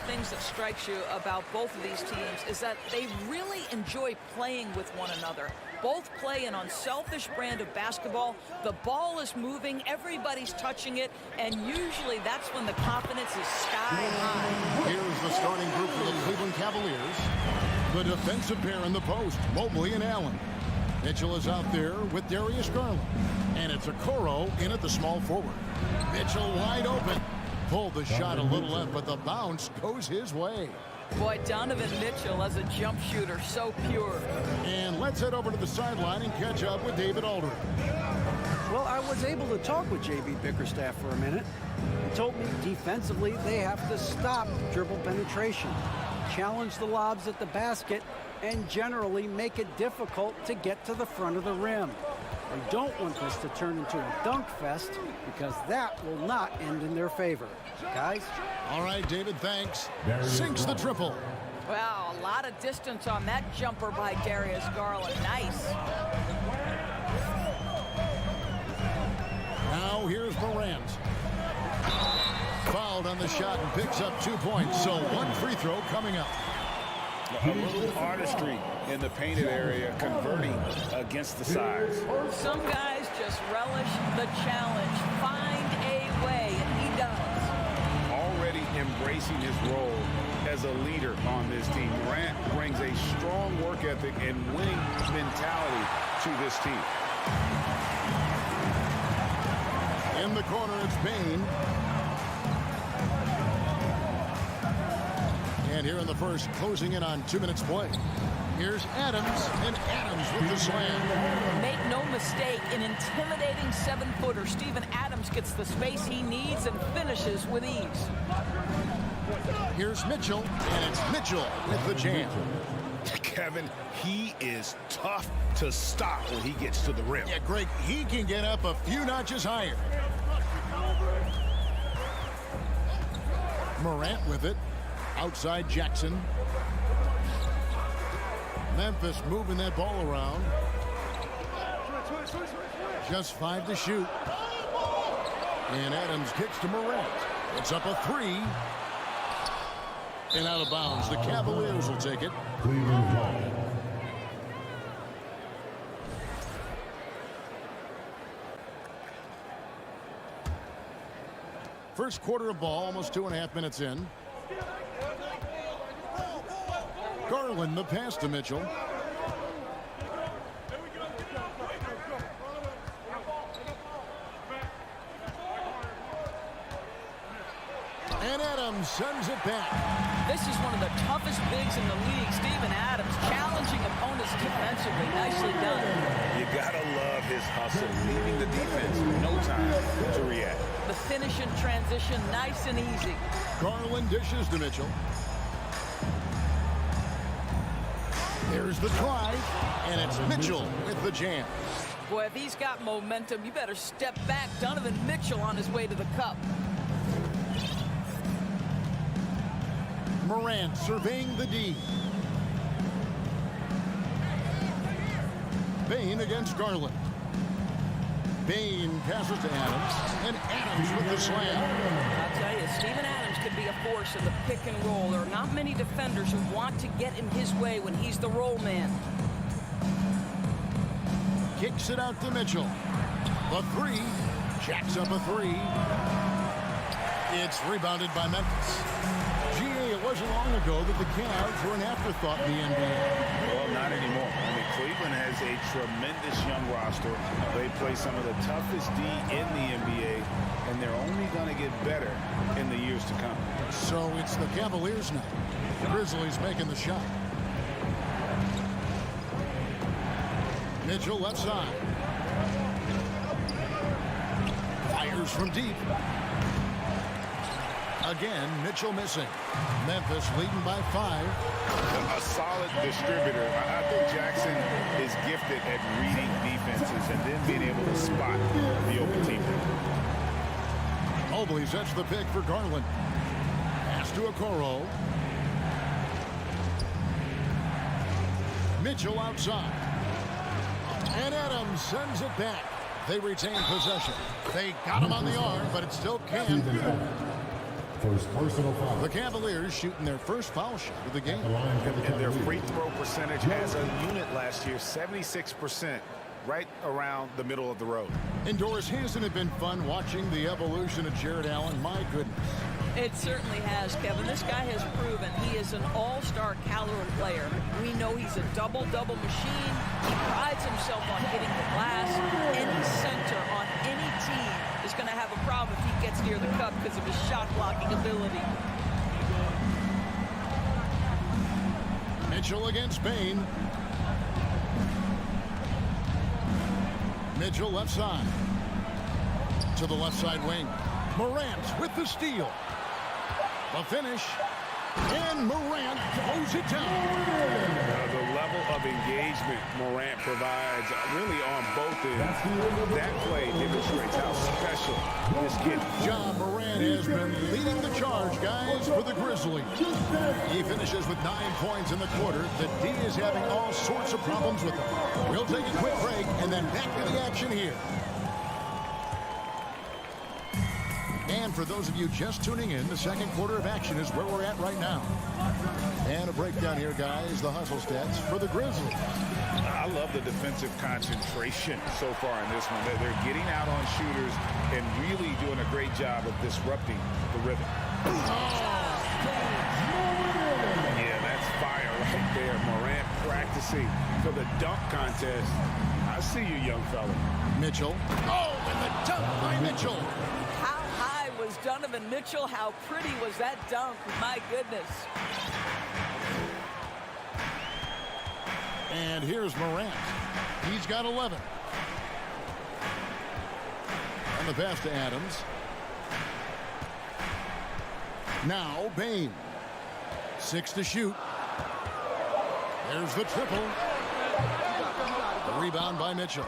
[SPEAKER 8] things that strikes you about both of these teams is that they really enjoy playing with one another. Both play an unselfish brand of basketball. The ball is moving, everybody's touching it, and usually that's when the confidence is sky high.
[SPEAKER 1] Here's the starting group for the Cleveland Cavaliers. The defensive pair in the post, Mobley and Allen. Mitchell is out there with Darius Garland. And it's Okoro in at the small forward. Mitchell wide open. Pulled the shot a little left, but the bounce goes his way.
[SPEAKER 8] Boy, Donovan Mitchell as a jump shooter, so pure.
[SPEAKER 1] And let's head over to the sideline and catch up with David Aldridge.
[SPEAKER 12] Well, I was able to talk with J.B. Bickerstaff for a minute. He told me defensively they have to stop dribble penetration, challenge the lobs at the basket, and generally make it difficult to get to the front of the rim. They don't want this to turn into a dunk fest because that will not end in their favor. Guys?
[SPEAKER 1] All right, David, thanks. Sinks the triple.
[SPEAKER 8] Wow, a lot of distance on that jumper by Darius Garland. Nice.
[SPEAKER 1] Now here's Morant. Fouled on the shot and picks up 2 points. So one free throw coming up.
[SPEAKER 2] A little artistry in the painted area, converting against the size.
[SPEAKER 8] Some guys just relish the challenge. Find a way, and he does.
[SPEAKER 2] Already embracing his role as a leader on this team. Morant brings a strong work ethic and winning mentality to this team.
[SPEAKER 1] In the corner, it's Bane. And here in the first, closing in on 2 minutes play. Here's Adams, and Adams with the slam.
[SPEAKER 8] Make no mistake, an intimidating 7-footer. Steven Adams gets the space he needs and finishes with ease.
[SPEAKER 1] Here's Mitchell, and it's Mitchell with the jam.
[SPEAKER 2] Kevin, he is tough to stop when he gets to the rim.
[SPEAKER 1] Yeah, Greg, he can get up a few notches higher. Morant with it. Outside Jackson. Memphis moving that ball around. Just 5 to shoot. And Adams kicks to Morant. It's up a 3. And out of bounds. The Cavaliers will take it. First quarter of ball, almost 2.5 minutes in. Garland, the pass to Mitchell. And Adams sends it back.
[SPEAKER 8] This is one of the toughest bigs in the league. Steven Adams challenging opponents defensively. Nicely done.
[SPEAKER 2] You gotta love his hustle, leaving the defense no time to react.
[SPEAKER 8] The finish in transition, nice and easy.
[SPEAKER 1] Garland dishes to Mitchell. There's the drive, and it's Mitchell with the jam.
[SPEAKER 8] Boy, if he's got momentum, you better step back. Donovan Mitchell on his way to the cup.
[SPEAKER 1] Morant surveying the D. Bane against Garland. Bane passes to Adams, and Adams with the slam.
[SPEAKER 8] I'll tell you, Steven Adams could be a force in the pick and roll. There are not many defenders who want to get in his way when he's the roll man.
[SPEAKER 1] Kicks it out to Mitchell. The 3. Jacks up a 3. It's rebounded by Memphis. It wasn't long ago that the Cavs were an afterthought in the NBA.
[SPEAKER 2] Well, not anymore. I mean, Cleveland has a tremendous young roster. They play some of the toughest D in the NBA, and they're only going to get better in the years to come.
[SPEAKER 1] So it's the Cavaliers now. The Grizzlies making the shot. Mitchell left side. Fires from deep. Again, Mitchell missing. Memphis leading by 5.
[SPEAKER 2] A solid distributor. I think Jackson is gifted at reading defenses and then being able to spot the open team.
[SPEAKER 1] Mobley sets the pick for Garland. Pass to Okoro. Mitchell outside. And Adams sends it back. They retain possession. They got him on the arm, but it's still Cam.
[SPEAKER 6] First personal foul.
[SPEAKER 1] The Cavaliers shooting their first foul shot of the game.
[SPEAKER 2] And their free throw percentage as a unit last year, 76%, right around the middle of the road.
[SPEAKER 1] Indoors, hasn't it been fun watching the evolution of Jared Allen? My goodness.
[SPEAKER 8] It certainly has, Kevin. This guy has proven he is an all-star caliber player. We know he's a double-double machine. He prides himself on hitting the glass. Any center on any team is going to have a problem if he gets near the cup because of his shot-blocking ability.
[SPEAKER 1] Mitchell against Payne. Mitchell left side. To the left side wing. Morant with the steal. The finish. And Morant throws it down.
[SPEAKER 2] The level of engagement Morant provides really on both ends. That play demonstrates how special this kid is.
[SPEAKER 1] John Morant has been leading the charge, guys, for the Grizzlies. He finishes with 9 points in the quarter. The D is having all sorts of problems with him. We'll take a quick break and then back to the action here. And for those of you just tuning in, the second quarter of action is where we're at right now. And a breakdown here, guys, the hustle stats for the Grizzlies.
[SPEAKER 2] I love the defensive concentration so far in this one. They're getting out on shooters and really doing a great job of disrupting the rhythm. Yeah, that's fire right there. Morant practicing for the dunk contest. I see you, young fella.
[SPEAKER 1] Mitchell. Oh, and the dunk by Mitchell.
[SPEAKER 8] Was Donovan Mitchell. How pretty was that dunk? My goodness.
[SPEAKER 1] And here's Morant. He's got 11. And the pass to Adams. Now Payne. 6 to shoot. There's the triple. The rebound by Mitchell.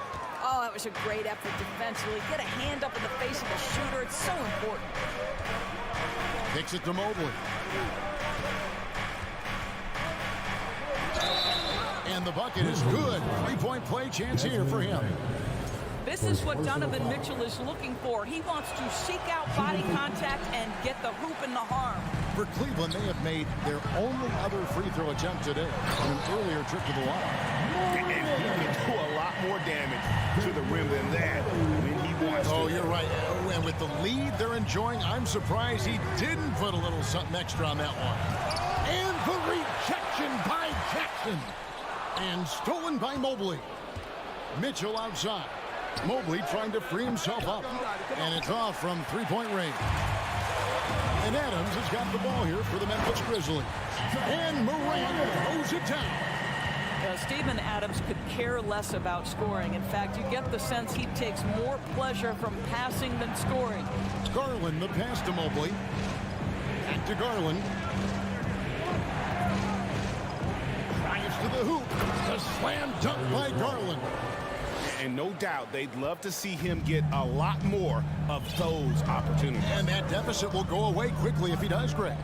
[SPEAKER 8] Oh, that was a great effort defensively. Get a hand up in the face of the shooter. It's so important.
[SPEAKER 1] Kicks it to Mobley. And the bucket is good. 3-point play chance here for him.
[SPEAKER 8] This is what Donovan Mitchell is looking for. He wants to seek out body contact and get the hoop in the harm.
[SPEAKER 1] For Cleveland, they have made their only other free throw attempt today on an earlier trip to the line.
[SPEAKER 2] And he can do a lot more damage to the rim than that when he wants to.
[SPEAKER 1] Oh, you're right. And with the lead they're enjoying, I'm surprised he didn't put a little something extra on that one. And the rejection by Jackson. And stolen by Mobley. Mitchell outside. Mobley trying to free himself up. And it's off from three-point range. And Adams has got the ball here for the Memphis Grizzlies. And Morant throws it down.
[SPEAKER 8] Steven Adams could care less about scoring. In fact, you get the sense he takes more pleasure from passing than scoring.
[SPEAKER 1] Garland, the pass to Mobley. Back to Garland. Drives to the hoop. The slam dunk by Garland.
[SPEAKER 2] And no doubt they'd love to see him get a lot more of those opportunities.
[SPEAKER 1] And that deficit will go away quickly if he does, Greg.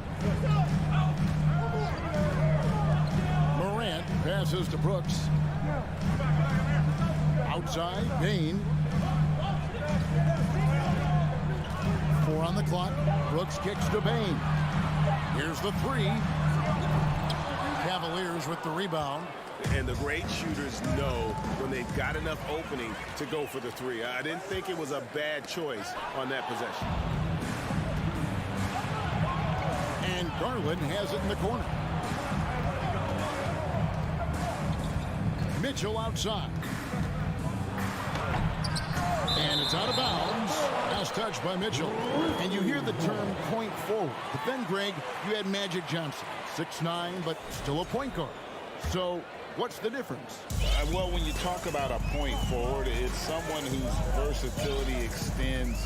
[SPEAKER 1] Morant passes to Brooks. Outside, Payne. 4 on the clock. Brooks kicks to Payne. Here's the 3. Cavaliers with the rebound.
[SPEAKER 2] And the great shooters know when they've got enough opening to go for the 3. I didn't think it was a bad choice on that possession.
[SPEAKER 1] And Garland has it in the corner. Mitchell outside. And it's out of bounds. Last touch by Mitchell. And you hear the term point forward. But then, Greg, you had Magic Johnson. 6'9", but still a point guard. So what's the difference?
[SPEAKER 2] Well, when you talk about a point forward, it's someone whose versatility extends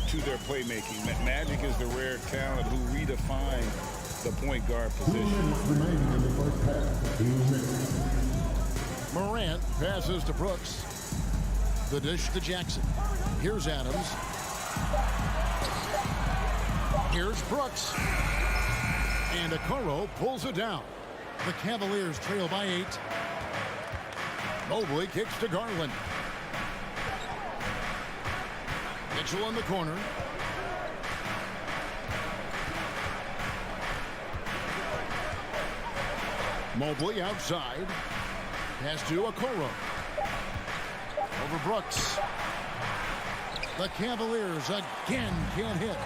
[SPEAKER 2] to their playmaking. Magic is the rare talent who redefined the point guard position.
[SPEAKER 1] Morant passes to Brooks. The dish to Jackson. Here's Adams. Here's Brooks. And Okoro pulls it down. The Cavaliers trail by 8. Mobley kicks to Garland. Mitchell in the corner. Mobley outside. Pass to Okoro. Over Brooks. The Cavaliers again can't hit.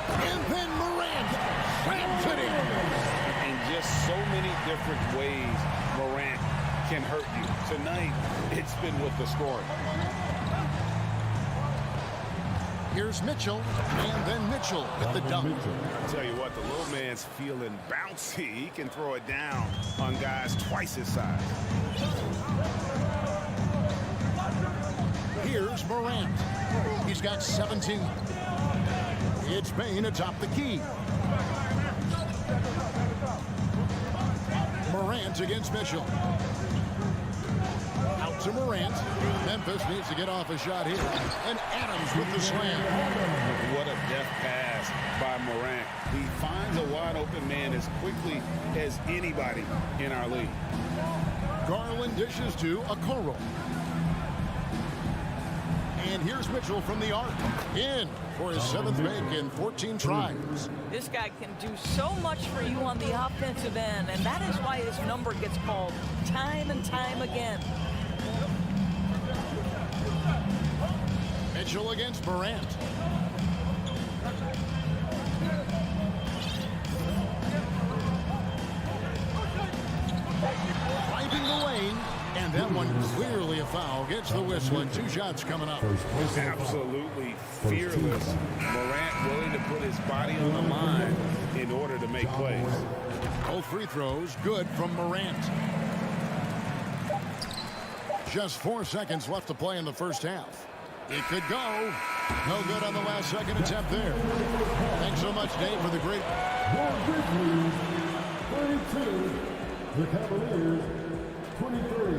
[SPEAKER 1] And then Morant slams it in.
[SPEAKER 2] In just so many different ways, Morant can hurt you. Tonight, it's been with the scoring.
[SPEAKER 1] Here's Mitchell, and then Mitchell with the dunk.
[SPEAKER 2] I'll tell you what, the little man's feeling bouncy. He can throw it down on guys twice his size.
[SPEAKER 1] Here's Morant. He's got 17. It's Bane atop the key. Morant against Mitchell. Out to Morant. Memphis needs to get off a shot here. And Adams with the slam.
[SPEAKER 2] What a deft pass by Morant. He finds a wide open man as quickly as anybody in our league.
[SPEAKER 1] Garland dishes to Okoro. And here's Mitchell from the arc. In for his 7th make in 14 tries.
[SPEAKER 8] This guy can do so much for you on the offensive end, and that is why his number gets called time and time again.
[SPEAKER 1] Mitchell against Morant. Driving the lane. And that one clearly a foul. Gets the whistle and 2 shots coming up.
[SPEAKER 2] Absolutely fearless. Morant willing to put his body on the line in order to make plays.
[SPEAKER 1] Both free throws good from Morant. Just 4 seconds left to play in the first half. It could go. No good on the last second attempt there. Thanks so much, Dave, for the great.
[SPEAKER 5] The Grizzlies, 32. The Cavaliers, 23.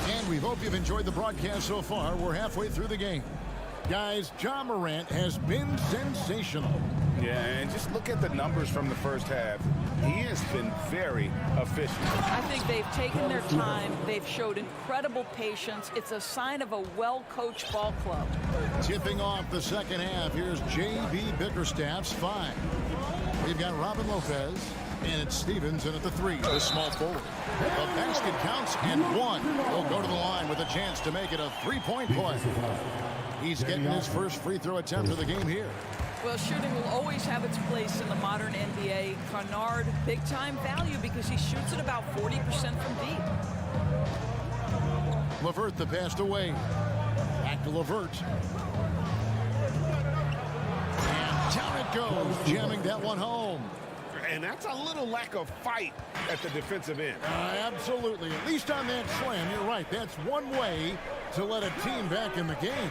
[SPEAKER 1] And we hope you've enjoyed the broadcast so far. We're halfway through the game. Guys, Ja Morant has been sensational.
[SPEAKER 2] Yeah, and just look at the numbers from the first half. He has been very efficient.
[SPEAKER 8] I think they've taken their time. They've showed incredible patience. It's a sign of a well-coached ball club.
[SPEAKER 1] Tipping off the second half, here's J.B. Bickerstaff's 5. We've got Robin Lopez, and it's Stevenson at the 3, the small forward. The basket counts, and 1 will go to the line with a chance to make it a 3-point play. He's getting his first free throw attempt of the game here.
[SPEAKER 8] Well, shooting will always have its place in the modern NBA. Kennard, big-time value because he shoots it about 40% from deep.
[SPEAKER 1] LeVert the pass away. Back to LeVert. And down it goes, jamming that one home.
[SPEAKER 2] And that's a little lack of fight at the defensive end.
[SPEAKER 1] Absolutely. At least on that slam, you're right. That's one way to let a team back in the game.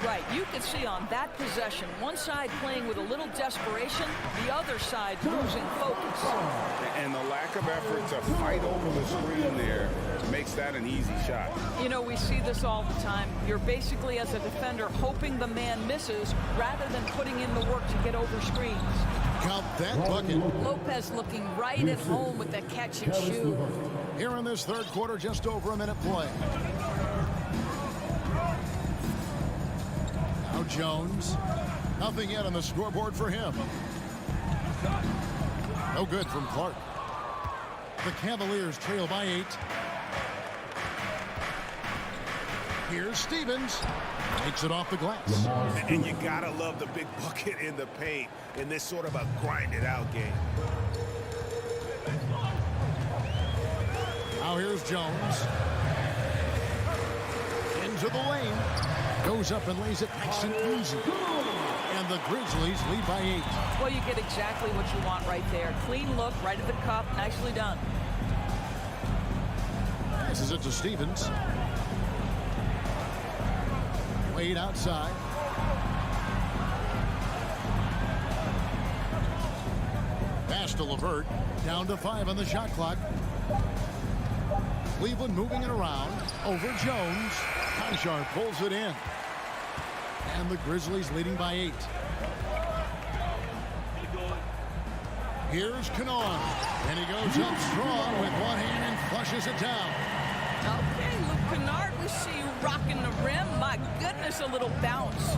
[SPEAKER 8] Right. You can see on that possession, one side playing with a little desperation, the other side losing focus.
[SPEAKER 2] And the lack of effort to fight over the screen there makes that an easy shot.
[SPEAKER 8] You know, we see this all the time. You're basically, as a defender, hoping the man misses rather than putting in the work to get over screens.
[SPEAKER 1] Count that bucket.
[SPEAKER 8] Lopez looking right at home with that catch and shoot.
[SPEAKER 1] Here in this third quarter, just over a minute play. Now Jones. Nothing yet on the scoreboard for him. No good from Clark. The Cavaliers trail by 8. Here's Stevens. Takes it off the glass.
[SPEAKER 2] And you gotta love the big bucket in the paint in this sort of a grind-it-out game.
[SPEAKER 1] Now here's Jones. Into the lane. Goes up and lays it nice and easy. And the Grizzlies lead by 8.
[SPEAKER 8] Well, you get exactly what you want right there. Clean look, right at the cup. Nicely done.
[SPEAKER 1] Passes it to Stevens. Wade outside. Pass to LeVert. Down to 5 on the shot clock. Cleveland moving it around. Over Jones. Conchar pulls it in. And the Grizzlies leading by 8. Here's Kennard. And he goes up strong with one hand and flushes it down.
[SPEAKER 8] Okay, Luke Kennard, we see you rocking the rim. My goodness, a little bounce.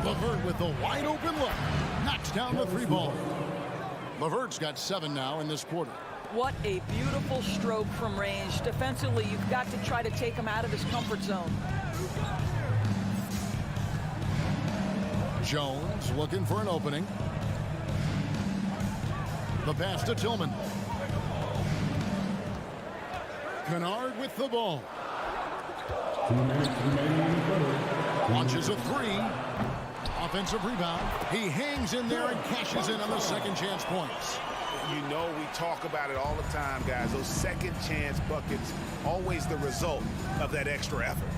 [SPEAKER 1] LeVert with the wide open look. Knocks down the three ball. LeVert's got 7 now in this quarter.
[SPEAKER 8] What a beautiful stroke from range. Defensively, you've got to try to take him out of his comfort zone.
[SPEAKER 1] Jones looking for an opening. The pass to Tillman. Kennard with the ball. Launches a three. Offensive rebound. He hangs in there and cashes in on the second chance points.
[SPEAKER 2] You know we talk about it all the time, guys. Those second chance buckets, always the result of that extra effort.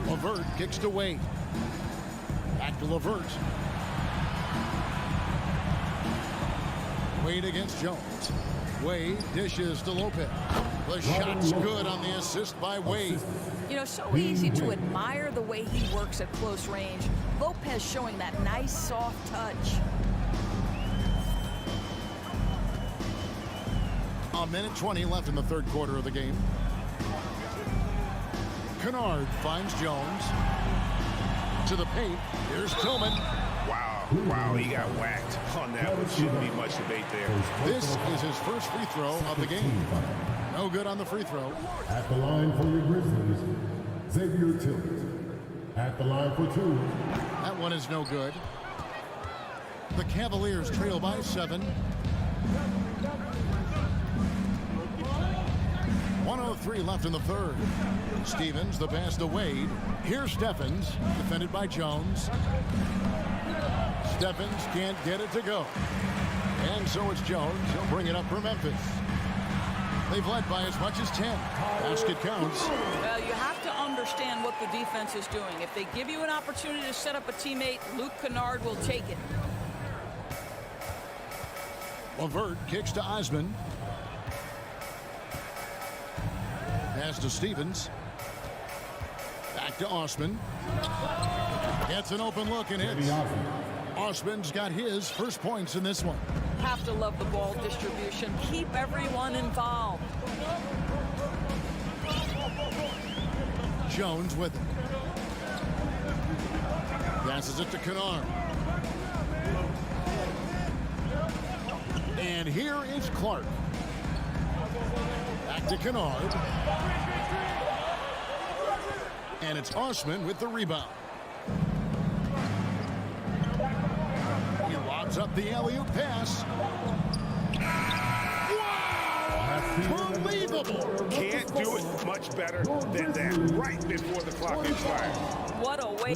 [SPEAKER 1] LeVert kicks to Wade. Back to LeVert. Wade against Jones. Wade dishes to Lopez. The shot's good on the assist by Wade.
[SPEAKER 8] You know, so easy to admire the way he works at close range. Lopez showing that nice, soft touch.
[SPEAKER 1] A minute 20 left in the third quarter of the game. Kennard finds Jones. To the paint. Here's Tillman.
[SPEAKER 2] Wow, he got whacked on that one. Shouldn't be much debate there.
[SPEAKER 1] This is his first free throw of the game. No good on the free throw.
[SPEAKER 14] At the line for your Grizzlies, Xavier Tillman. At the line for 2.
[SPEAKER 1] That one is no good. The Cavaliers trail by 7. 1:03 left in the third. Stevens, the pass to Wade. Here's Steffens, defended by Jones. Steffens can't get it to go. And so it's Jones. He'll bring it up for Memphis. They've led by as much as 10. Basket counts.
[SPEAKER 8] Well, you have to understand what the defense is doing. If they give you an opportunity to set up a teammate, Luke Kennard will take it.
[SPEAKER 1] LeVert kicks to Osman. Pass to Stevens. Back to Osman. Gets an open look and hits. Osman's got his first points in this one.
[SPEAKER 8] Have to love the ball distribution. Keep everyone involved.
[SPEAKER 1] Jones with it. Passes it to Kennard. And here is Clark. Back to Kennard. And it's Osman with the rebound. He lobs up the alley-oop pass. Wow! Unbelievable!
[SPEAKER 2] Can't do it much better than that right before the clock expires.
[SPEAKER 8] What a way.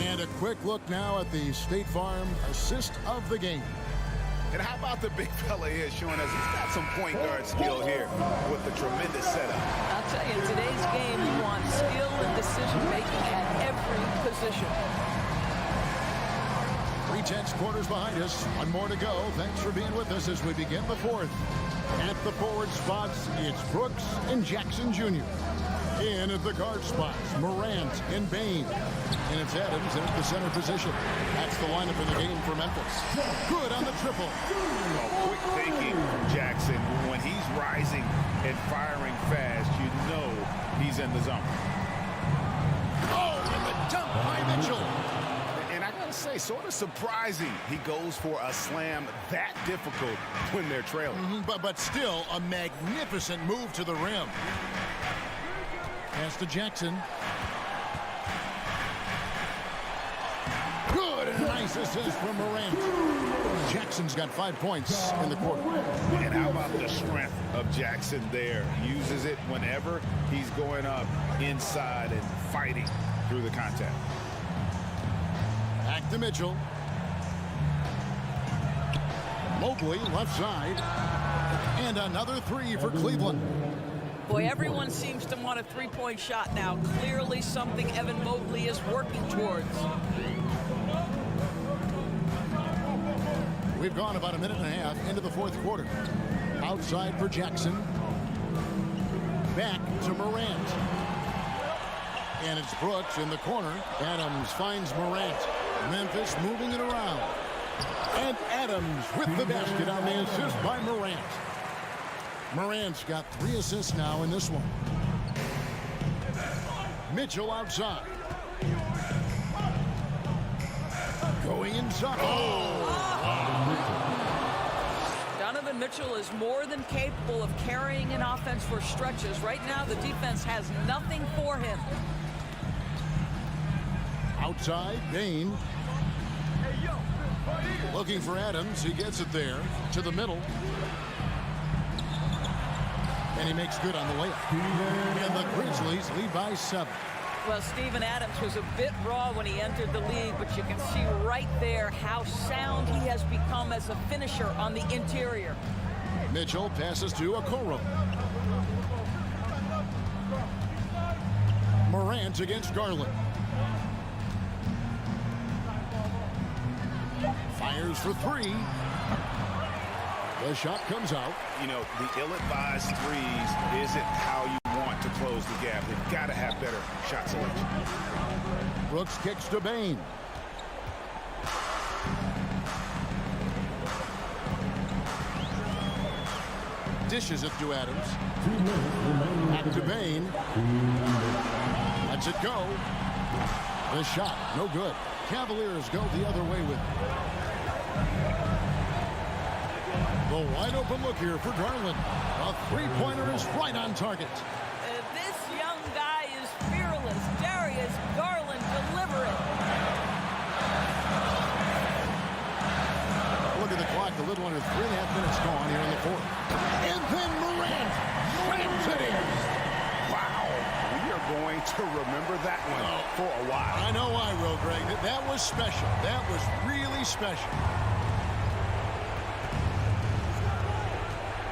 [SPEAKER 1] And a quick look now at the State Farm assist of the game.
[SPEAKER 2] And how about the big fella here showing us he's got some point guard skill here with the tremendous setup.
[SPEAKER 8] I'll tell you, in today's game, you want skill and decision-making at every position.
[SPEAKER 1] 3/10 quarters behind us. One more to go. Thanks for being with us as we begin the fourth. At the forward spots, it's Brooks and Jackson Jr. In at the guard spots, Morant and Bain. And it's Adams in at the center position. That's the lineup in the game for Memphis. Good on the triple.
[SPEAKER 2] Oh, quick thinking from Jackson. When he's rising and firing fast, you know he's in the zone.
[SPEAKER 1] Oh, and the dunk by Mitchell.
[SPEAKER 2] And I gotta say, sort of surprising he goes for a slam that difficult when they're trailing.
[SPEAKER 1] But still a magnificent move to the rim. Pass to Jackson. Good and nice assist from Morant. Jackson's got 5 points in the quarter.
[SPEAKER 2] And how about the strength of Jackson there? Uses it whenever he's going up inside and fighting through the contact.
[SPEAKER 1] Back to Mitchell. Mobley left side. And another three for Cleveland.
[SPEAKER 8] Boy, everyone seems to want a three-point shot now. Clearly something Evan Mobley is working towards.
[SPEAKER 1] We've gone about a minute and a half into the fourth quarter. Outside for Jackson. Back to Morant. And it's Brooks in the corner. Adams finds Morant. Memphis moving it around. And Adams with the basket on the assist by Morant. Morant's got 3 assists now in this one. Mitchell outside. Going inside.
[SPEAKER 8] Donovan Mitchell is more than capable of carrying an offense for stretches. Right now, the defense has nothing for him.
[SPEAKER 1] Outside, Bain. Looking for Adams. He gets it there to the middle. And he makes good on the layup. And the Grizzlies lead by 7.
[SPEAKER 8] Well, Steven Adams was a bit raw when he entered the league, but you can see right there how sound he has become as a finisher on the interior.
[SPEAKER 1] Mitchell passes to Okoro. Morant against Garland. Fires for 3. The shot comes out.
[SPEAKER 2] You know, the ill-advised threes isn't how you want to close the gap. You've got to have better shot selection.
[SPEAKER 1] Brooks kicks to Bain. Dishes it to Adams. Back to Bain. Lets it go. The shot, no good. Cavaliers go the other way with it. The wide open look here for Garland. A 3-pointer is right on target.
[SPEAKER 8] This young guy is fearless. Darius Garland delivering.
[SPEAKER 1] Look at the clock. The little under 3.5 minutes gone here in the 4th. And then Morant slams it in.
[SPEAKER 2] Wow. We are going to remember that one for a while.
[SPEAKER 1] I know I will, Greg. That was special. That was really special.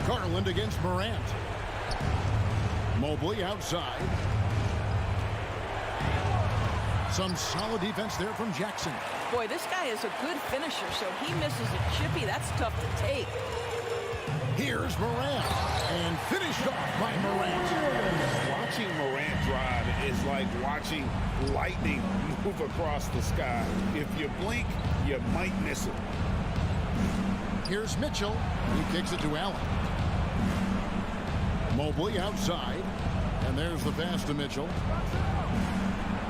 [SPEAKER 1] Garland against Morant. Mobley outside. Some solid defense there from Jackson.
[SPEAKER 8] Boy, this guy is a good finisher, so he misses a chippy. That's tough to take.
[SPEAKER 1] Here's Morant. And finished off by Morant.
[SPEAKER 2] Watching Morant drive is like watching lightning move across the sky. If you blink, you might miss it.
[SPEAKER 1] Here's Mitchell. He kicks it to Allen. Mobley outside. And there's the pass to Mitchell.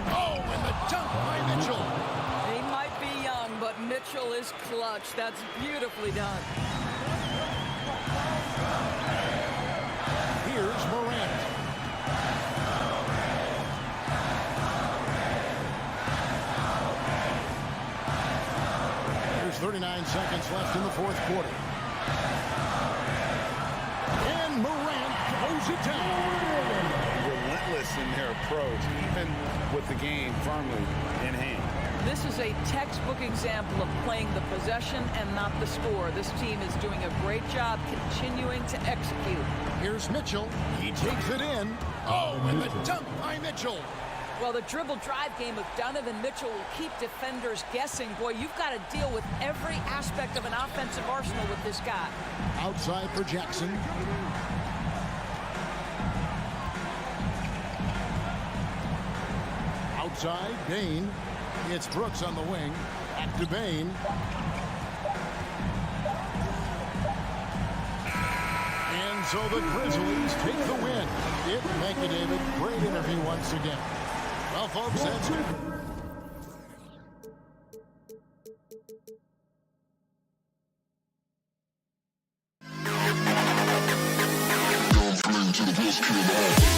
[SPEAKER 1] Oh, and the dunk by Mitchell.
[SPEAKER 8] He might be young, but Mitchell is clutch. That's beautifully done.
[SPEAKER 1] Here's Morant. There's 39 seconds left in the 4th quarter. And Morant throws it down.
[SPEAKER 2] Relentless in their approach, even with the game firmly in hand.
[SPEAKER 8] This is a textbook example of playing the possession and not the score. This team is doing a great job continuing to execute.
[SPEAKER 1] Here's Mitchell. He takes it in. Oh, and the dunk by Mitchell.
[SPEAKER 8] Well, the dribble drive game of Donovan Mitchell will keep defenders guessing. Boy, you've got to deal with every aspect of an offensive arsenal with this guy.
[SPEAKER 1] Outside for Jackson. Outside, Bain. It's Brooks on the wing. Back to Bain. And so the Grizzlies take the win. Thank you, David. Great interview once again. Well, folks, that's it.
[SPEAKER 10] To the best kid in the house.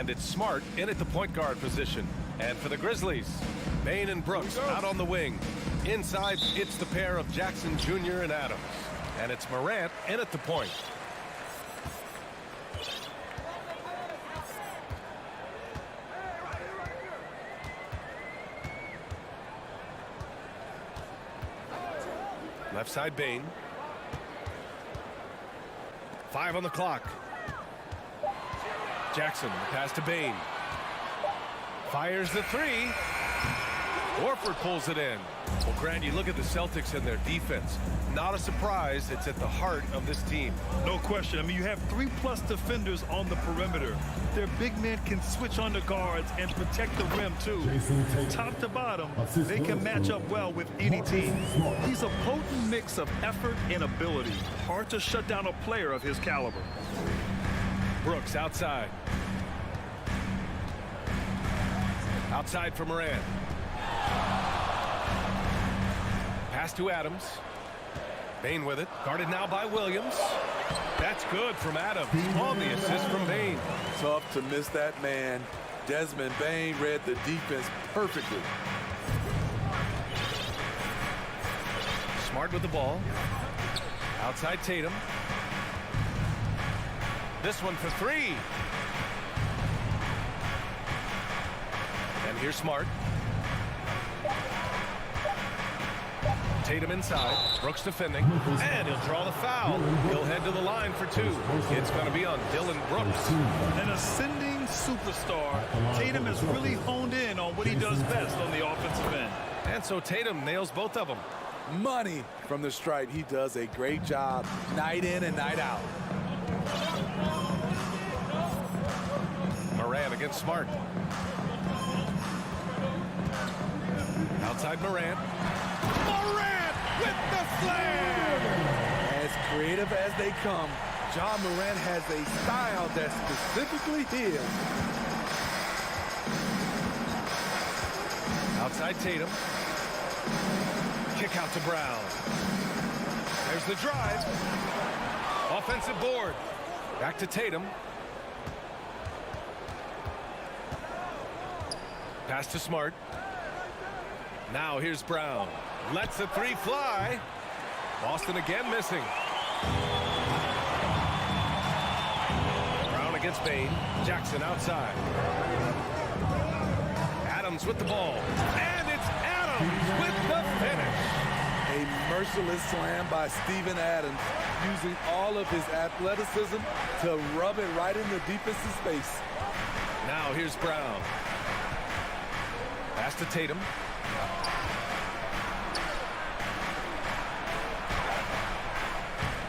[SPEAKER 7] And it's Smart in at the point guard position. And for the Grizzlies, Bain and Brooks out on the wing. Inside, it's the pair of Jackson Jr. and Adams. And it's Morant in at the point. Left side, Bain. 5 on the clock. Jackson, the pass to Bain. Fires the 3. Horford pulls it in. Well, Grant, you look at the Celtics and their defense. Not a surprise. It's at the heart of this team.
[SPEAKER 9] No question. I mean, you have 3+ defenders on the perimeter. Their big men can switch on the guards and protect the rim, too. Top to bottom, they can match up well with any team. He's a potent mix of effort and ability. Hard to shut down a player of his caliber.
[SPEAKER 7] Brooks outside. Outside for Moran. Pass to Adams. Bain with it. Guarded now by Williams. That's good from Adams on the assist from Bain.
[SPEAKER 11] Tough to miss that man. Desmond Bain read the defense perfectly.
[SPEAKER 7] Smart with the ball. Outside Tatum. This one for 3. And here's Smart. Tatum inside. Brooks defending. And he'll draw the foul. He'll head to the line for 2. It's going to be on Dillon Brooks.
[SPEAKER 9] An ascending superstar. Tatum has really honed in on what he does best on the offensive end.
[SPEAKER 7] And so Tatum nails both of them.
[SPEAKER 11] Money from the stripe. He does a great job night in and night out.
[SPEAKER 7] Moran against Smart. Outside Moran. Moran with the slam!
[SPEAKER 11] As creative as they come, Ja Morant has a style that's specifically his.
[SPEAKER 7] Outside Tatum. Kick out to Brown. There's the drive. Offensive board. Back to Tatum. Pass to Smart. Now here's Brown. Lets the 3 fly. Boston again missing. Brown against Bain. Jackson outside. Adams with the ball. And it's Adams with the finish.
[SPEAKER 11] A merciless slam by Steven Adams, using all of his athleticism to rub it right in the defensive space.
[SPEAKER 7] Now here's Brown. Pass to Tatum.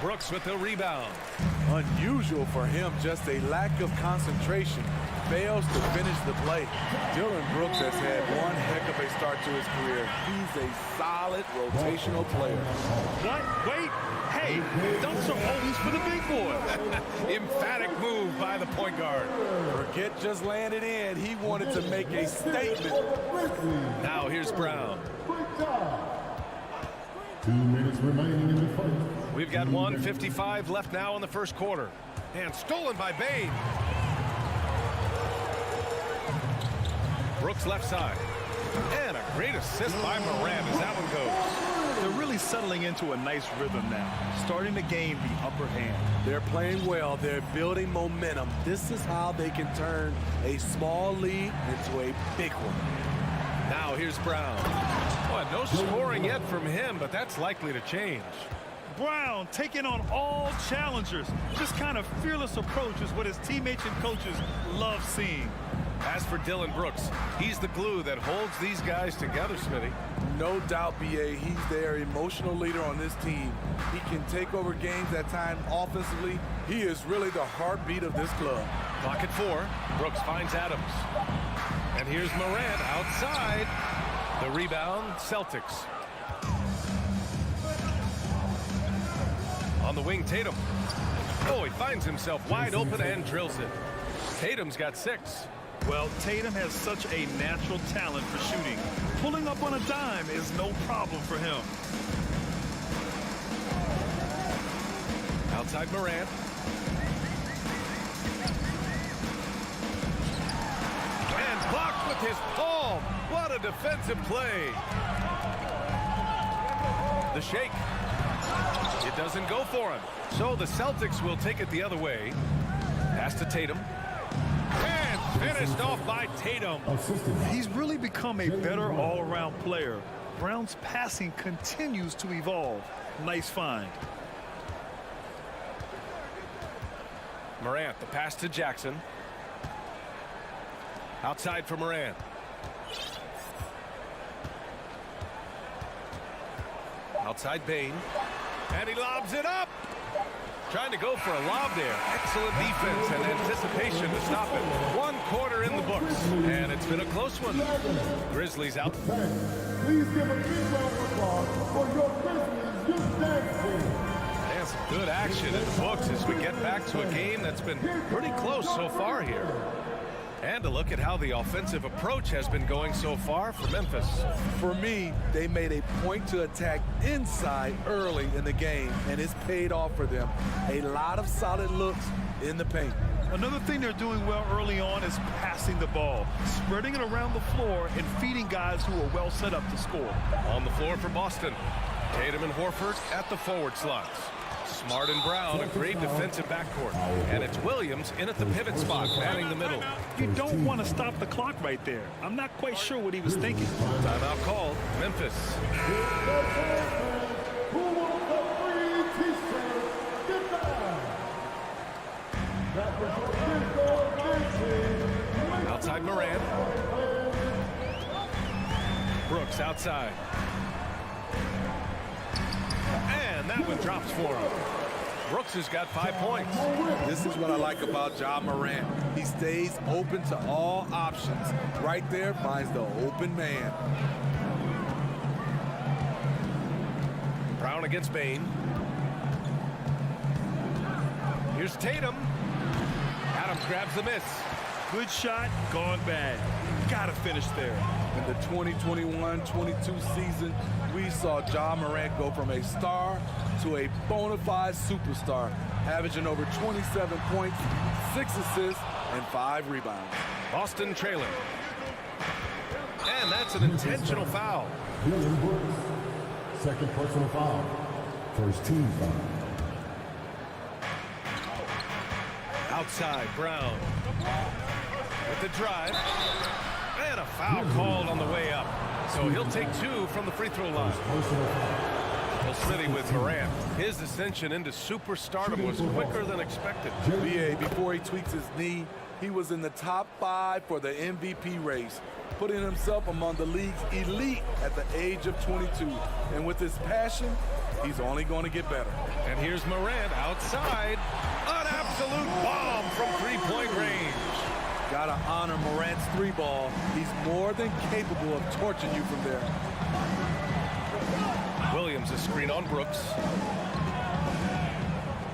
[SPEAKER 7] Brooks with the rebound.
[SPEAKER 11] Unusual for him, just a lack of concentration. Fails to finish the play. Dillon Brooks has had one heck of a start to his career. He's a solid rotational player.
[SPEAKER 9] What? Wait. Hey, dunks are always for the big boy.
[SPEAKER 7] Emphatic move by the point guard.
[SPEAKER 11] Forget just laying it in. He wanted to make a statement.
[SPEAKER 7] Now here's Brown.
[SPEAKER 14] 2 minutes remaining in the fight.
[SPEAKER 7] We've got 1:55 left now in the first quarter. And stolen by Bain. Brooks left side. And a great assist by Moran as that one goes.
[SPEAKER 9] They're really settling into a nice rhythm now, starting to gain the upper hand.
[SPEAKER 11] They're playing well. They're building momentum. This is how they can turn a small lead into a big one.
[SPEAKER 7] Now here's Brown. Boy, no scoring yet from him, but that's likely to change.
[SPEAKER 9] Brown taking on all challengers. This kind of fearless approach is what his teammates and coaches love seeing.
[SPEAKER 7] As for Dillon Brooks, he's the glue that holds these guys together, Smitty.
[SPEAKER 11] No doubt, BA, he's their emotional leader on this team. He can take over games at times offensively. He is really the heartbeat of this club.
[SPEAKER 7] Clock at 4. Brooks finds Adams. And here's Morant outside. The rebound, Celtics. On the wing, Tatum. Oh, he finds himself wide open and drills it. Tatum's got 6.
[SPEAKER 9] Well, Tatum has such a natural talent for shooting. Pulling up on a dime is no problem for him.
[SPEAKER 7] Outside Morant. And blocked with his palm. What a defensive play. The shake. It doesn't go for him. So the Celtics will take it the other way. Pass to Tatum. And finished off by Tatum.
[SPEAKER 9] He's really become a better all-around player. Brown's passing continues to evolve. Nice find.
[SPEAKER 7] Morant, the pass to Jackson. Outside for Morant. Outside Bane. And he lobs it up. Trying to go for a lob there. Excellent defense and anticipation to stop it. 1 quarter in the books. And it's been a close one. Grizzlies out.
[SPEAKER 14] Please give a big round of applause for your Grizzlies youth dance team.
[SPEAKER 7] And some good action in the books as we get back to a game that's been pretty close so far here. And a look at how the offensive approach has been going so far for Memphis.
[SPEAKER 11] For me, they made a point to attack inside early in the game, and it's paid off for them. A lot of solid looks in the paint.
[SPEAKER 9] Another thing they're doing well early on is passing the ball, spreading it around the floor and feeding guys who are well set up to score.
[SPEAKER 7] On the floor for Boston, Tatum and Horford at the forward slots. Smart and Brown, a great defensive backcourt. And it's Williams in at the pivot spot, manning the middle.
[SPEAKER 9] You don't want to stop the clock right there. I'm not quite sure what he was thinking.
[SPEAKER 7] Timeout called. Memphis. Outside Morant. Brooks outside. And that one drops for him. Brooks has got 5 points.
[SPEAKER 11] This is what I like about Ja Morant. He stays open to all options. Right there finds the open man.
[SPEAKER 7] Brown against Bane. Here's Tatum. Adams grabs the miss.
[SPEAKER 9] Good shot, gone bad. Gotta finish there.
[SPEAKER 11] In the 2021-22 season, we saw Ja Morant go from a star to a bona fide superstar, averaging over 27 points, 6 assists, and 5 rebounds.
[SPEAKER 7] Boston trailing. And that's an intentional foul.
[SPEAKER 14] Dylan Brooks, second personal foul. First team foul.
[SPEAKER 7] Outside, Brown. With the drive. And a foul called on the way up. So he'll take 2 from the free throw line. Well, Smitty with Morant. His ascension into superstardom was quicker than expected.
[SPEAKER 11] BA, before he tweaks his knee, he was in the top 5 for the MVP race, putting himself among the league's elite at the age of 22. And with his passion, he's only going to get better.
[SPEAKER 7] And here's Morant outside. An absolute bomb from three-point range.
[SPEAKER 11] Gotta honor Morant's 3-ball. He's more than capable of torching you from there.
[SPEAKER 7] Williams a screen on Brooks.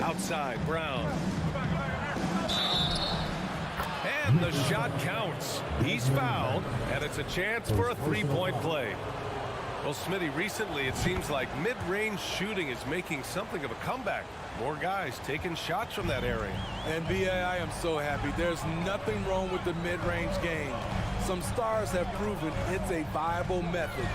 [SPEAKER 7] Outside, Brown. And the shot counts. He's fouled, and it's a chance for a three-point play. Well, Smitty, recently it seems like mid-range shooting is making something of a comeback. More guys taking shots from that area.
[SPEAKER 11] And BA, I am so happy. There's nothing wrong with the mid-range game. Some stars have proven it's a viable method,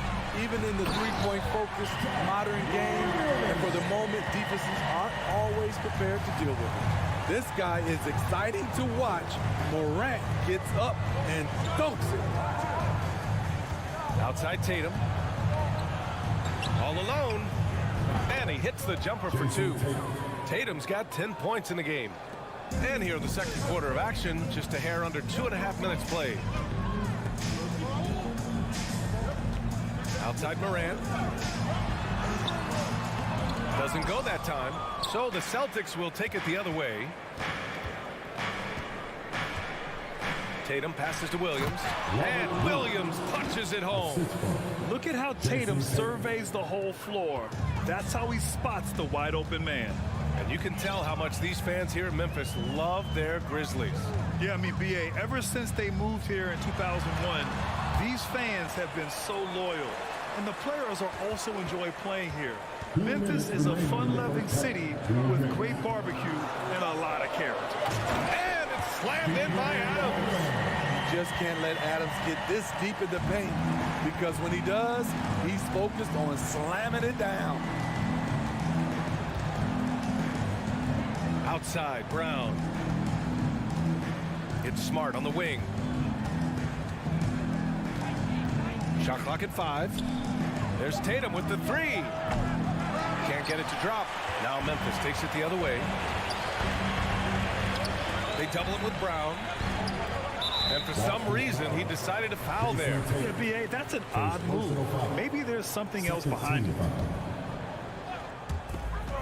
[SPEAKER 11] even in the three-point focused modern game. And for the moment, defenses aren't always prepared to deal with it. This guy is exciting to watch. Morant gets up and dunks it.
[SPEAKER 7] Outside Tatum. All alone. And he hits the jumper for 2. Tatum's got 10 points in the game. And here in the second quarter of action, just a hair under 2.5 minutes played. Outside Morant. Doesn't go that time. So the Celtics will take it the other way. Tatum passes to Williams. And Williams punches it home.
[SPEAKER 9] Look at how Tatum surveys the whole floor. That's how he spots the wide open man.
[SPEAKER 7] And you can tell how much these fans here in Memphis love their Grizzlies.
[SPEAKER 9] Yeah, I mean, BA, ever since they moved here in 2001, these fans have been so loyal. And the players are also enjoy playing here. Memphis is a fun-loving city with great barbecue and a lot of character.
[SPEAKER 7] And it's slammed in by Adams.
[SPEAKER 11] You just can't let Adams get this deep in the paint, because when he does, he's focused on slamming it down.
[SPEAKER 7] Outside, Brown. It's Smart on the wing. Shot clock at 5. There's Tatum with the 3. Can't get it to drop. Now Memphis takes it the other way. They double it with Brown. And for some reason, he decided to foul there.
[SPEAKER 9] Yeah, B.A., that's an odd move. Maybe there's something else behind it.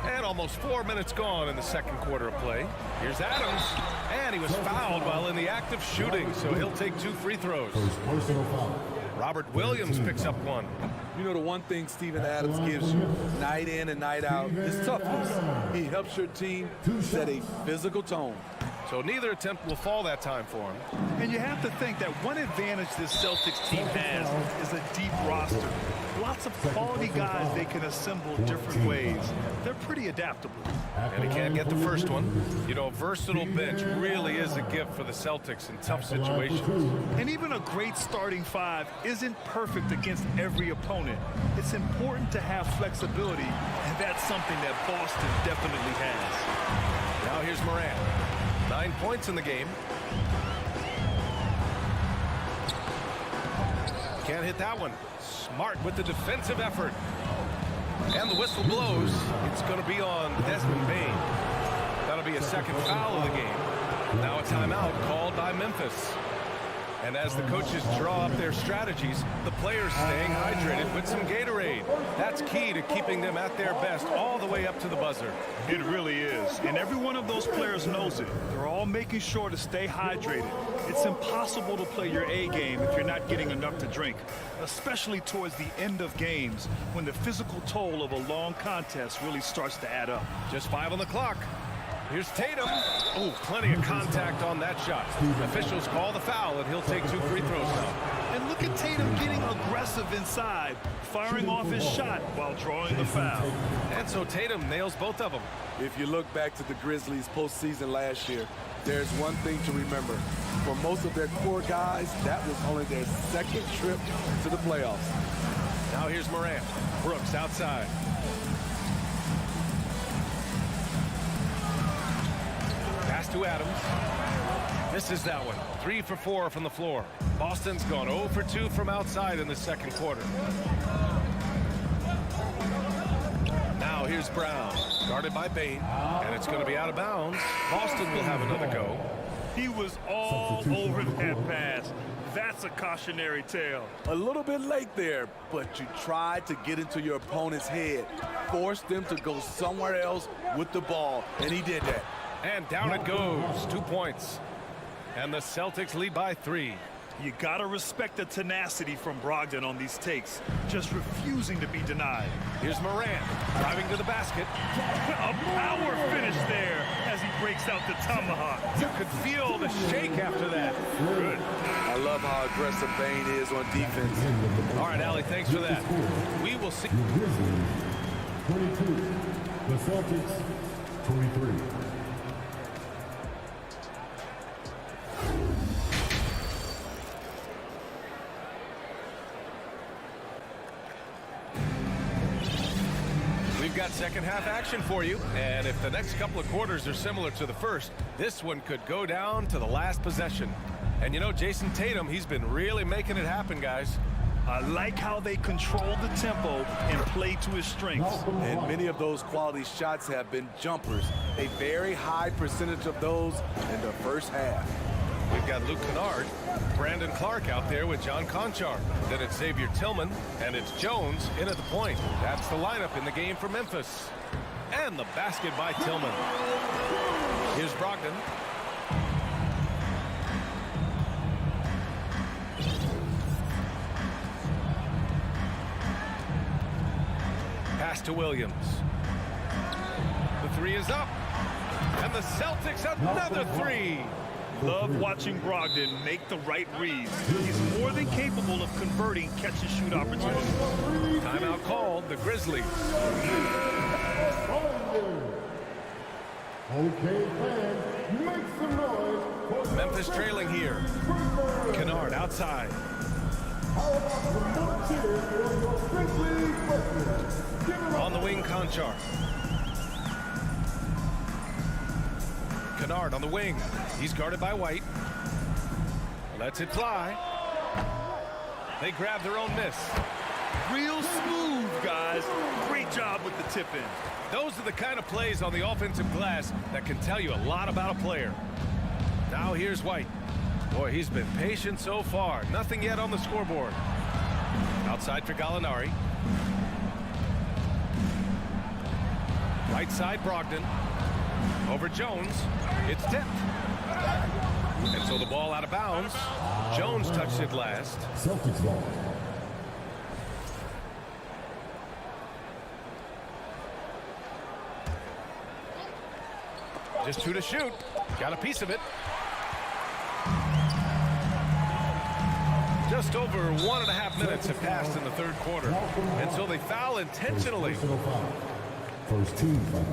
[SPEAKER 7] And almost 4 minutes gone in the second quarter of play. Here's Adams. And he was fouled while in the act of shooting, so he'll take 2 free throws. Robert Williams picks up 1.
[SPEAKER 11] You know, the one thing Steven Adams gives you night in and night out is toughness. He helps your team set a physical tone.
[SPEAKER 7] So neither attempt will fall that time for him.
[SPEAKER 9] And you have to think that one advantage this Celtics team has is a deep roster. Lots of quality guys they can assemble different ways. They're pretty adaptable.
[SPEAKER 7] And he can't get the first one. You know, a versatile bench really is a gift for the Celtics in tough situations.
[SPEAKER 9] And even a great starting 5 isn't perfect against every opponent. It's important to have flexibility, and that's something that Boston definitely has.
[SPEAKER 7] Now here's Morant. 9 points in the game. Can't hit that one. Smart with the defensive effort. And the whistle blows. It's going to be on Desmond Bane. That'll be a second foul of the game. Now a timeout called by Memphis. And as the coaches draw up their strategies, the players staying hydrated with some Gatorade. That's key to keeping them at their best all the way up to the buzzer.
[SPEAKER 9] It really is. And every one of those players knows it. They're all making sure to stay hydrated. It's impossible to play your A game if you're not getting enough to drink, especially towards the end of games when the physical toll of a long contest really starts to add up.
[SPEAKER 7] Just 5 on the clock. Here's Tatum. Oh, plenty of contact on that shot. Officials call the foul, and he'll take 2 free throws now.
[SPEAKER 9] And look at Tatum getting aggressive inside, firing off his shot while drawing the foul.
[SPEAKER 7] And so Tatum nails both of them.
[SPEAKER 11] If you look back to the Grizzlies postseason last year, there's one thing to remember. For most of their core guys, that was only their second trip to the playoffs.
[SPEAKER 7] Now here's Morant. Brooks outside. Pass to Adams. Misses that one. 3 for 4 from the floor. Boston's gone 0 for 2 from outside in the second quarter. Now here's Brown. Guarded by Bane. And it's going to be out of bounds. Boston will have another go.
[SPEAKER 9] He was all over that pass. That's a cautionary tale.
[SPEAKER 11] A little bit late there, but you tried to get into your opponent's head. Force them to go somewhere else with the ball, and he did that.
[SPEAKER 7] And down it goes. 2 points. And the Celtics lead by 3.
[SPEAKER 9] You gotta respect the tenacity from Brogdon on these takes, just refusing to be denied.
[SPEAKER 7] Here's Morant driving to the basket.
[SPEAKER 9] A power finish there as he breaks out the tomahawk.
[SPEAKER 7] You could feel the shake after that.
[SPEAKER 9] Good.
[SPEAKER 11] I love how aggressive Bane is on defense.
[SPEAKER 7] All right, Allie, thanks for that. We will see.
[SPEAKER 14] The Grizzlies, 22. The Celtics, 23.
[SPEAKER 7] We've got second half action for you, and if the next couple of quarters are similar to the first, this one could go down to the last possession. And you know, Jason Tatum, he's been really making it happen, guys.
[SPEAKER 9] I like how they control the tempo and play to his strengths.
[SPEAKER 11] And many of those quality shots have been jumpers. A very high percentage of those in the first half.
[SPEAKER 7] We've got Luke Kennard, Brandon Clark out there with John Conchar. Then it's Xavier Tillman, and it's Jones in at the point. That's the lineup in the game for Memphis. And the basket by Tillman. Here's Brogdon. Pass to Williams. The 3 is up. And the Celtics another 3.
[SPEAKER 9] Love watching Brogdon make the right reads. He's more than capable of converting catch-and-shoot opportunities.
[SPEAKER 7] Timeout called, the Grizzlies.
[SPEAKER 14] Okay, fans, make some noise.
[SPEAKER 7] Memphis trailing here. Kennard outside. On the wing, Conchar. Kennard on the wing. He's guarded by White. Lets it fly. They grab their own miss.
[SPEAKER 9] Real smooth, guys. Great job with the tip-in.
[SPEAKER 7] Those are the kind of plays on the offensive glass that can tell you a lot about a player. Now here's White. Boy, he's been patient so far. Nothing yet on the scoreboard. Outside for Gallinari. Right side, Brogdon. Over Jones. It's tipped. And so the ball out of bounds. Jones touched it last.
[SPEAKER 14] Celtics ball.
[SPEAKER 7] Just 2 to shoot. Got a piece of it. Just over 1.5 minutes have passed in the third quarter. And so they foul intentionally.
[SPEAKER 14] First team foul.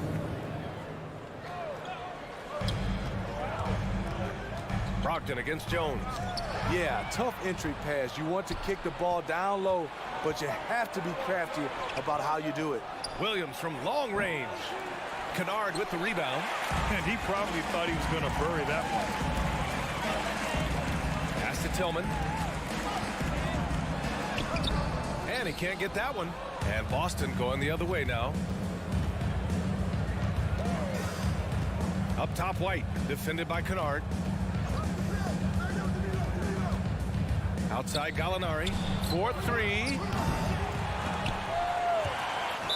[SPEAKER 7] Brogdon against Jones.
[SPEAKER 11] Yeah, tough entry pass. You want to kick the ball down low, but you have to be crafty about how you do it.
[SPEAKER 7] Williams from long range. Kennard with the rebound.
[SPEAKER 9] And he probably thought he was going to bury that one.
[SPEAKER 7] Pass to Tillman. And he can't get that one. And Boston going the other way now. Up top, White. Defended by Kennard. Outside Gallinari. 4-3.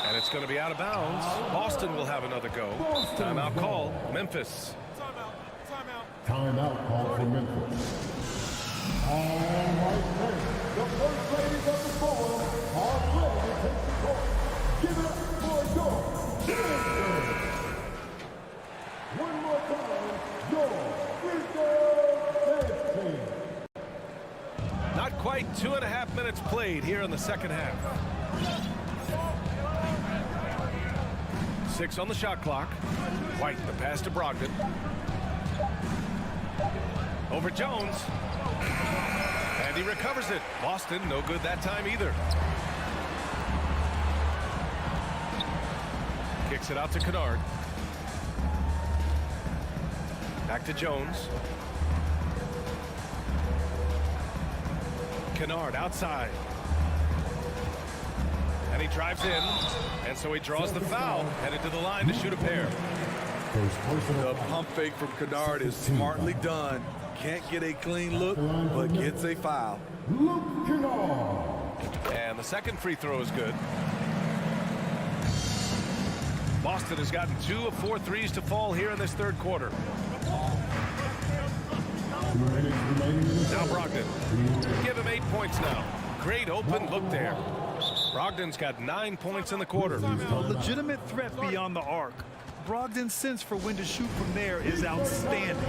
[SPEAKER 7] And it's going to be out of bounds. Boston will have another go. Timeout call. Memphis.
[SPEAKER 14] Timeout call for Memphis. All right, the first ladies of the floor are ready to take the court. Give it up for your Grizzlies. One more time, your Grizzlies team.
[SPEAKER 7] Not quite 2.5 minutes played here in the second half. 6 on the shot clock. White, the pass to Brogdon. Over Jones. And he recovers it. Boston, no good that time either. Kicks it out to Kennard. Back to Jones. Kennard outside. And he drives in, and so he draws the foul, headed to the line to shoot a pair.
[SPEAKER 11] The pump fake from Kennard is smartly done. Can't get a clean look, but gets a foul.
[SPEAKER 7] And the second free throw is good. Boston has gotten 2 of 4 threes to fall here in this third quarter. Now Brogdon. Give him 8 points now. Great open look there. Brogdon's got 9 points in the quarter.
[SPEAKER 9] A legitimate threat beyond the arc. Brogdon's sense for when to shoot from there is outstanding.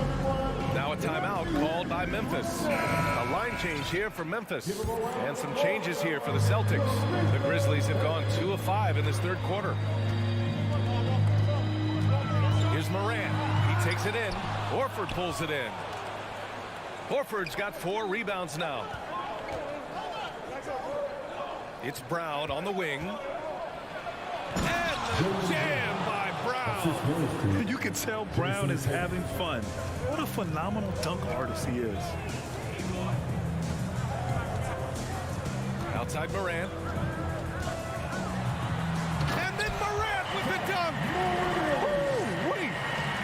[SPEAKER 7] Now a timeout called by Memphis. A line change here for Memphis. And some changes here for the Celtics. The Grizzlies have gone 2 of 5 in this third quarter. Here's Morant. He takes it in. Horford pulls it in. Horford's got 4 rebounds now. It's Brown on the wing. And the jam by Brown.
[SPEAKER 9] You can tell Brown is having fun. What a phenomenal dunk artist he is.
[SPEAKER 7] Outside Morant. And then Morant with the dunk.
[SPEAKER 9] Wait,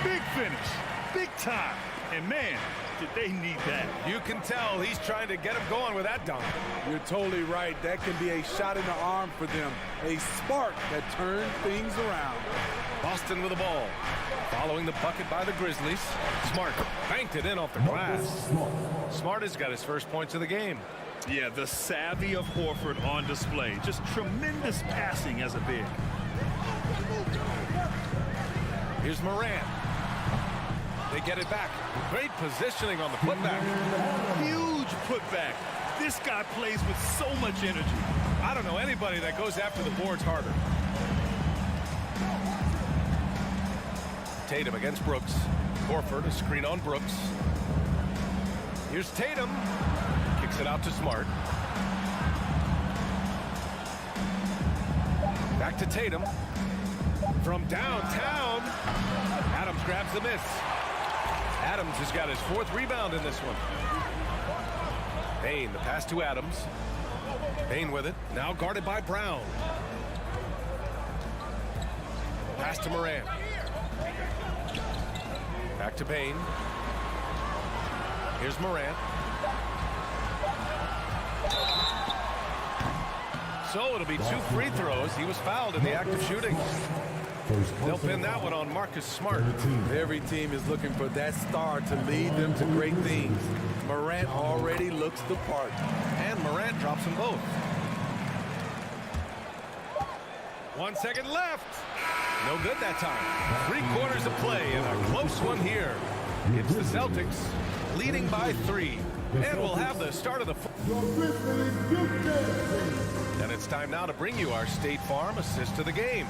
[SPEAKER 9] big finish, big time. And man, did they need that.
[SPEAKER 7] You can tell he's trying to get him going with that dunk.
[SPEAKER 11] You're totally right. That can be a shot in the arm for them. A spark that turns things around.
[SPEAKER 7] Boston with the ball. Following the bucket by the Grizzlies. Smart banked it in off the glass. Smart has got his first points of the game.
[SPEAKER 9] Yeah, the savvy of Horford on display. Just tremendous passing as a big.
[SPEAKER 7] Here's Morant. They get it back. Great positioning on the putback.
[SPEAKER 9] Huge putback. This guy plays with so much energy.
[SPEAKER 7] I don't know anybody that goes after the boards harder. Tatum against Brooks. Horford, a screen on Brooks. Here's Tatum. Kicks it out to Smart. Back to Tatum. From downtown. Adams grabs the miss. Adams has got his 4th rebound in this one. Payne, the pass to Adams. Payne with it. Now guarded by Brown. Pass to Morant. Back to Payne. Here's Morant. So it'll be 2 free throws. He was fouled in the act of shooting. They'll pin that one on Marcus Smart.
[SPEAKER 11] Every team is looking for that star to lead them to great things. Morant already looks the part.
[SPEAKER 7] And Morant drops them both. 1 second left. No good that time. 3/4 of play and a close one here. It's the Celtics leading by 3. And we'll have the start of the... And it's time now to bring you our State Farm assist to the game.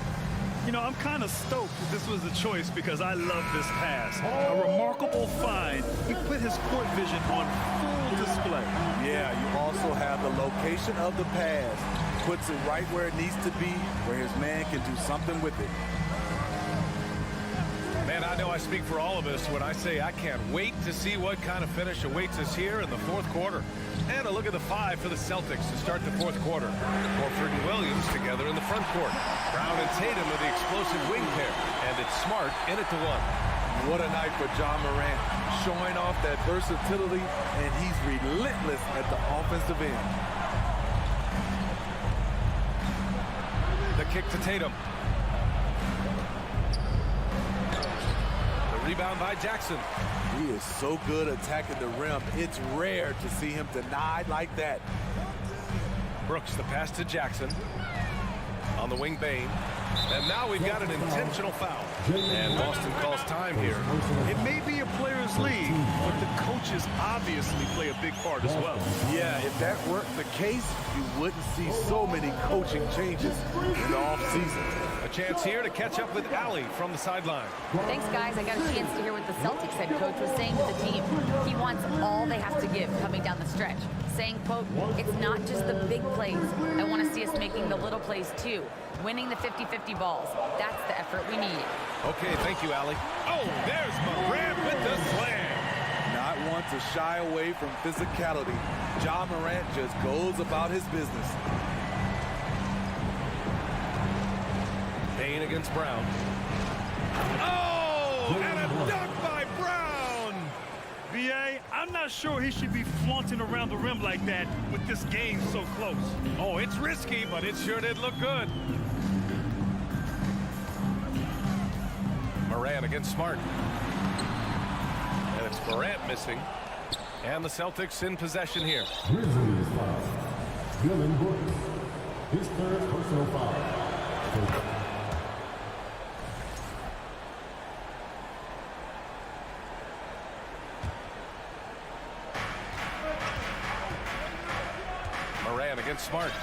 [SPEAKER 9] You know, I'm kind of stoked that this was a choice because I love this pass. A remarkable find. He put his court vision on full display.
[SPEAKER 11] Yeah, you also have the location of the pass. Puts it right where it needs to be, where his man can do something with it.
[SPEAKER 7] Man, I know I speak for all of us when I say I can't wait to see what kind of finish awaits us here in the 4th quarter. And a look at the 5 for the Celtics to start the 4th quarter. Horford and Williams together in the front court. Brown and Tatum are the explosive wing pair. And it's Smart in it to 1.
[SPEAKER 11] What a night for John Morant, showing off that versatility, and he's relentless at the offensive end.
[SPEAKER 7] The kick to Tatum. The rebound by Jackson.
[SPEAKER 11] He is so good attacking the rim. It's rare to see him denied like that.
[SPEAKER 7] Brooks, the pass to Jackson. On the wing, Bane. And now we've got an intentional foul. And Boston calls time here.
[SPEAKER 9] It may be a player's league, but the coaches obviously play a big part as well.
[SPEAKER 11] Yeah, if that weren't the case, you wouldn't see so many coaching changes in the offseason.
[SPEAKER 7] A chance here to catch up with Allie from the sideline.
[SPEAKER 13] Thanks, guys. I got a chance to hear what the Celtics head coach was saying to the team. He wants all they have to give coming down the stretch. Saying, quote, it's not just the big plays. I want to see us making the little plays, too. Winning the 50-50 balls. That's the effort we need.
[SPEAKER 7] Okay, thank you, Allie. Oh, there's Morant with the slam.
[SPEAKER 11] Not one to shy away from physicality. John Morant just goes about his business.
[SPEAKER 7] Bane against Brown. Oh, and a dunk by Brown.
[SPEAKER 9] B.A., I'm not sure he should be flaunting around the rim like that with this game so close.
[SPEAKER 7] Oh, it's risky, but it sure did look good. Morant against Smart. And it's Morant missing. And the Celtics in possession here.
[SPEAKER 14] Grizzlies foul. Dylan Brooks. His 3rd personal foul.
[SPEAKER 7] Morant against Smart.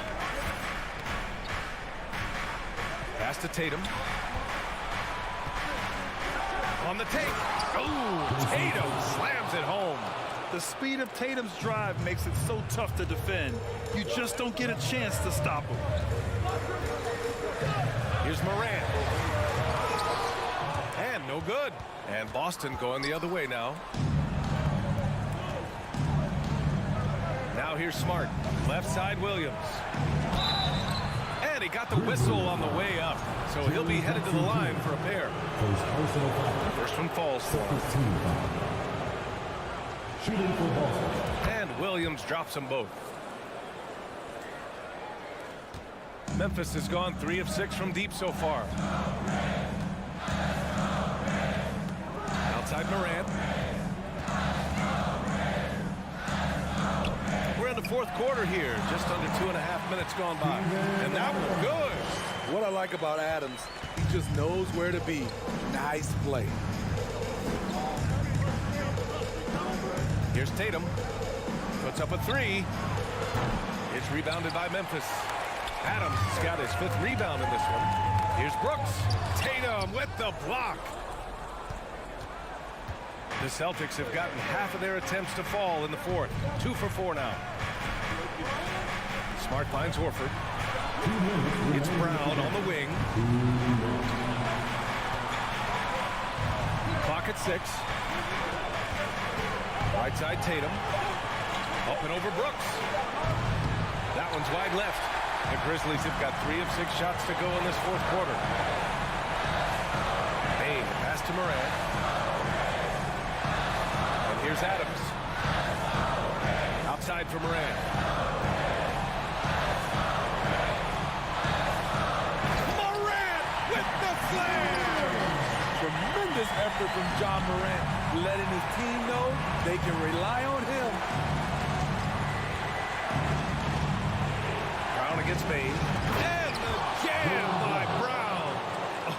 [SPEAKER 7] Pass to Tatum. On the take. Oh, Tatum slams it home.
[SPEAKER 9] The speed of Tatum's drive makes it so tough to defend. You just don't get a chance to stop him.
[SPEAKER 7] Here's Morant. And no good. And Boston going the other way now. Now here's Smart. Left side Williams. And he got the whistle on the way up. So he'll be headed to the line for a pair. First one falls for him.
[SPEAKER 14] Shooting for Boston.
[SPEAKER 7] And Williams drops them both. Memphis has gone 3 of 6 from deep so far. Outside Morant. We're in the 4th quarter here. Just under 2.5 minutes gone by. And that was good.
[SPEAKER 11] What I like about Adams, he just knows where to be. Nice play.
[SPEAKER 7] Here's Tatum. Puts up a 3. It's rebounded by Memphis. Adams has got his 5th rebound in this one. Here's Brooks. Tatum with the block. The Celtics have gotten half of their attempts to fall in the 4th. 2 for 4 now. Smart finds Horford. It's Brown on the wing. Clock at 6. Right side Tatum. Up and over Brooks. That one's wide left. The Grizzlies have got 3 of 6 shots to go in this 4th quarter. Bane pass to Morant. And here's Adams. Outside for Morant. Morant with the slam!
[SPEAKER 11] Tremendous effort from John Morant, letting his team know they can rely on him.
[SPEAKER 7] Brown against Bain. And the jam by Brown.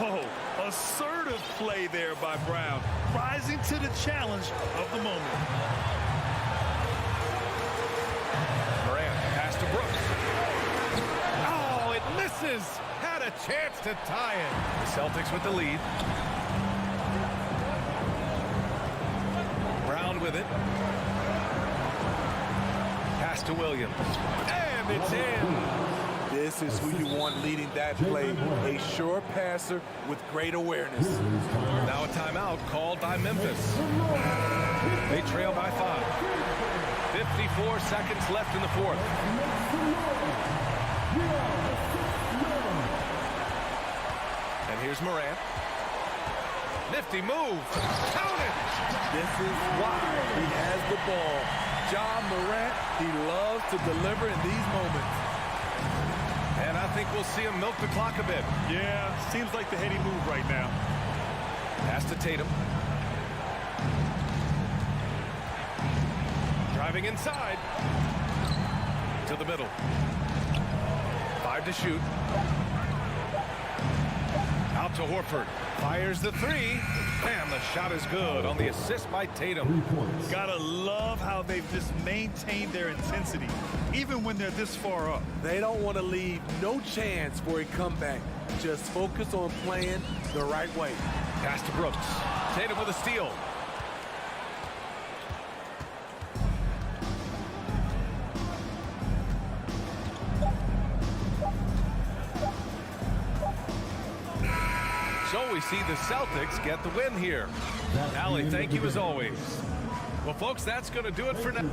[SPEAKER 9] Oh, assertive play there by Brown, rising to the challenge of the moment.
[SPEAKER 7] Morant pass to Brooks. Oh, it misses. Had a chance to tie it. The Celtics with the lead. Brown with it. Pass to Williams. And it's in.
[SPEAKER 11] This is who you want leading that play, a sure passer with great awareness.
[SPEAKER 7] Now a timeout called by Memphis. They trail by 5. 54 seconds left in the fourth. And here's Morant. Nifty move. Count it.
[SPEAKER 11] This is why he has the ball. John Morant, he loves to deliver in these moments.
[SPEAKER 7] And I think we'll see him milk the clock a bit.
[SPEAKER 9] Yeah, seems like the heady move right now.
[SPEAKER 7] Pass to Tatum. Driving inside. To the middle. 5 to shoot. Out to Horford. Fires the 3. And the shot is good on the assist by Tatum.
[SPEAKER 9] Gotta love how they've just maintained their intensity, even when they're this far up.
[SPEAKER 11] They don't want to leave no chance for a comeback. Just focus on playing the right way.
[SPEAKER 7] Pass to Brooks. Tatum with a steal. So we see the Celtics get the win here. Allie, thank you as always. Well, folks, that's going to do it for now.